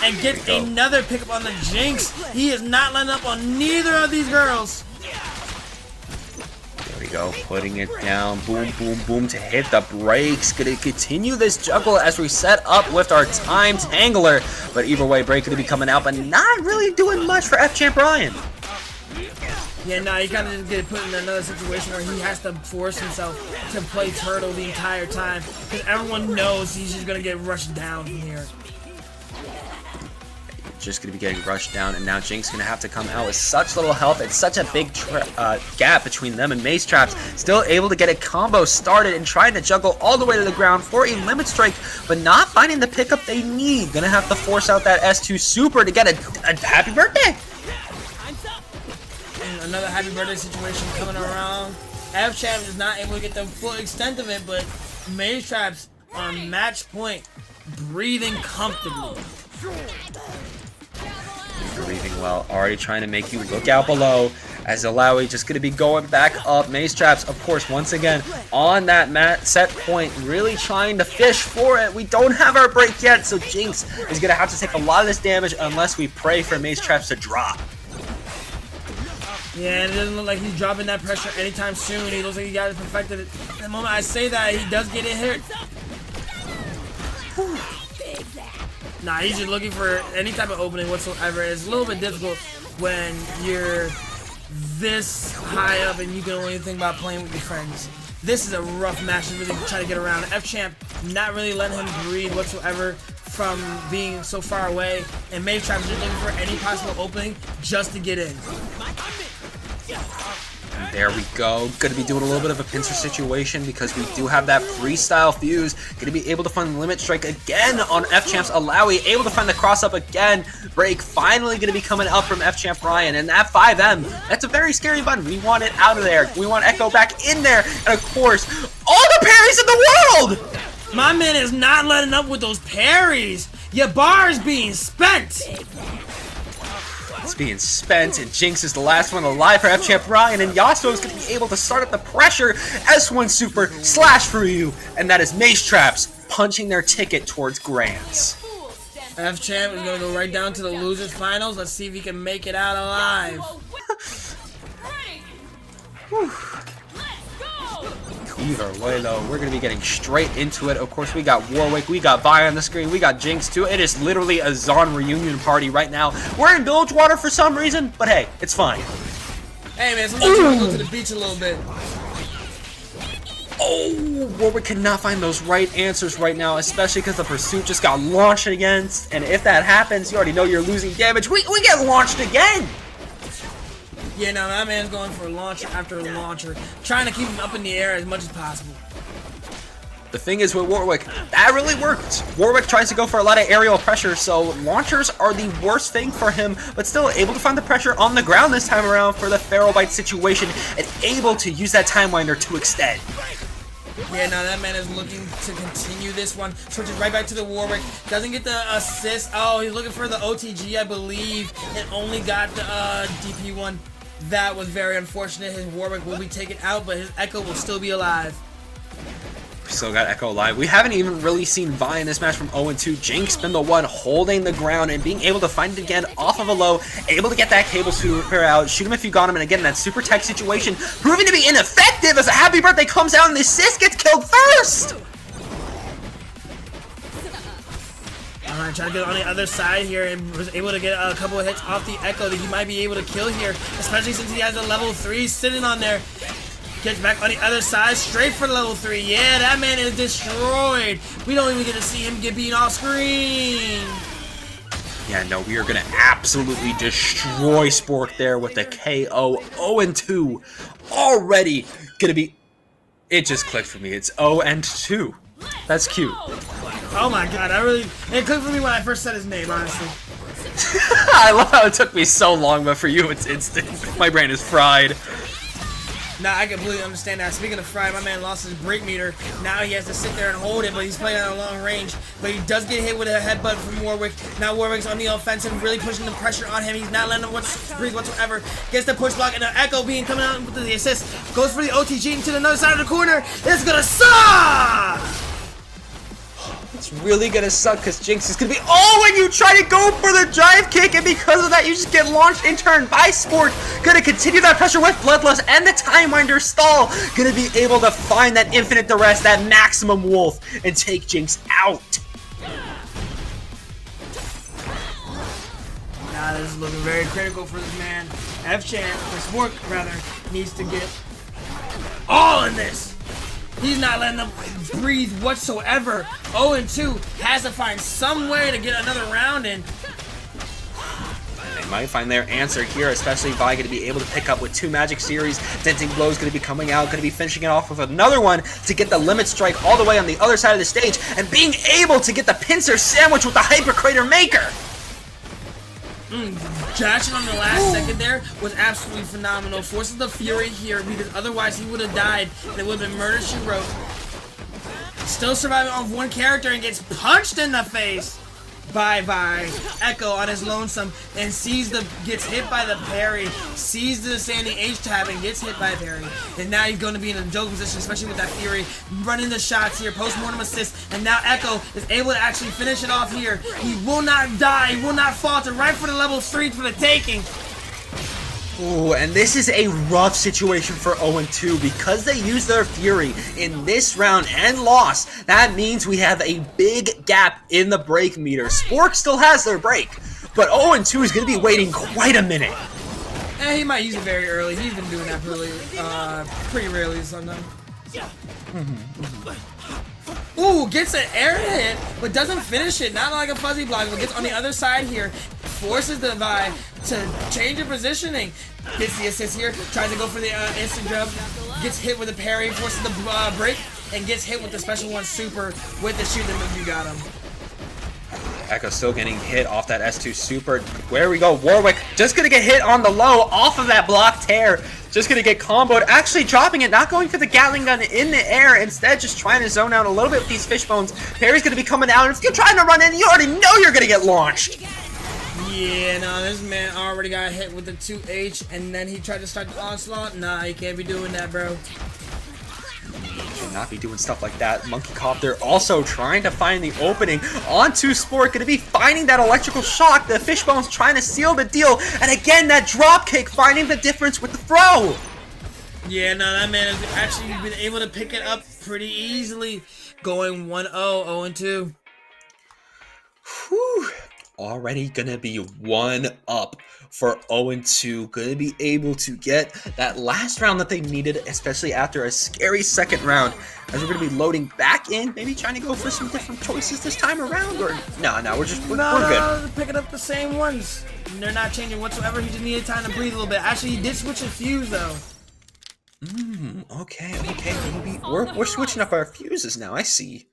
[SPEAKER 1] And get another pickup on the Jinx. He is not letting up on neither of these girls.
[SPEAKER 5] There we go, putting it down. Boom, boom, boom to hit the brakes. Gonna continue this juggle as we set up with our time tangler. But either way, break gonna be coming out, but not really doing much for F-Champ Ryan.
[SPEAKER 1] Yeah, nah, he kind of just get put in another situation where he has to force himself to play turtle the entire time. Because everyone knows he's just gonna get rushed down from here.
[SPEAKER 5] Just going to be getting rushed down, and now Jinx going to have to come out with such little health. It's such a big gap between them and Maze Traps. Still able to get a combo started and trying to juggle all the way to the ground for a limit strike, but not finding the pickup they need. Going to have to force out that S2 super to get a happy birthday.
[SPEAKER 1] And another happy birthday situation coming around. F-Champ is not able to get the full extent of it, but Maze Traps on match point, breathing comfortably.
[SPEAKER 5] Breathing well, already trying to make you look out below as Alawi just going to be going back up. Maze Traps, of course, once again on that set point, really trying to fish for it. We don't have our break yet, so Jinx is going to have to take a lot of this damage unless we pray for Maze Traps to drop.
[SPEAKER 1] Yeah, and it doesn't look like he's dropping that pressure anytime soon. He looks like he got it perfected. The moment I say that, he does get it hit. Nah, he's just looking for any type of opening whatsoever. It's a little bit difficult when you're this high up and you can only think about playing with your friends. This is a rough match to really try to get around. F-Champ not really letting him breathe whatsoever from being so far away. And Mage Trap is just looking for any possible opening just to get in.
[SPEAKER 5] And there we go. Gonna be doing a little bit of a pincer situation because we do have that freestyle fuse. Gonna be able to find the limit strike again on F-Champ's Alawi. Able to find the cross up again. Break finally gonna be coming up from F-Champ Ryan. And that 5M, that's a very scary button. We want it out of there. We want Echo back in there. And of course, all the parries in the world!
[SPEAKER 1] My man is not letting up with those parries. Your bar is being spent.
[SPEAKER 5] It's being spent, and Jinx is the last one alive for F-Champ Ryan, and Yasuo is going to be able to start up the pressure. S1 Super slash for you, and that is Mace Traps punching their ticket towards Grands.
[SPEAKER 1] F-Champ is going to go right down to the losers finals. Let's see if he can make it out alive.
[SPEAKER 5] Either way, though, we're going to be getting straight into it. Of course, we got Warwick, we got Vi on the screen, we got Jinx, too. It is literally a Zon reunion party right now. We're in Bilgewater for some reason, but hey, it's fine.
[SPEAKER 1] Hey, man, sometimes you want to go to the beach a little bit.
[SPEAKER 5] Oh, Warwick cannot find those right answers right now, especially because the pursuit just got launched against. And if that happens, you already know you're losing damage. We get launched again.
[SPEAKER 1] Yeah, no, that man's going for launcher after launcher, trying to keep him up in the air as much as possible.
[SPEAKER 5] The thing is with Warwick, that really worked. Warwick tries to go for a lot of aerial pressure, so launchers are the worst thing for him, but still able to find the pressure on the ground this time around for the Feral Bite situation, and able to use that Time Winder to extend.
[SPEAKER 1] Yeah, now that man is looking to continue this one. Switches right back to the Warwick. Doesn't get the assist. Oh, he's looking for the OTG, I believe, and only got the DP one. That was very unfortunate. His Warwick will be taken out, but his Echo will still be alive.
[SPEAKER 5] We still got Echo alive. We haven't even really seen Vi in this match from 0-2. Jinx been the one holding the ground and being able to find it again off of a low, able to get that cable super out, shoot him if you got him, and again, that super tech situation proving to be ineffective as a happy birthday comes out and the assist gets killed first!
[SPEAKER 1] Alright, trying to get on the other side here and was able to get a couple of hits off the Echo that he might be able to kill here, especially since he has a level 3 sitting on there. Gets back on the other side, straight for level 3. Yeah, that man is destroyed. We don't even get to see him get beaten off screen.
[SPEAKER 5] Yeah, no, we are going to absolutely destroy Spork there with the KO. 0-2. Already going to be... It just clicked for me. It's 0-2. That's cute.
[SPEAKER 1] Oh my god, it clicked for me when I first said his name, honestly.
[SPEAKER 5] I love how it took me so long, but for you it's instant. My brain is fried.
[SPEAKER 1] Nah, I completely understand that. Speaking of fried, my man lost his break meter. Now he has to sit there and hold it, but he's playing at a long range. But he does get hit with a headbutt from Warwick. Now Warwick's on the offensive, really pushing the pressure on him. He's not letting him breathe whatsoever. Gets the push block, and the Echo being coming out with the assist. Goes for the OTG into the other side of the corner. It's gonna suck!
[SPEAKER 5] It's really gonna suck because Jinx is gonna be. Oh, when you try to go for the drive kick, and because of that, you just get launched in turn by Sport. Gonna continue that pressure with Bloodlust and the Time Winder stall. Gonna be able to find that infinite duress, that maximum wolf, and take Jinx out.
[SPEAKER 1] Now this is looking very critical for this man. F-Champ, or Sport rather, needs to get all in this. He's not letting them breathe whatsoever. 0-2 has to find some way to get another round in.
[SPEAKER 5] They might find their answer here, especially Vi going to be able to pick up with 2 Magic Series. Denting Blow is going to be coming out, going to be finishing it off with another one to get the limit strike all the way on the other side of the stage, and being able to get the pincer sandwich with the Hyper Crater Maker.
[SPEAKER 1] Dashing on the last second there was absolutely phenomenal. Forces the Fury here because otherwise he would have died and it would have been Murder She Wrote. Still surviving off one character and gets punched in the face by Echo on his lonesome and gets hit by the parry, sees the Sandy H tab and gets hit by a parry. And now he's going to be in a joke position, especially with that Fury running the shots here, post-mortem assist, and now Echo is able to actually finish it off here. He will not die, he will not falter, right for the level 3 for the taking.
[SPEAKER 5] Ooh, and this is a rough situation for 0-2 because they used their Fury in this round and lost. That means we have a big gap in the break meter. Spork still has their break, but 0-2 is going to be waiting quite a minute.
[SPEAKER 1] He might use it very early. He's been doing that pretty rarely sometimes. Ooh, gets an air hit, but doesn't finish it. Not like a fuzzy block, but gets on the other side here. Forces the Vi to change the positioning. Gets the assist here. Tries to go for the instant jump. Gets hit with a parry. Forces the break. And gets hit with the special one super with the shoot that you got him.
[SPEAKER 5] Echo still getting hit off that S2 super. Where we go, Warwick just gonna get hit on the low off of that block tear. Just gonna get comboed, actually dropping it, not going for the Gatling gun in the air, instead just trying to zone out a little bit with these fish bones. Parry's gonna be coming out, and if you're trying to run in, you already know you're gonna get launched.
[SPEAKER 1] Yeah, no, this man already got hit with the 2H, and then he tried to start the onslaught. Nah, you can't be doing that, bro.
[SPEAKER 5] Not be doing stuff like that. Monkey Copter also trying to find the opening onto Sport, gonna be finding that electrical shock. The Fishbone's trying to seal the deal, and again that drop kick finding the difference with the throw.
[SPEAKER 1] Yeah, no, that man has actually been able to pick it up pretty easily, going 1-0, 0-2.
[SPEAKER 5] Whew. Already gonna be 1 up for 0-2. Gonna be able to get that last round that they needed, especially after a scary second round. As we're gonna be loading back in, maybe trying to go for some different choices this time around, or no, we're good.
[SPEAKER 1] No, picking up the same ones. They're not changing whatsoever. He just needed time to breathe a little bit. Actually, he did switch a fuse though.
[SPEAKER 5] Okay. Maybe we're switching up our fuses now. I see.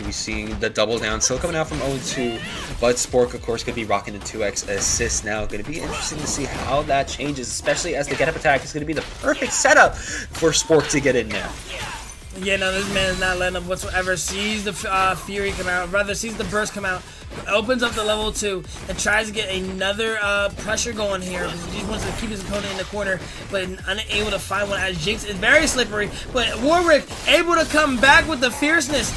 [SPEAKER 5] We seeing the double down still coming out from 0-2, but Spork of course could be rocking the 2x assist now. Going to be interesting to see how that changes, especially as the get up attack is going to be the perfect setup for Spork to get in now.
[SPEAKER 1] Yeah, no, this man is not letting up whatsoever. Sees the Fury come out, rather sees the burst come out, opens up the level 2, and tries to get another pressure going here. He just wants to keep his opponent in the corner, but unable to find one as Jinx is very slippery. But Warwick able to come back with the fierceness.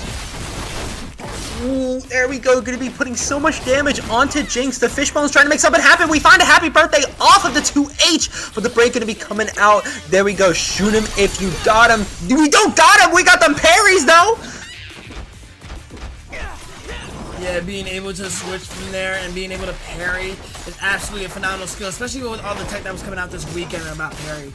[SPEAKER 5] Ooh, there we go. Gonna be putting so much damage onto Jinx. The Fishbone's trying to make something happen. We find a happy birthday off of the 2H, but the break gonna be coming out. There we go. Shoot him if you got him. We don't got him. We got them parries though.
[SPEAKER 1] Yeah, being able to switch from there and being able to parry is absolutely a phenomenal skill, especially with all the tech that was coming out this weekend about parry.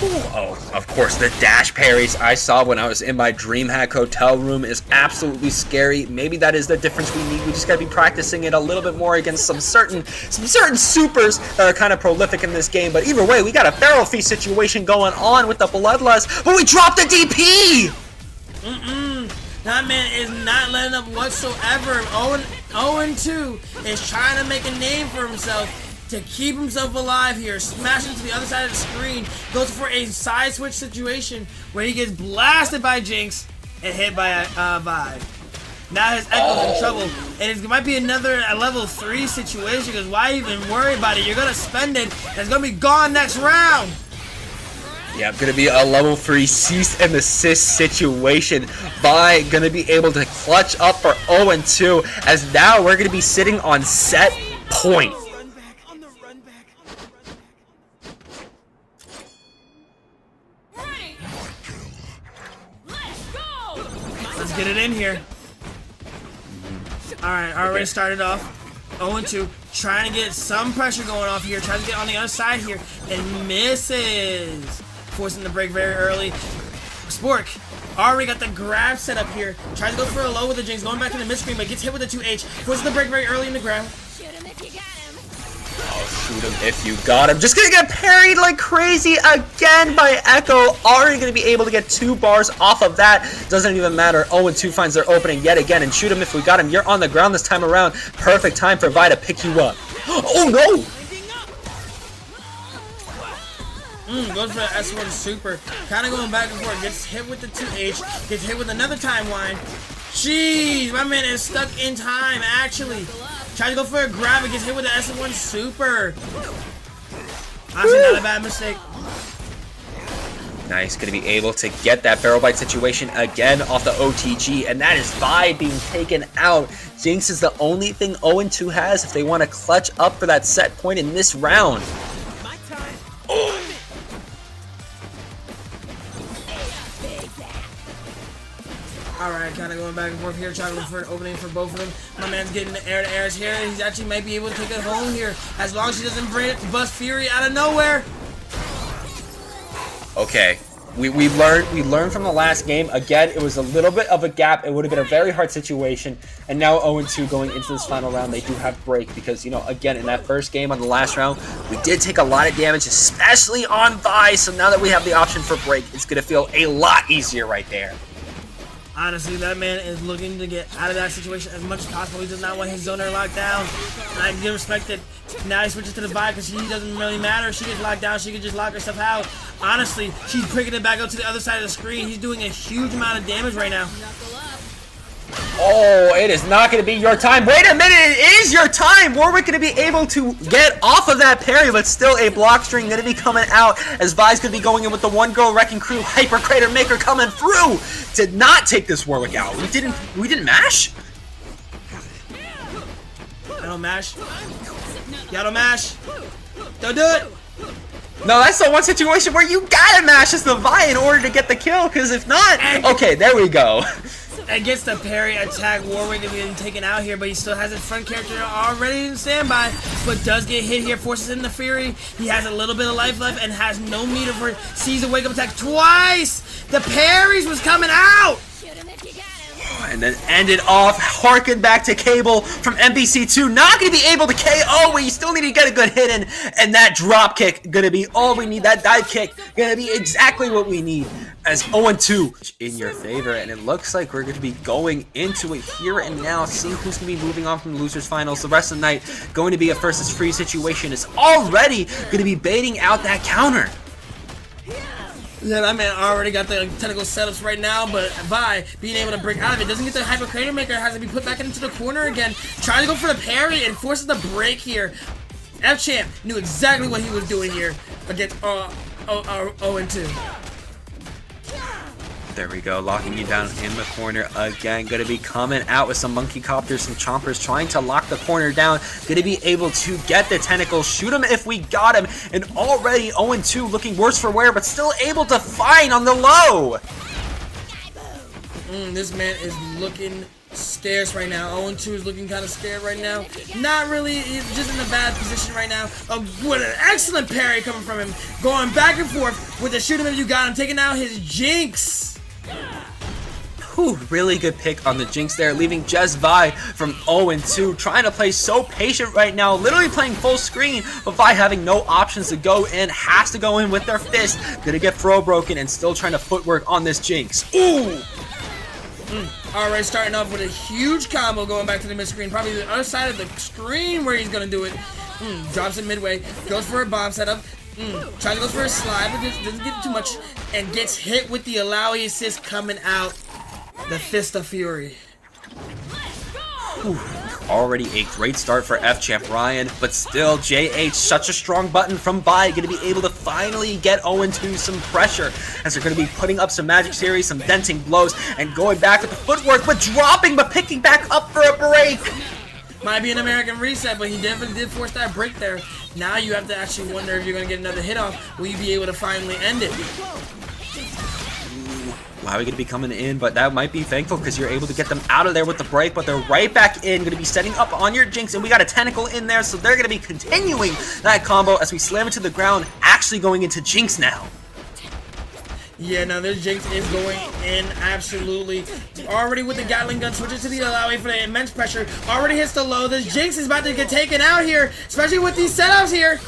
[SPEAKER 5] Oh, of course, the dash parries I saw when I was in my DreamHack hotel room is absolutely scary. Maybe that is the difference we need. We just gotta be practicing it a little bit more against some certain supers that are kind of prolific in this game. But either way, we got a Feral Feast situation going on with the Bloodlust, but we dropped the DP!
[SPEAKER 1] That man is not letting up whatsoever. 0-2 is trying to make a name for himself, to keep himself alive here. Smashing to the other side of the screen. Goes for a side switch situation where he gets blasted by Jinx and hit by Vi. Now his Echo's in trouble. And it might be another level 3 situation, because why even worry about it? You're going to spend it, and it's going to be gone next round.
[SPEAKER 5] Yeah, gonna be a level 3 cease and desist situation. Vi gonna be able to clutch up for 0-2, as now we're gonna be sitting on set point.
[SPEAKER 1] Let's get it in here. Alright, already started off 0-2. Trying to get some pressure going off here. Tries to get on the other side here. And misses. Forcing the break very early. Spork already got the grab set up here. Tries to go for a low with the Jinx. Going back to the mid-screen, but gets hit with the 2H. Forces the break very early in the grab.
[SPEAKER 5] Shoot him if you got him. Just gonna get parried like crazy again by Echo. Already gonna be able to get 2 bars off of that. Doesn't even matter. 0-2 finds their opening yet again, and shoot him if we got him. You're on the ground this time around. Perfect time for Vi to pick you up. Oh no!
[SPEAKER 1] Goes for the S1 super. Kind of going back and forth. Gets hit with the 2H. Gets hit with another timeline. Jeez, my man is stuck in time, actually. Tries to go for a grab and gets hit with the S1 super. Honestly, not a bad mistake.
[SPEAKER 5] Nice, gonna be able to get that barrel bite situation again off the OTG, and that is Vi being taken out. Jinx is the only thing 0-2 has if they want to clutch up for that set point in this round.
[SPEAKER 1] Alright, kind of going back and forth here, trying to look for an opening for both of them. My man's getting the air to airs here, and he actually might be able to take it home here, as long as he doesn't bring it to bust Fury out of nowhere.
[SPEAKER 5] Okay, we learned from the last game. Again, it was a little bit of a gap. It would have been a very hard situation, and now 0-2 going into this final round. They do have break because, you know, again, in that first game on the last round, we did take a lot of damage, especially on Vi. So now that we have the option for break, it's gonna feel a lot easier right there.
[SPEAKER 1] Honestly, that man is looking to get out of that situation as much as possible. He does not want his zoner locked down. And I give respect that now he switches to the Vi because he doesn't really matter. She gets locked down. She can just lock herself out. Honestly, she's picking it back up to the other side of the screen. He's doing a huge amount of damage right now.
[SPEAKER 5] Oh, it is not going to be your time. Wait a minute, it is your time. Warwick going to be able to get off of that parry, but still a block string going to be coming out as Vi's going to be going in with the one girl wrecking crew. Hyper Crater Maker coming through. Did not take this Warwick out. We didn't mash?
[SPEAKER 1] I don't mash. Y'all don't mash. Don't do it.
[SPEAKER 5] No, that's the one situation where you gotta mash as the Vi in order to get the kill, because if not, okay, there we go.
[SPEAKER 1] And gets the parry attack. Warwick is getting taken out here, but he still has his front character already in standby, but does get hit here, forces in the Fury. He has a little bit of life left and has no meter for sees a wake up attack twice. The parries was coming out.
[SPEAKER 5] And then ended off, harken back to Cable from MBC2. Not going to be able to KO, but you still need to get a good hit in. And that drop kick going to be all we need. That dive kick going to be exactly what we need. As 0-2 in your favor. And it looks like we're going to be going into it here and now. Seeing who's going to be moving on from the losers finals. The rest of the night going to be a versus free situation. Is already going to be baiting out that counter.
[SPEAKER 1] Yeah, that man already got the technical setups right now, but Vi being able to break out of it doesn't get the Hyper Crater Maker, has to be put back into the corner again. Trying to go for the parry and forces the break here. F-Champ knew exactly what he was doing here against 0-2.
[SPEAKER 5] There we go, locking you down in the corner again. Gonna be coming out with some monkey copters, some chompers, trying to lock the corner down. Gonna be able to get the tentacles, shoot him if we got him. And already 0-2 looking worse for wear, but still able to find on the low.
[SPEAKER 1] This man is looking scarce right now. 0-2 is looking kind of scared right now. Not really, he's just in a bad position right now. What an excellent parry coming from him. Going back and forth with the shoot him if you got him. Taking out his Jinx.
[SPEAKER 5] Whew, really good pick on the Jinx there, leaving just Vi from 0-2, trying to play so patient right now, literally playing full screen, but Vi having no options to go in, has to go in with their fist, gonna get throw broken and still trying to footwork on this Jinx. Ooh!
[SPEAKER 1] Alright, starting off with a huge combo going back to the mid-screen, probably the other side of the screen where he's gonna do it. Drops it midway, goes for a bomb setup, tries to go for a slide, but doesn't get too much, and gets hit with the Alawi assist coming out. The Fist of Fury.
[SPEAKER 5] Whew. Already a great start for F-Champ Ryan, but still JH, such a strong button from Vi, going to be able to finally get 0-2 some pressure, as they're going to be putting up some Magic Series, some denting blows, and going back with the footwork, but dropping, but picking back up for a break.
[SPEAKER 1] Might be an American reset, but he definitely did force that break there. Now you have to actually wonder if you're going to get another hit off. Will you be able to finally end it?
[SPEAKER 5] Wow, we're going to be coming in, but that might be thankful because you're able to get them out of there with the break, but they're right back in, going to be setting up on your Jinx, and we got a tentacle in there, so they're going to be continuing that combo as we slam it to the ground, actually going into Jinx now.
[SPEAKER 1] Yeah, now this Jinx is going in, absolutely. Already with the Gatling gun, switches to the Alawi for the immense pressure. Already hits the low. This Jinx is about to get taken out here, especially with these setups here.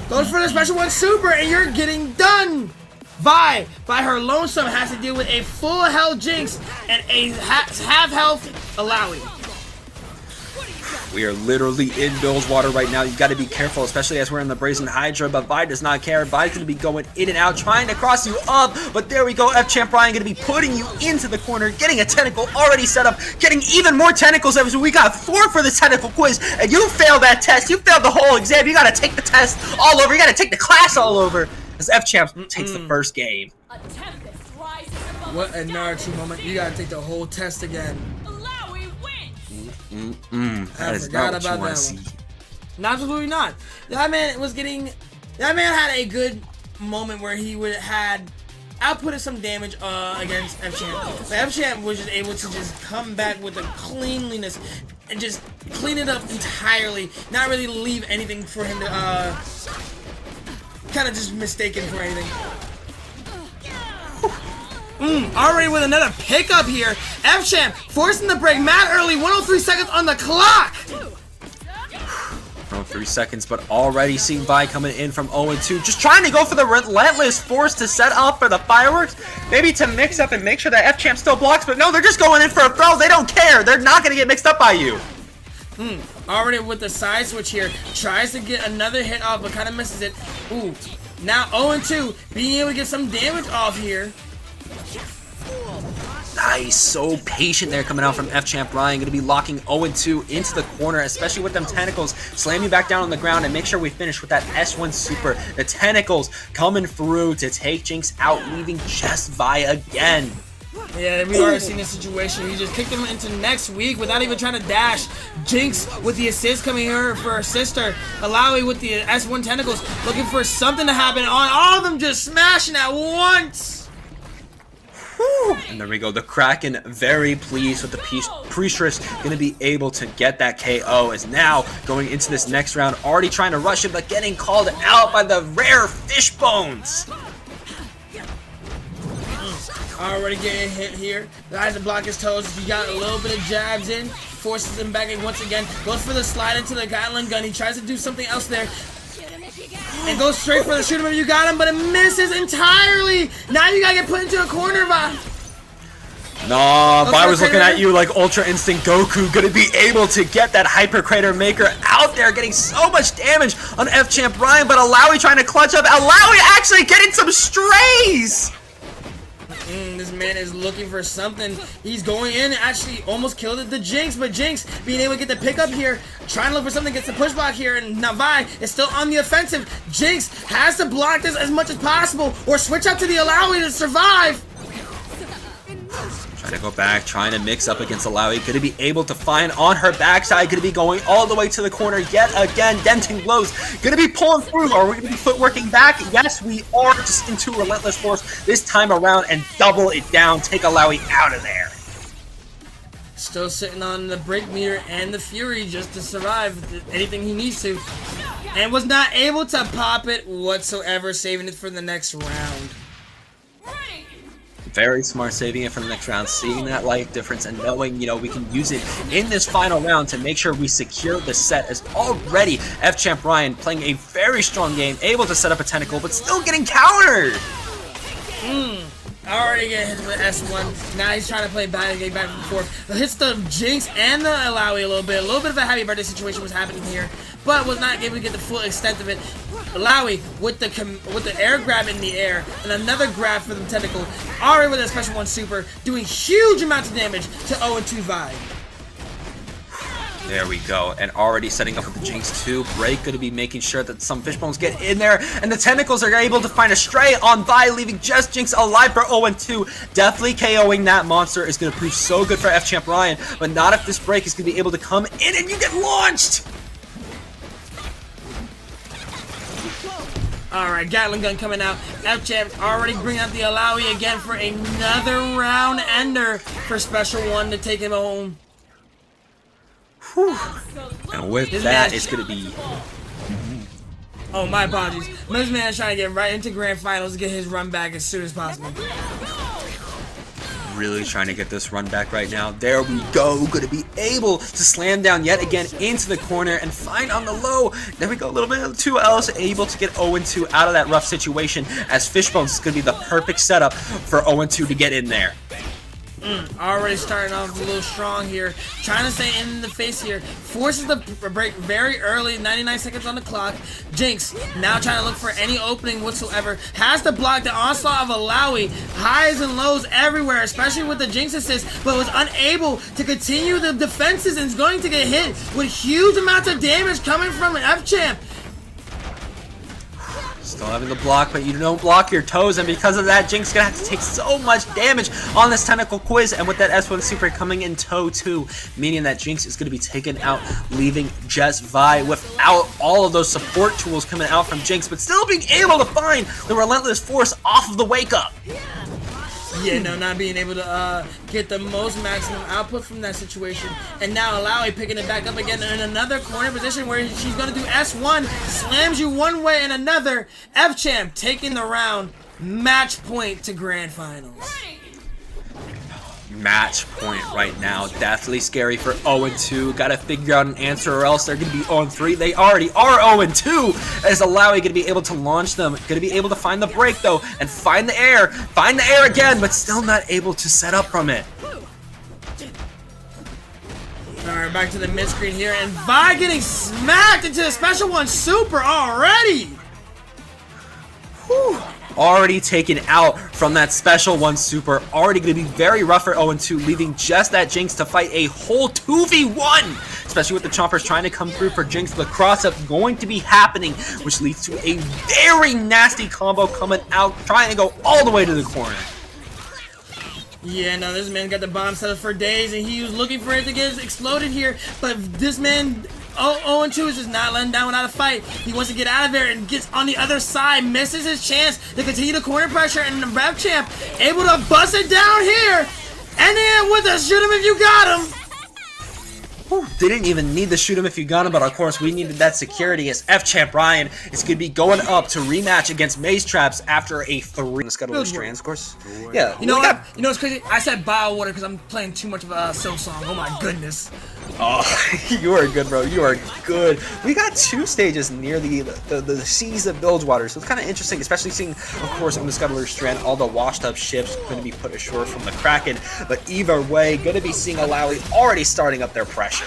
[SPEAKER 1] Goes for the special one super, and you're getting done. Vi, by her lonesome, has to deal with a full health Jinx and a half health Alawi.
[SPEAKER 5] We are literally in Bill's water right now. You've got to be careful, especially as we're in the Brazen Hydra, but Vi does not care. Vi's going to be going in and out, trying to cross you up, but there we go. F-Champ Ryan going to be putting you into the corner, getting a tentacle already set up, getting even more tentacles. We got 4 for the tentacle quiz, and you failed that test. You failed the whole exam. You got to take the test all over. You got to take the class all over. as F-Champ takes the first game.
[SPEAKER 4] A tempest rises above
[SPEAKER 1] What
[SPEAKER 4] the
[SPEAKER 1] a Naruto
[SPEAKER 4] stagnant
[SPEAKER 1] moment.
[SPEAKER 4] sea.
[SPEAKER 1] You gotta take the whole test again.
[SPEAKER 4] Alawi wins.
[SPEAKER 5] That is
[SPEAKER 1] forgot
[SPEAKER 5] not what you
[SPEAKER 1] about
[SPEAKER 5] want
[SPEAKER 1] that
[SPEAKER 5] to see.
[SPEAKER 1] one. No, absolutely not. That man was getting. That man had a good moment where he would had outputted some damage against F-Champ. But F-Champ was just able to just come back with a cleanliness and just clean it up entirely. Not really leave anything for him to kind of just mistaken for anything. Already with another pickup here. F-Champ forcing the break mad early. 103 seconds on the clock.
[SPEAKER 5] Around 3 seconds, but already seeing Vi coming in from 0-2. Just trying to go for the relentless force to set up for the fireworks. Maybe to mix up and make sure that F-Champ still blocks, but no, they're just going in for a throw. They don't care. They're not going to get mixed up by you.
[SPEAKER 1] Already with the side switch here. Tries to get another hit off, but kind of misses it. Ooh. Now 0-2. Being able to get some damage off here.
[SPEAKER 5] Nice, so patient there coming out from F-Champ Ryan. Going to be locking 0-2 into the corner, especially with them tentacles. Slamming back down on the ground and make sure we finish with that S1 super. The tentacles coming through to take Jinx out, leaving just Vi again.
[SPEAKER 1] Yeah, we've already seen this situation. He just kicked him into next week without even trying to dash. Jinx with the assist coming here for her sister. Alawi with the S1 tentacles looking for something to happen on. All of them just smashing at once.
[SPEAKER 5] And there we go. The Kraken very pleased with the Priestess. Going to be able to get that KO as now going into this next round. Already trying to rush it, but getting called out by the rare fish bones.
[SPEAKER 1] Already getting hit here. Tries to block his toes. He got a little bit of jabs in. Forces him back in once again. Goes for the slide into the Gatling gun. He tries to do something else there. And goes straight for the shoot him if you got him, but it misses entirely. Now you gotta get put into a corner, Vi.
[SPEAKER 5] Nah, Vi was looking
[SPEAKER 1] Crater.
[SPEAKER 5] at you like Ultra Instinct Goku. Gonna be able to get that Hyper Crater Maker out there, getting so much damage on F-Champ Ryan, but Alawi trying to clutch up. Alawi actually getting some strays!
[SPEAKER 1] This man is looking for something. He's going in and actually almost killed the Jinx, but Jinx being able to get the pickup here, trying to look for something, gets the pushback here, and Navi is still on the offensive. Jinx has to block this as much as possible or switch out to the Alawi to survive.
[SPEAKER 5] Trying to go back, trying to mix up against Alawi. Gonna be able to find on her backside. Gonna be going all the way to the corner yet again. Denting blows. Gonna be pulling through. Are we gonna be footworking back? Yes, we are. Just into Relentless Force this time around and double it down. Take Alawi out of there.
[SPEAKER 1] Still sitting on the break meter and the Fury just to survive anything he needs to. And was not able to pop it whatsoever, saving it for the next round.
[SPEAKER 5] Very smart, saving it for the next round, seeing that life difference and knowing, we can use it in this final round to make sure we secure the set, as already F-Champ Ryan playing a very strong game, able to set up a tentacle, but still getting countered.
[SPEAKER 1] Already getting hit with S1. Now he's trying to play back and forth. Hits the Jinx and the Alawi a little bit. A little bit of a happy birthday situation was happening here, but was not able to get the full extent of it. Alawi with the air grab in the air and another grab for the tentacle. Already with a special one super, doing huge amounts of damage to 0-2 Vi.
[SPEAKER 5] There we go, and already setting up with the Jinx 2. Break going to be making sure that some fishbones get in there, and the tentacles are able to find a stray on Vi, leaving just Jinx alive for 0-2. Definitely KOing that monster is going to prove so good for F-Champ Ryan, but not if this break is going to be able to come in and you get launched!
[SPEAKER 1] Alright, Gatling gun coming out. F-Champ already bringing out the Alawi again for another round ender for special one to take him home.
[SPEAKER 5] And with
[SPEAKER 1] This
[SPEAKER 5] that,
[SPEAKER 1] match-
[SPEAKER 5] it's going to be...
[SPEAKER 1] Oh, my apologies. This man is trying to get right into grand finals to get his run back as soon as possible.
[SPEAKER 5] Really trying to get this run back right now. There we go. Going to be able to slam down yet again into the corner and find on the low. There we go. A little bit of 2Ls. Able to get 0-2 out of that rough situation, as Fishbones is going to be the perfect setup for 0-2 to get in there.
[SPEAKER 1] Already starting off a little strong here. Trying to stay in the face here. Forces the break very early. 99 seconds on the clock. Jinx now trying to look for any opening whatsoever. Has to block the onslaught of Alawi. Highs and lows everywhere, especially with the Jinx assist, but was unable to continue the defenses and is going to get hit with huge amounts of damage coming from an F-Champ.
[SPEAKER 5] Still having the block, but you don't block your toes, and because of that, Jinx is gonna have to take so much damage on this technical quiz, and with that S1 Super coming in tow too, meaning that Jinx is gonna be taken out, leaving just Vi without all of those support tools coming out from Jinx, but still being able to find the relentless force off of the wake up.
[SPEAKER 1] Yeah, no, not being able to get the most maximum output from that situation. And now Alawi picking it back up again in another corner position where she's going to do S1. Slams you one way and another. F-Champ taking the round. Match point to grand finals.
[SPEAKER 5] Match point right now. Definitely scary for 0-2. Gotta figure out an answer or else they're gonna be 0-3. They already are 0-2. As Alawi gonna be able to launch them. Gonna be able to find the break though and find the air. Find the air again, but still not able to set up from it.
[SPEAKER 1] Alright, back to the mid screen here. And Vi getting smacked into the special one super already.
[SPEAKER 5] Whew. Already taken out from that special one super. Already going to be very rough for 0-2, leaving just that Jinx to fight a whole 2v1. Especially with the chompers trying to come through for Jinx. The cross-up going to be happening, which leads to a very nasty combo coming out, trying to go all the way to the corner.
[SPEAKER 1] Yeah, no, this man got the bomb set up for days, and he was looking for it to get exploded here, but this man... 0-2 is just not letting down without a fight. He wants to get out of there and gets on the other side, misses his chance to continue the corner pressure, and the Rev Champ able to bust it down here. And then with a shoot him if you got him.
[SPEAKER 5] Whew, didn't even need to shoot him if you got him, but of course we needed that security as F-Champ Ryan is going to be going up to rematch against Maze Traps after a 3. The Scuttle Strands, of course. Yeah,
[SPEAKER 1] you know what? You know what's crazy? I said Bio Water because I'm playing too much of a Silk Song. Oh my goodness.
[SPEAKER 5] Oh, you are good, bro. You are good. We got 2 stages near the seas of Bilgewater, so it's kind of interesting, especially seeing, of course, on the Scuttler Strand, all the washed-up ships going to be put ashore from the Kraken. But either way, going to be seeing Alawi already starting up their pressure.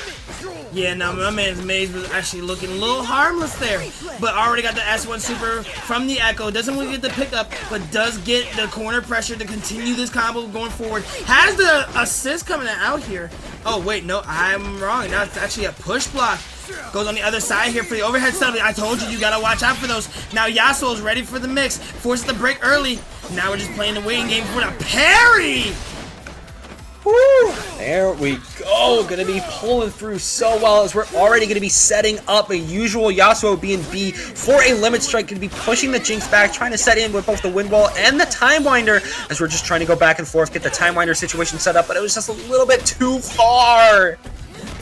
[SPEAKER 1] Yeah, now my man's Maze was actually looking a little harmless there, but already got the S1 Super from the Echo. Doesn't really get the pickup, but does get the corner pressure to continue this combo going forward. Has the assist coming out here. Oh, wait, no, I'm wrong. That's actually a push block. Goes on the other side here for the overhead setup. I told you, you gotta watch out for those. Now Yasuo's ready for the mix. Forces the break early. Now we're just playing the waiting game for the parry.
[SPEAKER 5] Woo! There we go. Gonna be pulling through so well as we're already gonna be setting up a usual Yasuo B&B for a limit strike. Gonna be pushing the Jinx back, trying to set in with both the Wind Wall and the Time Winder as we're just trying to go back and forth, get the Time Winder situation set up, but it was just a little bit too far.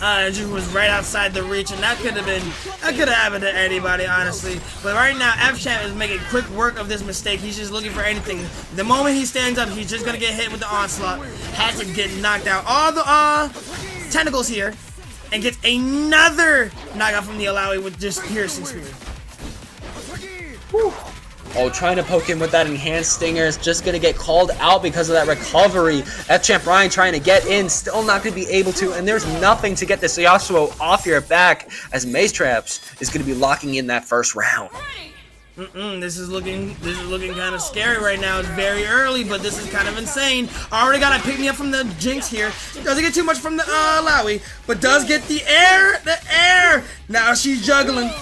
[SPEAKER 1] It just was right outside the reach, and that could have happened to anybody, honestly. But right now, F-Champ is making quick work of this mistake. He's just looking for anything. The moment he stands up, he's just gonna get hit with the onslaught. Has to get knocked out. All the tentacles here, and gets another knockout from the Alawi with just piercing spear.
[SPEAKER 5] Whew. Oh, trying to poke him with that enhanced stinger is just going to get called out because of that recovery. F-Champ Ryan trying to get in, still not going to be able to, and there's nothing to get this Yasuo off your back as Maze Traps is going to be locking in that first round.
[SPEAKER 1] This is looking kind of scary right now. It's very early, but this is kind of insane. Already got to pick me up from the Jinx here. Doesn't get too much from the Alawi, but does get the air. Now she's juggling.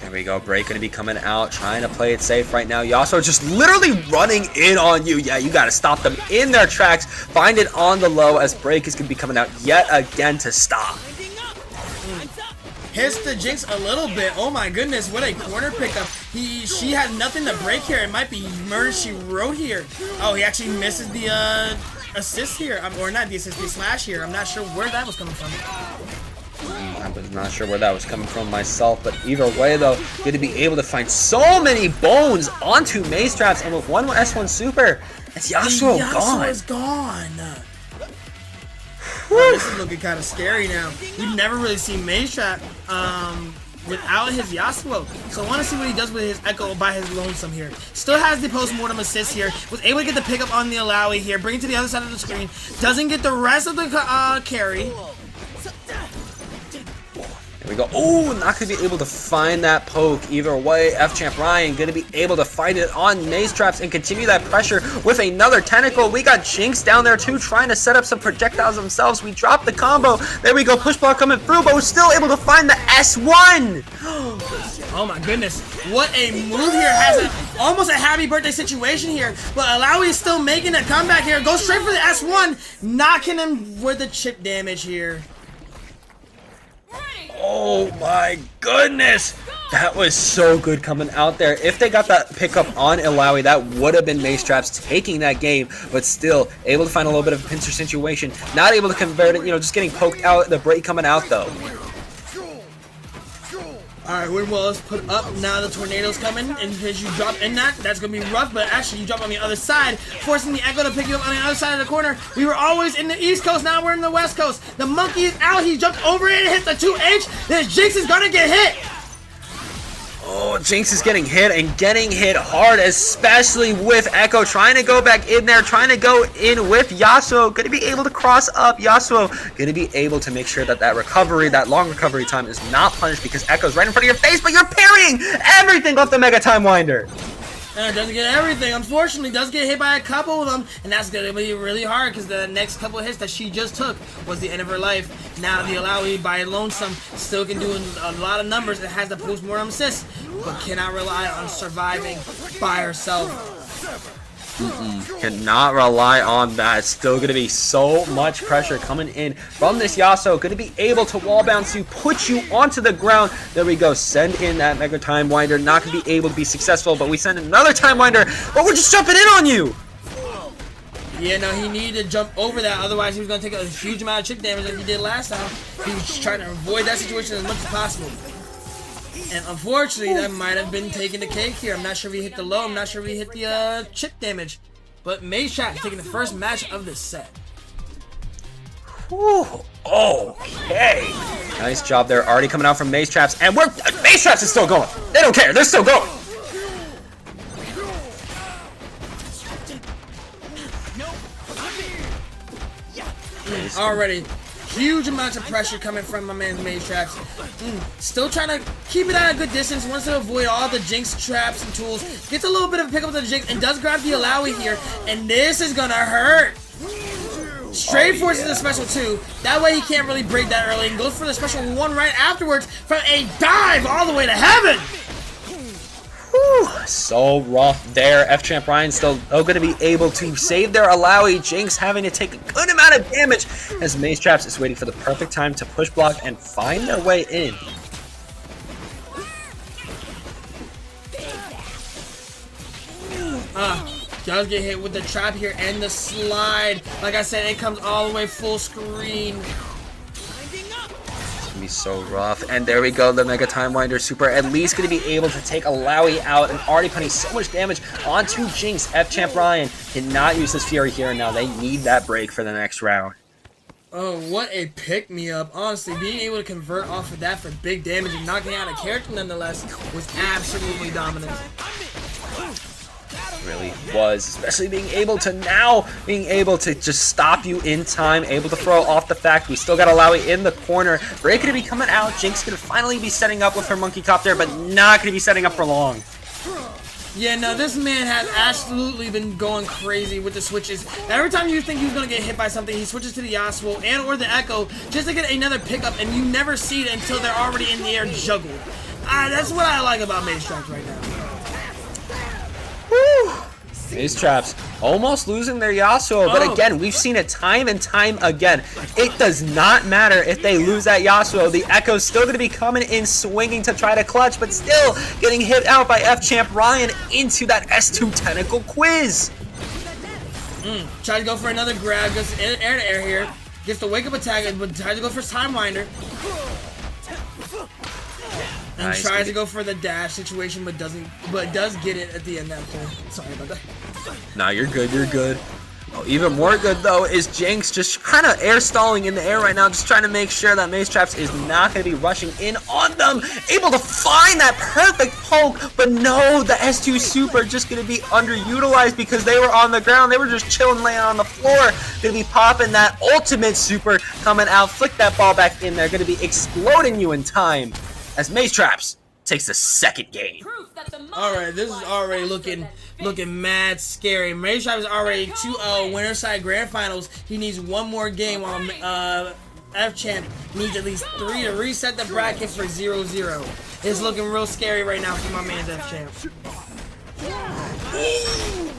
[SPEAKER 5] There we go. Break going to be coming out, trying to play it safe right now. Yasuo just literally running in on you. Yeah, you got to stop them in their tracks. Find it on the low as Break is going to be coming out yet again to stop.
[SPEAKER 1] Hits the Jinx a little bit. Oh my goodness, what a corner pickup. She had nothing to break here. It might be murder she wrote here. Oh, he actually misses the assist here. Or not the assist, the slash here. I'm not sure where that was coming from.
[SPEAKER 5] I was not sure where that was coming from myself, but either way though, good to be able to find so many bones onto Maze Traps, and with one S1 Super, it's Yasuo gone.
[SPEAKER 1] Yasuo's gone. Oh, this is looking kind of scary now. We've never really seen Maze Trap without his Yasuo, so I want to see what he does with his Echo by his lonesome here. Still has the post-mortem assist here. Was able to get the pickup on the Alawi here, bring it to the other side of the screen. Doesn't get the rest of the carry.
[SPEAKER 5] There we go. Oh, not going to be able to find that poke. Either way, F-Champ Ryan going to be able to find it on Maze Traps and continue that pressure with another tentacle. We got Jinx down there too, trying to set up some projectiles themselves. We dropped the combo. There we go. Push block coming through, but we're still able to find the S1.
[SPEAKER 1] Oh my goodness. What a move here. Has almost a happy birthday situation here. But Alawi is still making a comeback here. Goes straight for the S1. Knocking him with the chip damage here.
[SPEAKER 5] Oh my goodness! That was so good coming out there. If they got that pickup on Ilawi, that would have been Maze Traps taking that game, but still able to find a little bit of a pincer situation. Not able to convert it, just getting poked out, the break coming out though.
[SPEAKER 1] Alright, Wind Wallace put up. Now the tornado's coming, and as you drop in that's gonna be rough, but actually you drop on the other side, forcing the Echo to pick you up on the other side of the corner. We were always in the East Coast, now we're in the West Coast. The monkey is out, he jumped over it and hit the 2H. This Jinx is gonna get hit.
[SPEAKER 5] Oh, Jinx is getting hit and getting hit hard, especially with Echo trying to go back in there, trying to go in with Yasuo. Going to be able to cross up. Yasuo going to be able to make sure that that long recovery time is not punished because Echo's right in front of your face, but you're parrying everything off the Mega Time Winder.
[SPEAKER 1] It doesn't get everything, unfortunately. Does get hit by a couple of them, and that's going to be really hard because the next couple of hits that she just took was the end of her life. Now the Alawi by Lonesome still can do a lot of numbers. It has the post-mortem assist, but cannot rely on surviving by herself.
[SPEAKER 5] Cannot rely on that. It's still going to be so much pressure coming in from this Yasuo. Going to be able to wall bounce you, put you onto the ground. There we go. Send in that Mega Time Winder. Not going to be able to be successful, but we send another Time Winder. But we're just jumping in on you.
[SPEAKER 1] Yeah, no, he needed to jump over that. Otherwise, he was going to take a huge amount of chip damage like he did last time. He was trying to avoid that situation as much as possible. And unfortunately, that might have been taking the cake here. I'm not sure if he hit the low. I'm not sure if he hit the chip damage. But Maze Traps taking the first match of the set.
[SPEAKER 5] Whew, okay. Nice job there. Already coming out from Maze Traps. And Maze Traps is still going. They don't care. They're still going.
[SPEAKER 1] Already. Huge amounts of pressure coming from my man's Maze Traps. Still trying to keep it at a good distance. Wants to avoid all the Jinx traps and tools. Gets a little bit of a pickup of the Jinx and does grab the Alawi here. And this is gonna hurt. Straight forces the special 2. That way he can't really break that early and goes for the special 1 right afterwards from a dive all the way to heaven.
[SPEAKER 5] Whew, so rough there. F-Champ Ryan still going to be able to save their Alawi. Jinx having to take a good amount of damage as Maze Traps is waiting for the perfect time to push block and find their way in.
[SPEAKER 1] Does get hit with the trap here and the slide. Like I said, it comes all the way full screen.
[SPEAKER 5] Be so rough. And there we go, the Mega Time Winder super at least going to be able to take Alawi out and already putting so much damage onto Jinx. F-Champ Ryan cannot use his Fury here, and now they need that break for the next round.
[SPEAKER 1] Oh, what a pick-me-up. Honestly, being able to convert off of that for big damage and knocking out a character nonetheless was absolutely dominant.
[SPEAKER 5] Really was, especially being able to just stop you in time, able to throw off the fact we still got Alawi in the corner. Break gonna be coming out. Jinx gonna finally be setting up with her monkey copter, but not gonna be setting up for long.
[SPEAKER 1] Yeah, no, this man has absolutely been going crazy with the switches. Every time you think he's gonna get hit by something, he switches to the Yasuo and or the Echo just to get another pickup, and you never see it until they're already in the air juggled. That's what I like about Maze Traps right now.
[SPEAKER 5] Woo! Maze Traps almost losing their Yasuo, but again, we've seen it time and time again. It does not matter if they lose that Yasuo. The Echo's still going to be coming in swinging to try to clutch, but still getting hit out by F-Champ Ryan into that S2 Tentacle Quiz.
[SPEAKER 1] Tries to go for another grab, goes air to air here. Gets the wake up attack, but tries to go for his Time Winder. And
[SPEAKER 5] Nice.
[SPEAKER 1] tries to go for the dash situation, but does get it at the end after. Sorry about that.
[SPEAKER 5] Nah, you're good, you're good. Oh, even more good though is Jinx just kind of air stalling in the air right now, just trying to make sure that Maze Traps is not going to be rushing in on them. Able to find that perfect poke, but no, the S2 Super just going to be underutilized because they were on the ground. They were just chilling, laying on the floor. Going to be popping that ultimate super coming out, flick that ball back in there. Going to be exploding you in time as Maze Traps takes the second game.
[SPEAKER 1] Alright, this is already looking mad scary. Maze Trap is already 2-0 winner side grand finals. He needs one more game while F-Champ needs at least 3 to reset the bracket for 0-0. It's looking real scary right now for my man's F-Champ.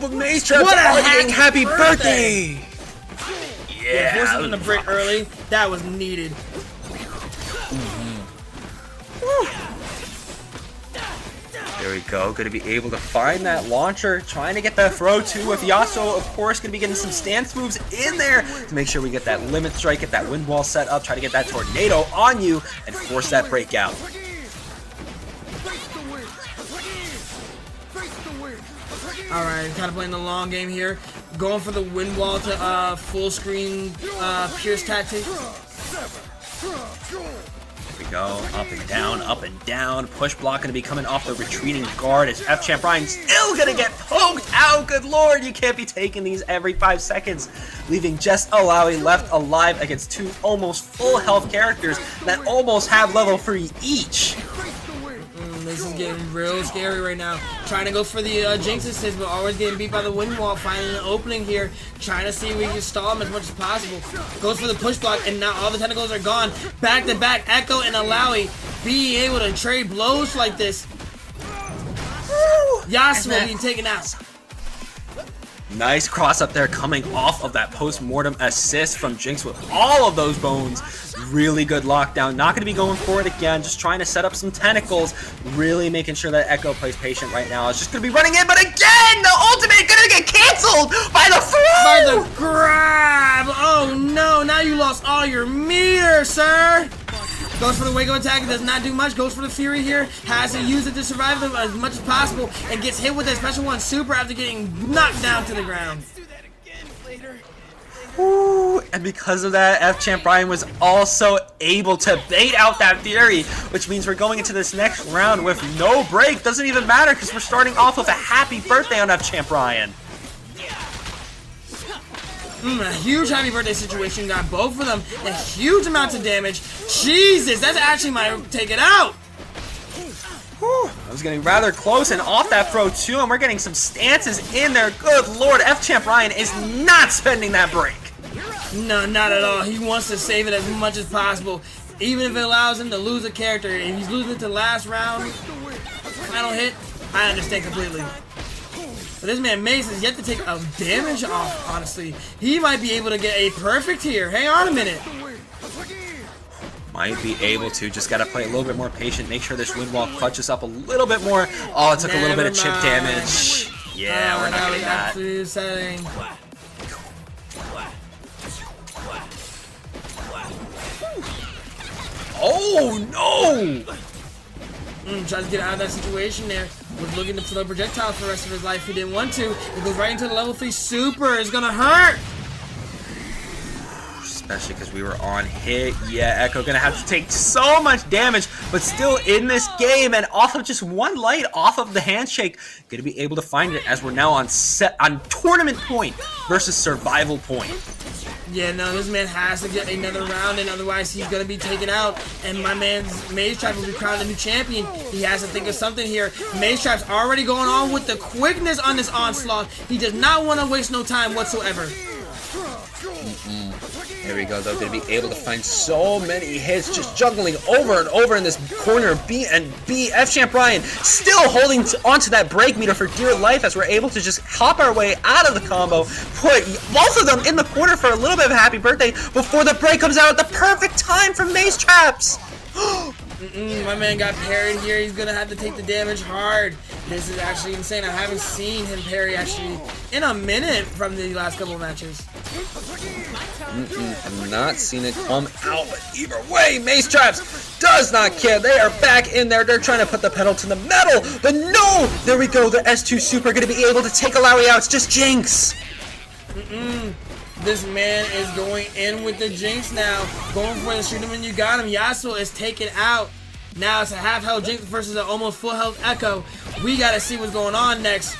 [SPEAKER 5] But Maze Traps are getting happy birthday!
[SPEAKER 1] Yeah, forcing him to break early. That was needed.
[SPEAKER 5] There we go. Going to be able to find that launcher. Trying to get that throw too with Yasuo. Of course, going to be getting some stance moves in there to make sure we get that limit strike, get that wind wall set up, try to get that tornado on you, and force that breakout.
[SPEAKER 1] Alright, kind of playing the long game here. Going for the wind wall to full screen pierce tactic.
[SPEAKER 5] There we go, up and down, push block going to be coming off the retreating guard as F-Champ Brian still going to get poked out. Good lord, you can't be taking these every 5 seconds, leaving just Alawi left alive against 2 almost full health characters that almost have level 3 each.
[SPEAKER 1] This is getting real scary right now. Trying to go for the Jinx assist, but always getting beat by the wind wall. Finding an opening here. Trying to see if we can stall him as much as possible. Goes for the push block, and now all the tentacles are gone. Back to back, Echo and Alawi being able to trade blows like this. Yasuo being taken out.
[SPEAKER 5] Nice cross up there coming off of that post-mortem assist from Jinx with all of those bones. Really good lockdown. Not going to be going for it again. Just trying to set up some tentacles. Really making sure that Echo plays patient right now. It's just going to be running in, but again, the ultimate going to get canceled by the throw!
[SPEAKER 1] By the grab! Oh no, now you lost all your meter, sir! Goes for the wake up attack, it does not do much. Goes for the Fury here, has to use it to survive them as much as possible, and gets hit with that special one super after getting knocked down to the ground.
[SPEAKER 5] Ooh, and because of that, F-Champ Brian was also able to bait out that Fury, which means we're going into this next round with no break. Doesn't even matter because we're starting off with a happy birthday on F-Champ Brian.
[SPEAKER 1] A huge happy birthday situation, got both of them, a huge amount of damage. Jesus, that's actually my take it out.
[SPEAKER 5] Whew, I was getting rather close and off that throw too, and we're getting some stances in there. Good lord, F-Champ Ryan is not spending that break.
[SPEAKER 1] No, not at all. He wants to save it as much as possible, even if it allows him to lose a character. If he's losing it to last round, final hit, I understand completely. But this man Mace is yet to take a damage off, honestly. He might be able to get a perfect here. Hang on a minute.
[SPEAKER 5] Might be able to, just gotta play a little bit more patient, make sure this wind wall clutches up a little bit more. Oh, it took a little bit of chip damage. Yeah, we're not getting that.
[SPEAKER 1] Absolute setting.
[SPEAKER 5] Oh no!
[SPEAKER 1] Tries to get out of that situation there. Was looking for the projectile for the rest of his life. He didn't want to. It goes right into the level 3 super. It's gonna hurt.
[SPEAKER 5] Especially because we were on hit. Yeah, Echo gonna have to take so much damage, but still in this game and off of just one light off of the handshake, gonna be able to find it as we're now on tournament point versus survival point.
[SPEAKER 1] Yeah, no, this man has to get another round, and otherwise he's gonna be taken out. And my man's Maze Trap will be crowned a new champion. He has to think of something here. Maze Trap's already going on with the quickness on this onslaught. He does not want to waste no time whatsoever.
[SPEAKER 5] There we go, though. Going to be able to find so many hits, just juggling over and over in this corner. F-Champ Ryan still holding onto that break meter for dear life as we're able to just hop our way out of the combo, put both of them in the corner for a little bit of a happy birthday before the break comes out at the perfect time from Maze Traps.
[SPEAKER 1] My man got parried here. He's gonna have to take the damage hard. This is actually insane. I haven't seen him parry actually in a minute from the last couple of matches.
[SPEAKER 5] I've not seen it come out, but either way, Maze Traps does not care. They are back in there. They're trying to put the pedal to the metal. But no! There we go. The S2 Super going to be able to take Alawi out. It's just Jinx.
[SPEAKER 1] This man is going in with the Jinx now. Going for the shoot him and you got him. Yasuo is taken out. Now it's a half health Jinx versus an almost full health Echo. We gotta see what's going on next.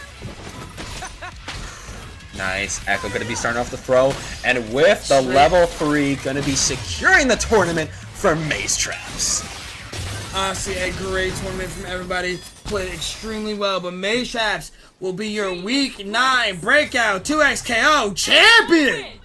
[SPEAKER 5] Nice. Echo going to be starting off the throw. And with the level 3, going to be securing the tournament for Maze Traps.
[SPEAKER 1] Honestly, a great tournament from everybody. Played extremely well, but Maze Traps will be your Week 9 Breakout 2X KO champion!